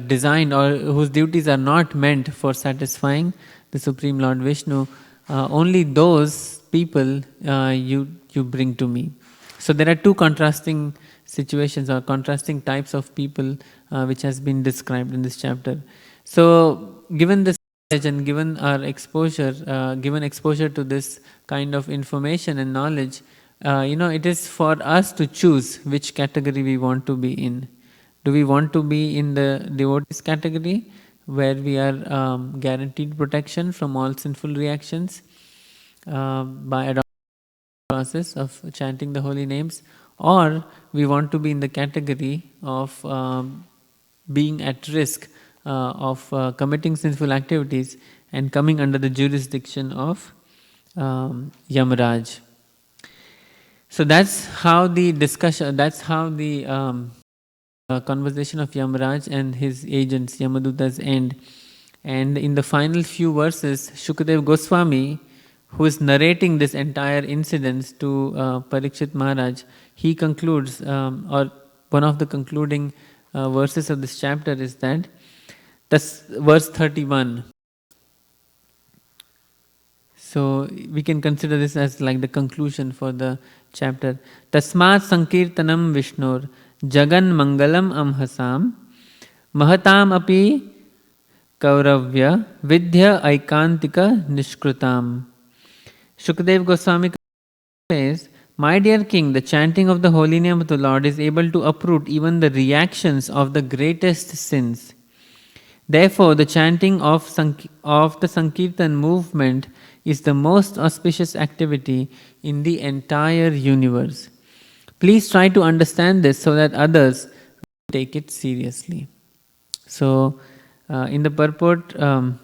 designed or whose duties are not meant for satisfying the Supreme Lord Vishnu. Only those people you bring to me. So there are two contrasting situations or contrasting types of people which has been described in this chapter. So given this and given our exposure, given exposure to this kind of information and knowledge, it is for us to choose which category we want to be in. Do we want to be in the devotees category, where we are guaranteed protection from all sinful reactions by adopting the process of chanting the holy names, or we want to be in the category of being at risk of committing sinful activities and coming under the jurisdiction of Yamaraj. So that's how the discussion, that's how the conversation of Yamaraj and his agents, Yamadutas, end. And in the final few verses, Shukadev Goswami, who is narrating this entire incident to Parikshit Maharaj, he concludes, or one of the concluding verses of this chapter is that, that's verse 31. So we can consider this as like the conclusion for the chapter. Tasmat Sankirtanam Vishnur Jagan Mangalam Amhasam Mahatam Api Kauravya Vidya Aikantika Nishkrutam. Shukadev Goswami says, my dear king, the chanting of the holy name of the Lord is able to uproot even the reactions of the greatest sins. Therefore, the chanting of the Sankirtan movement is the most auspicious activity in the entire universe. Please try to understand this so that others take it seriously. So, in the purport, more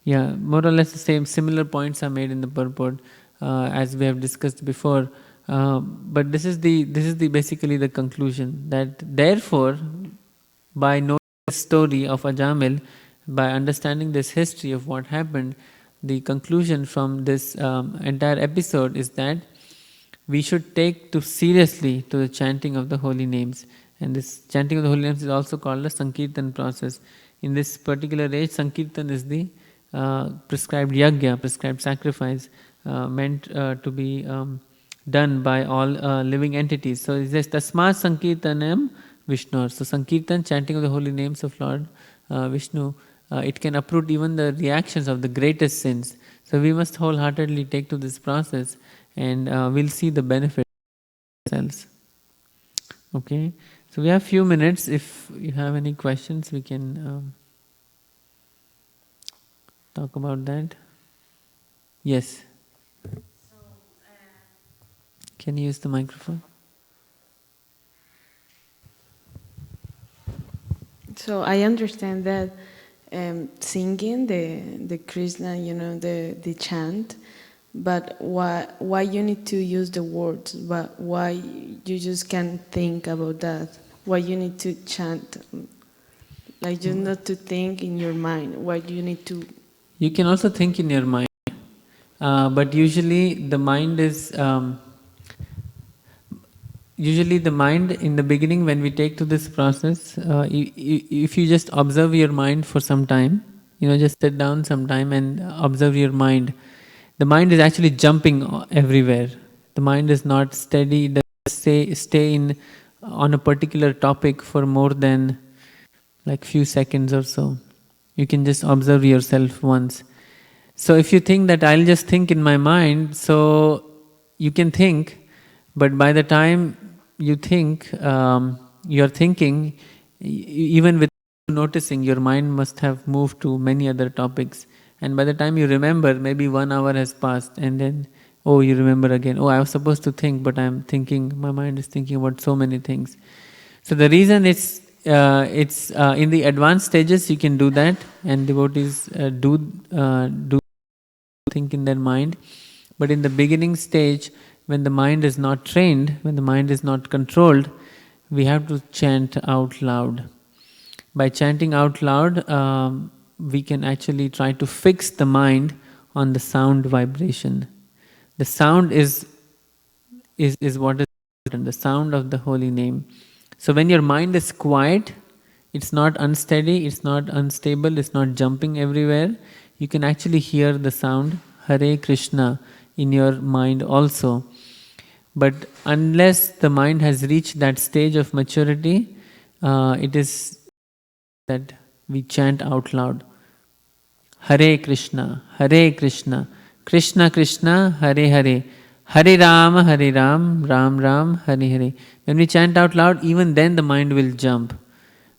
or less the same similar points are made in the purport as we have discussed before. But this is basically the conclusion, that therefore, by knowing the story of Ajamil, by understanding this history of what happened, the conclusion from this entire episode is that we should take seriously to the chanting of the holy names. And this chanting of the holy names is also called the Sankirtan process. In this particular age, Sankirtan is the prescribed yagya, prescribed sacrifice, meant to be done by all living entities. So it says, Tasmat Sankirtanam Vishnu. So Sankirtan, chanting of the holy names of Lord Vishnu, it can uproot even the reactions of the greatest sins. So we must wholeheartedly take to this process, and we'll see the benefit ourselves. Okay, so we have few minutes. If you have any questions, we can talk about that. Yes. Can you use the microphone? So I understand that singing the Krishna, the chant, but why you need to use the words? But why you just can't think about that? Why you need to chant? Like just not to think in your mind. Why do you need to? You can also think in your mind, but usually the mind is. Usually the mind in the beginning, when we take to this process, if you just observe your mind for some time, just sit down some time and observe your mind. The mind is actually jumping everywhere. The mind is not steady, it doesn't stay on a particular topic for more than like few seconds or so. You can just observe yourself once. So if you think that I'll just think in my mind, so you can think, but by the time you think, you're thinking, even with noticing, your mind must have moved to many other topics, And by the time you remember, maybe 1 hour has passed, and then, oh, you remember again. Oh, I was supposed to think, but I'm thinking, my mind is thinking about so many things. So the reason it's in the advanced stages you can do that, and devotees do think in their mind. But in the beginning stage, when the mind is not trained, when the mind is not controlled, we have to chant out loud. By chanting out loud, we can actually try to fix the mind on the sound vibration. The sound is what is important, the sound of the holy name. So when your mind is quiet, it's not unsteady, it's not unstable, it's not jumping everywhere, you can actually hear the sound Hare Krishna in your mind also. But unless the mind has reached that stage of maturity, it is that we chant out loud Hare Krishna, Krishna Krishna, Hare Hare, Hare Ram, Ram Ram, Hare Hare. When we chant out loud, even then the mind will jump.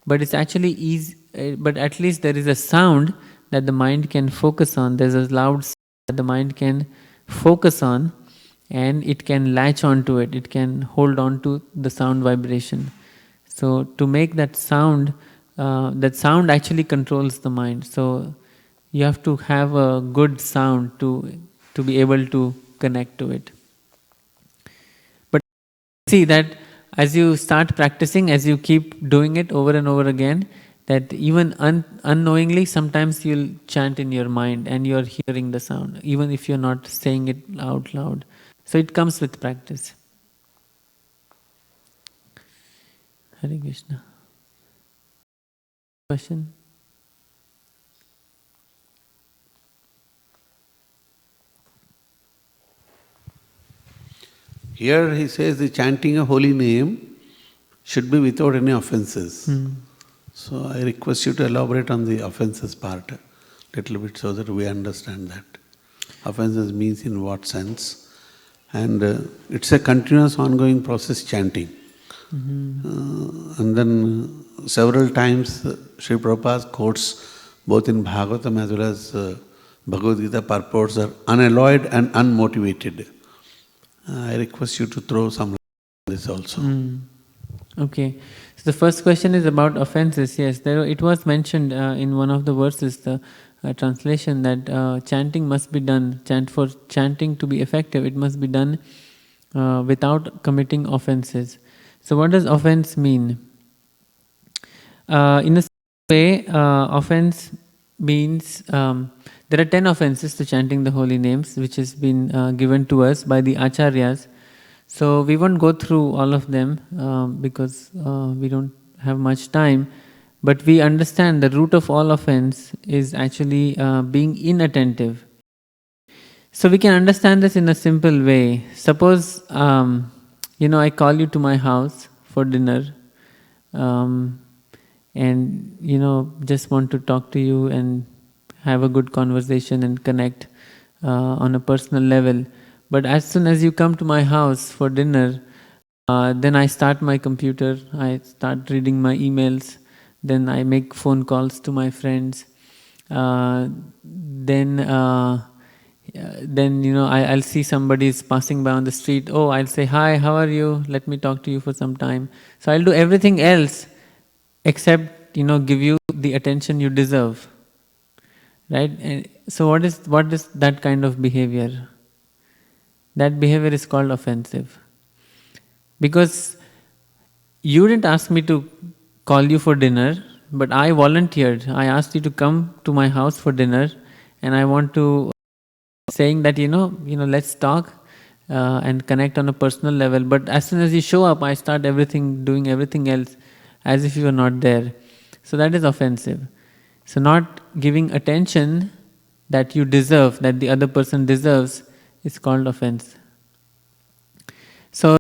But it's actually easy, but at least there is a sound that the mind can focus on. There's a loud sound that the mind can focus on, and it can latch onto it. It can hold on to the sound vibration. So to make that sound actually controls the mind. So you have to have a good sound to be able to connect to it. But see that as you start practicing, as you keep doing it over and over again, that even unknowingly sometimes you'll chant in your mind and you're hearing the sound, even if you're not saying it out loud. So it comes with practice. Hare Krishna. Question? Here he says the chanting a holy name should be without any offenses. So I request you to elaborate on the offenses part a little bit so that we understand that. Offenses means in what sense? And it's a continuous ongoing process, chanting. And then several times Sri Prabhupada quotes both in Bhagavatam as well as Bhagavad Gita purports are unalloyed and unmotivated. I request you to throw some light on this also. Okay. So the first question is about offenses. Yes, it was mentioned in one of the verses, the translation, that chanting must be done. For chanting to be effective, it must be done without committing offenses. So what does offense mean? In a way, offense means there are 10 offenses to chanting the holy names, which has been given to us by the acharyas. So we won't go through all of them because we don't have much time. But we understand the root of all offense is actually being inattentive. So we can understand this in a simple way. Suppose, I call you to my house for dinner, and just want to talk to you and have a good conversation and connect on a personal level. But as soon as you come to my house for dinner, then I start my computer, I start reading my emails, then I make phone calls to my friends, then I'll see somebody is passing by on the street. Oh, I'll say, hi, how are you? Let me talk to you for some time. So I'll do everything else except, give you the attention you deserve. Right? And so what is that kind of behavior? That behavior is called offensive. Because you didn't ask me to call you for dinner, but I volunteered. I asked you to come to my house for dinner, and I want to saying that let's talk and connect on a personal level. But as soon as you show up, I start doing everything else as if you were not there. So that is offensive. So not giving attention that you deserve, that the other person deserves, is called offense. So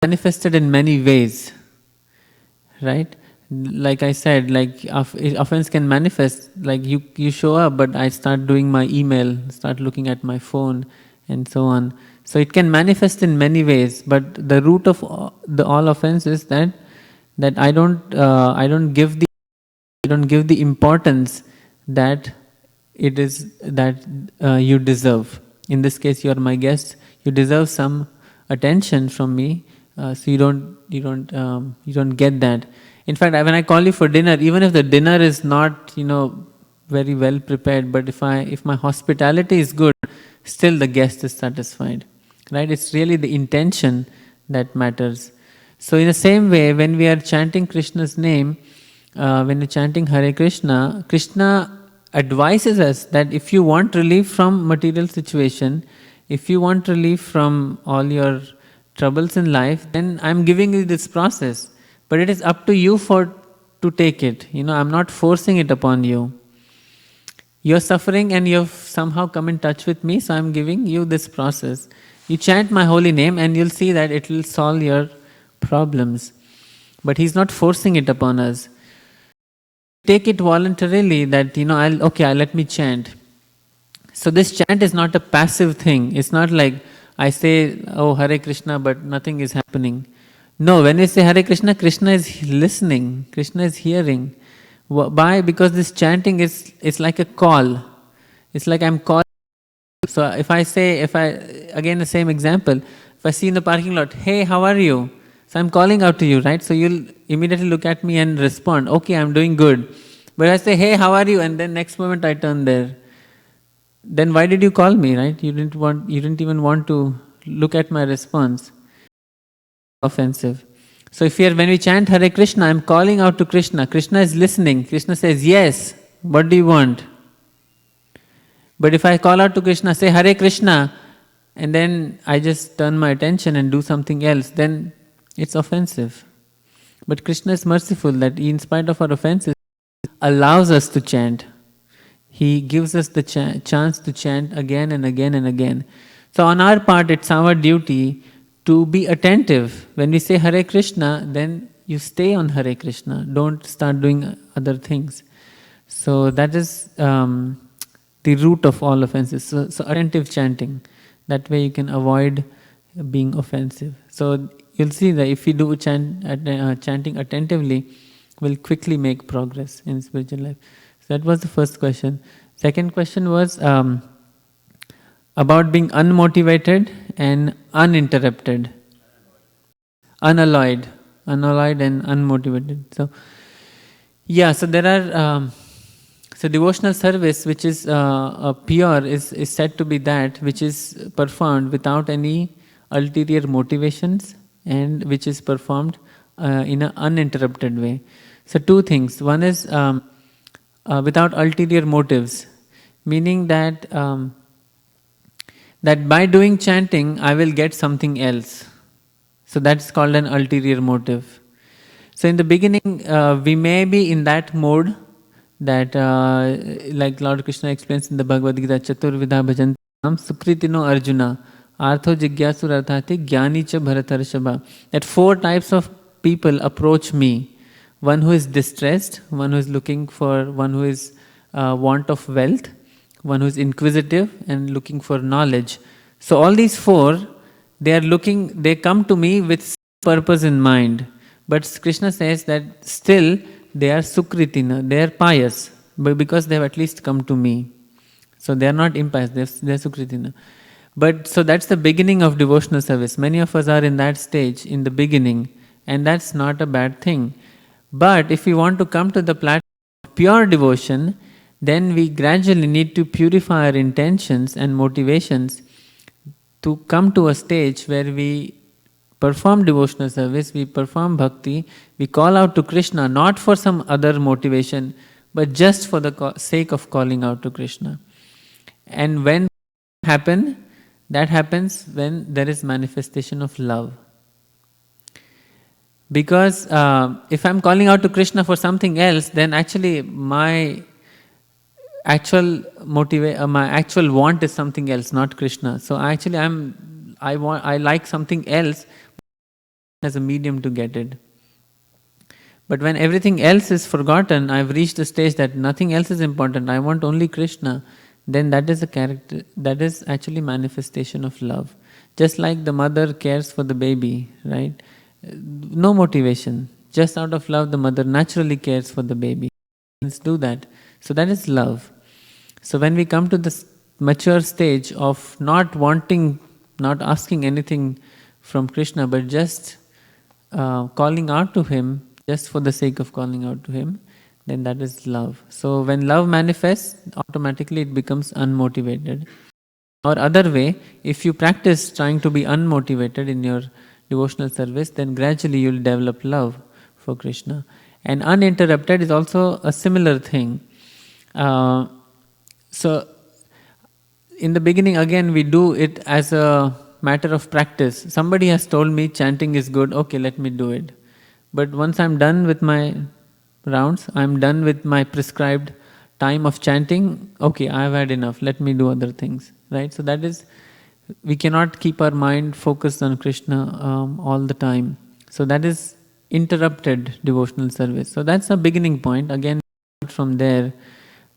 manifested in many ways, right? Like I said, offense can manifest, like you show up, but I start doing my email, start looking at my phone, and so on. So it can manifest in many ways, but the root of all offense is that I don't give the importance that it is that you deserve. In this case, you are my guest. You deserve some attention from me, so you don't get that. In fact, when I call you for dinner, even if the dinner is not very well prepared, but if my hospitality is good, still the guest is satisfied, right? It's really the intention that matters. So in the same way, when we are chanting Krishna's name, when you're chanting Hare Krishna, Krishna advises us that if you want relief from material situation, if you want relief from all your troubles in life, then I'm giving you this process. But it is up to you to take it. I'm not forcing it upon you. You're suffering and you've somehow come in touch with me, so I'm giving you this process. You chant my holy name and you'll see that it will solve your problems. But He's not forcing it upon us. Take it voluntarily that, I'll let me chant. So this chant is not a passive thing. It's not like I say, oh, Hare Krishna, but nothing is happening. No, when we say Hare Krishna, Krishna is listening, Krishna is hearing. Why? Because this chanting is like a call. It's like I'm calling. So again the same example, if I see in the parking lot, hey, how are you? So I'm calling out to you, right? So you'll immediately look at me and respond, okay, I'm doing good. But I say, hey, how are you? And then next moment I turn there. Then why did you call me, right? You didn't even want to look at my response. Offensive. So when we chant Hare Krishna, I'm calling out to Krishna. Krishna is listening. Krishna says, yes, what do you want? But if I call out to Krishna, say Hare Krishna, and then I just turn my attention and do something else, then it's offensive. But Krishna is merciful that in spite of our offenses, allows us to chant. He gives us the chance to chant again and again and again. So on our part, it's our duty to be attentive. When we say Hare Krishna, then you stay on Hare Krishna. Don't start doing other things. So that is the root of all offenses. So attentive chanting. That way you can avoid being offensive. So you'll see that if you do chanting attentively, we'll quickly make progress in spiritual life. So that was the first question. Second question was about being unmotivated and uninterrupted. Unalloyed and unmotivated. So there are so devotional service which is pure is said to be that which is performed without any ulterior motivations and which is performed in an uninterrupted way. So two things. One is without ulterior motives, meaning that by doing chanting I will get something else. So that's called an ulterior motive. So in the beginning we may be in that mode that like Lord Krishna explains in the Bhagavad Gita, Chaturvidha bhajantam sukritino Arjuna artho jigyasu arthati jnani cha bharatarshava. That 4 types of people approach me. One who is distressed, one who is looking for, one who is want of wealth, one who is inquisitive and looking for knowledge. So all these 4, they come to me with purpose in mind. But Krishna says that still they are sukritina, they are pious, but because they have at least come to me. So they are not impious, they are sukritina. But so that's the beginning of devotional service. Many of us are in that stage in the beginning, and that's not a bad thing. But if we want to come to the platform of pure devotion, then we gradually need to purify our intentions and motivations to come to a stage where we perform devotional service, we perform bhakti, we call out to Krishna not for some other motivation, but just for the sake of calling out to Krishna. And when that happens when there is manifestation of love. Because if I'm calling out to Krishna for something else, then actually my actual want is something else, not Krishna. So actually I like something else as a medium to get it. But when everything else is forgotten, I've reached a stage that nothing else is important, I want only Krishna, then that is actually manifestation of love. Just like the mother cares for the baby, right? No motivation. Just out of love, the mother naturally cares for the baby. Let's do that. So that is love. So when we come to this mature stage of not wanting, not asking anything from Krishna, but just calling out to Him, just for the sake of calling out to Him, then that is love. So when love manifests, automatically it becomes unmotivated. Or other way, if you practice trying to be unmotivated in your devotional service, then gradually you will develop love for Krishna. And uninterrupted is also a similar thing. So in the beginning, again, we do it as a matter of practice. Somebody has told me chanting is good, okay, let me do it. But once I'm done with my rounds, I'm done with my prescribed time of chanting, okay, I've had enough, let me do other things, right? So that is, we cannot keep our mind focused on Krishna all the time. So that is interrupted devotional service. So that's a beginning point, again, from there.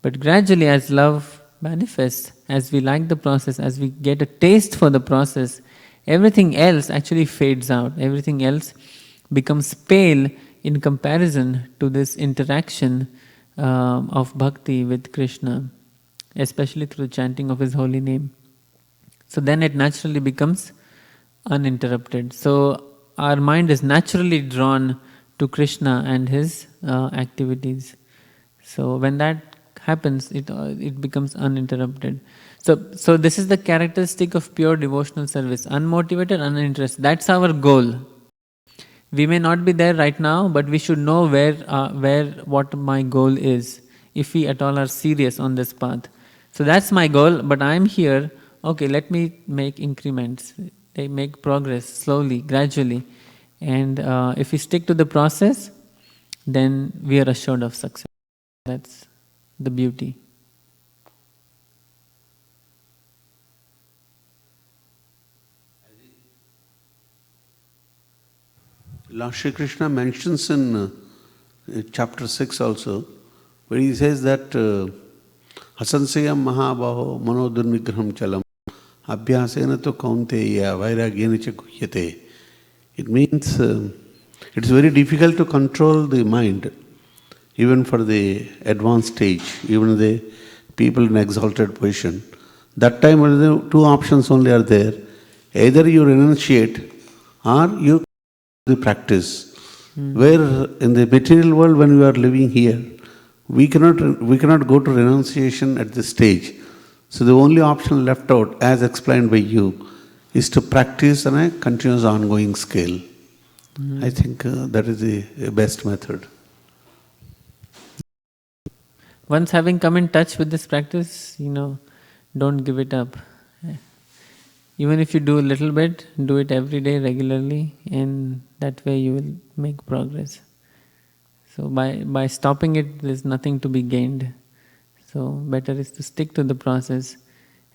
But gradually, as love manifests, as we like the process, as we get a taste for the process, everything else actually fades out. Everything else becomes pale in comparison to this interaction of bhakti with Krishna, especially through the chanting of His holy name. So then it naturally becomes uninterrupted. So our mind is naturally drawn to Krishna and His activities. So when that happens, it becomes uninterrupted. So this is the characteristic of pure devotional service: unmotivated, uninterested. That's our goal. We may not be there right now, but we should know what my goal is, if we at all are serious on this path. So that's my goal, but I'm here. Okay, let me make increments. They make progress slowly, gradually, and if we stick to the process, then we are assured of success. That's the beauty. Lord Shri Krishna mentions in chapter 6 also, where he says that Hasansayam Mahabaho Manodurnigraham Chalam Abhyasena to Kaunteya Vairagyena cha Guhyate. It means it is very difficult to control the mind, even for the advanced stage, even the people in exalted position. That time, two options only are there. Either you renunciate or you the practice. Where in the material world, when we are living here, we cannot go to renunciation at this stage. So the only option left out, as explained by you, is to practice on a continuous ongoing scale. I think that is the best method. Once having come in touch with this practice, don't give it up. Even if you do a little bit, do it every day regularly, and that way you will make progress. So by stopping it, there is nothing to be gained. So better is to stick to the process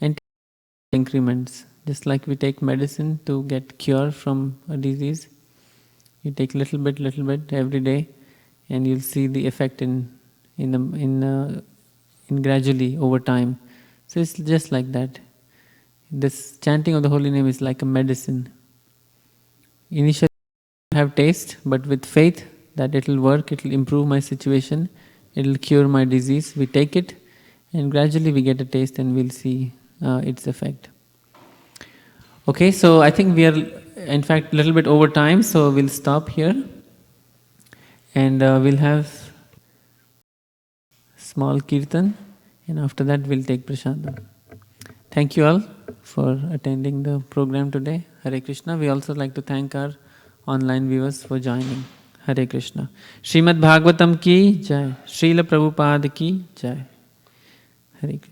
and take increments. Just like we take medicine to get cure from a disease, you take little bit every day, and you'll see the effect in gradually over time. So it's just like that. This chanting of the holy name is like a medicine. Initially I have taste, but with faith that it will work, it will improve my situation, it will cure my disease. We take it, and gradually we get a taste, and we'll see its effect. Okay, so I think we are, in fact, a little bit over time, so we'll stop here, and we'll have small kirtan, and after that we'll take prasadam. Thank you all for attending the program today. Hare Krishna. We also like to thank our online viewers for joining. Hare Krishna. Srimad Bhagavatam ki jai. Srila Prabhupada ki jai. Hare Krishna.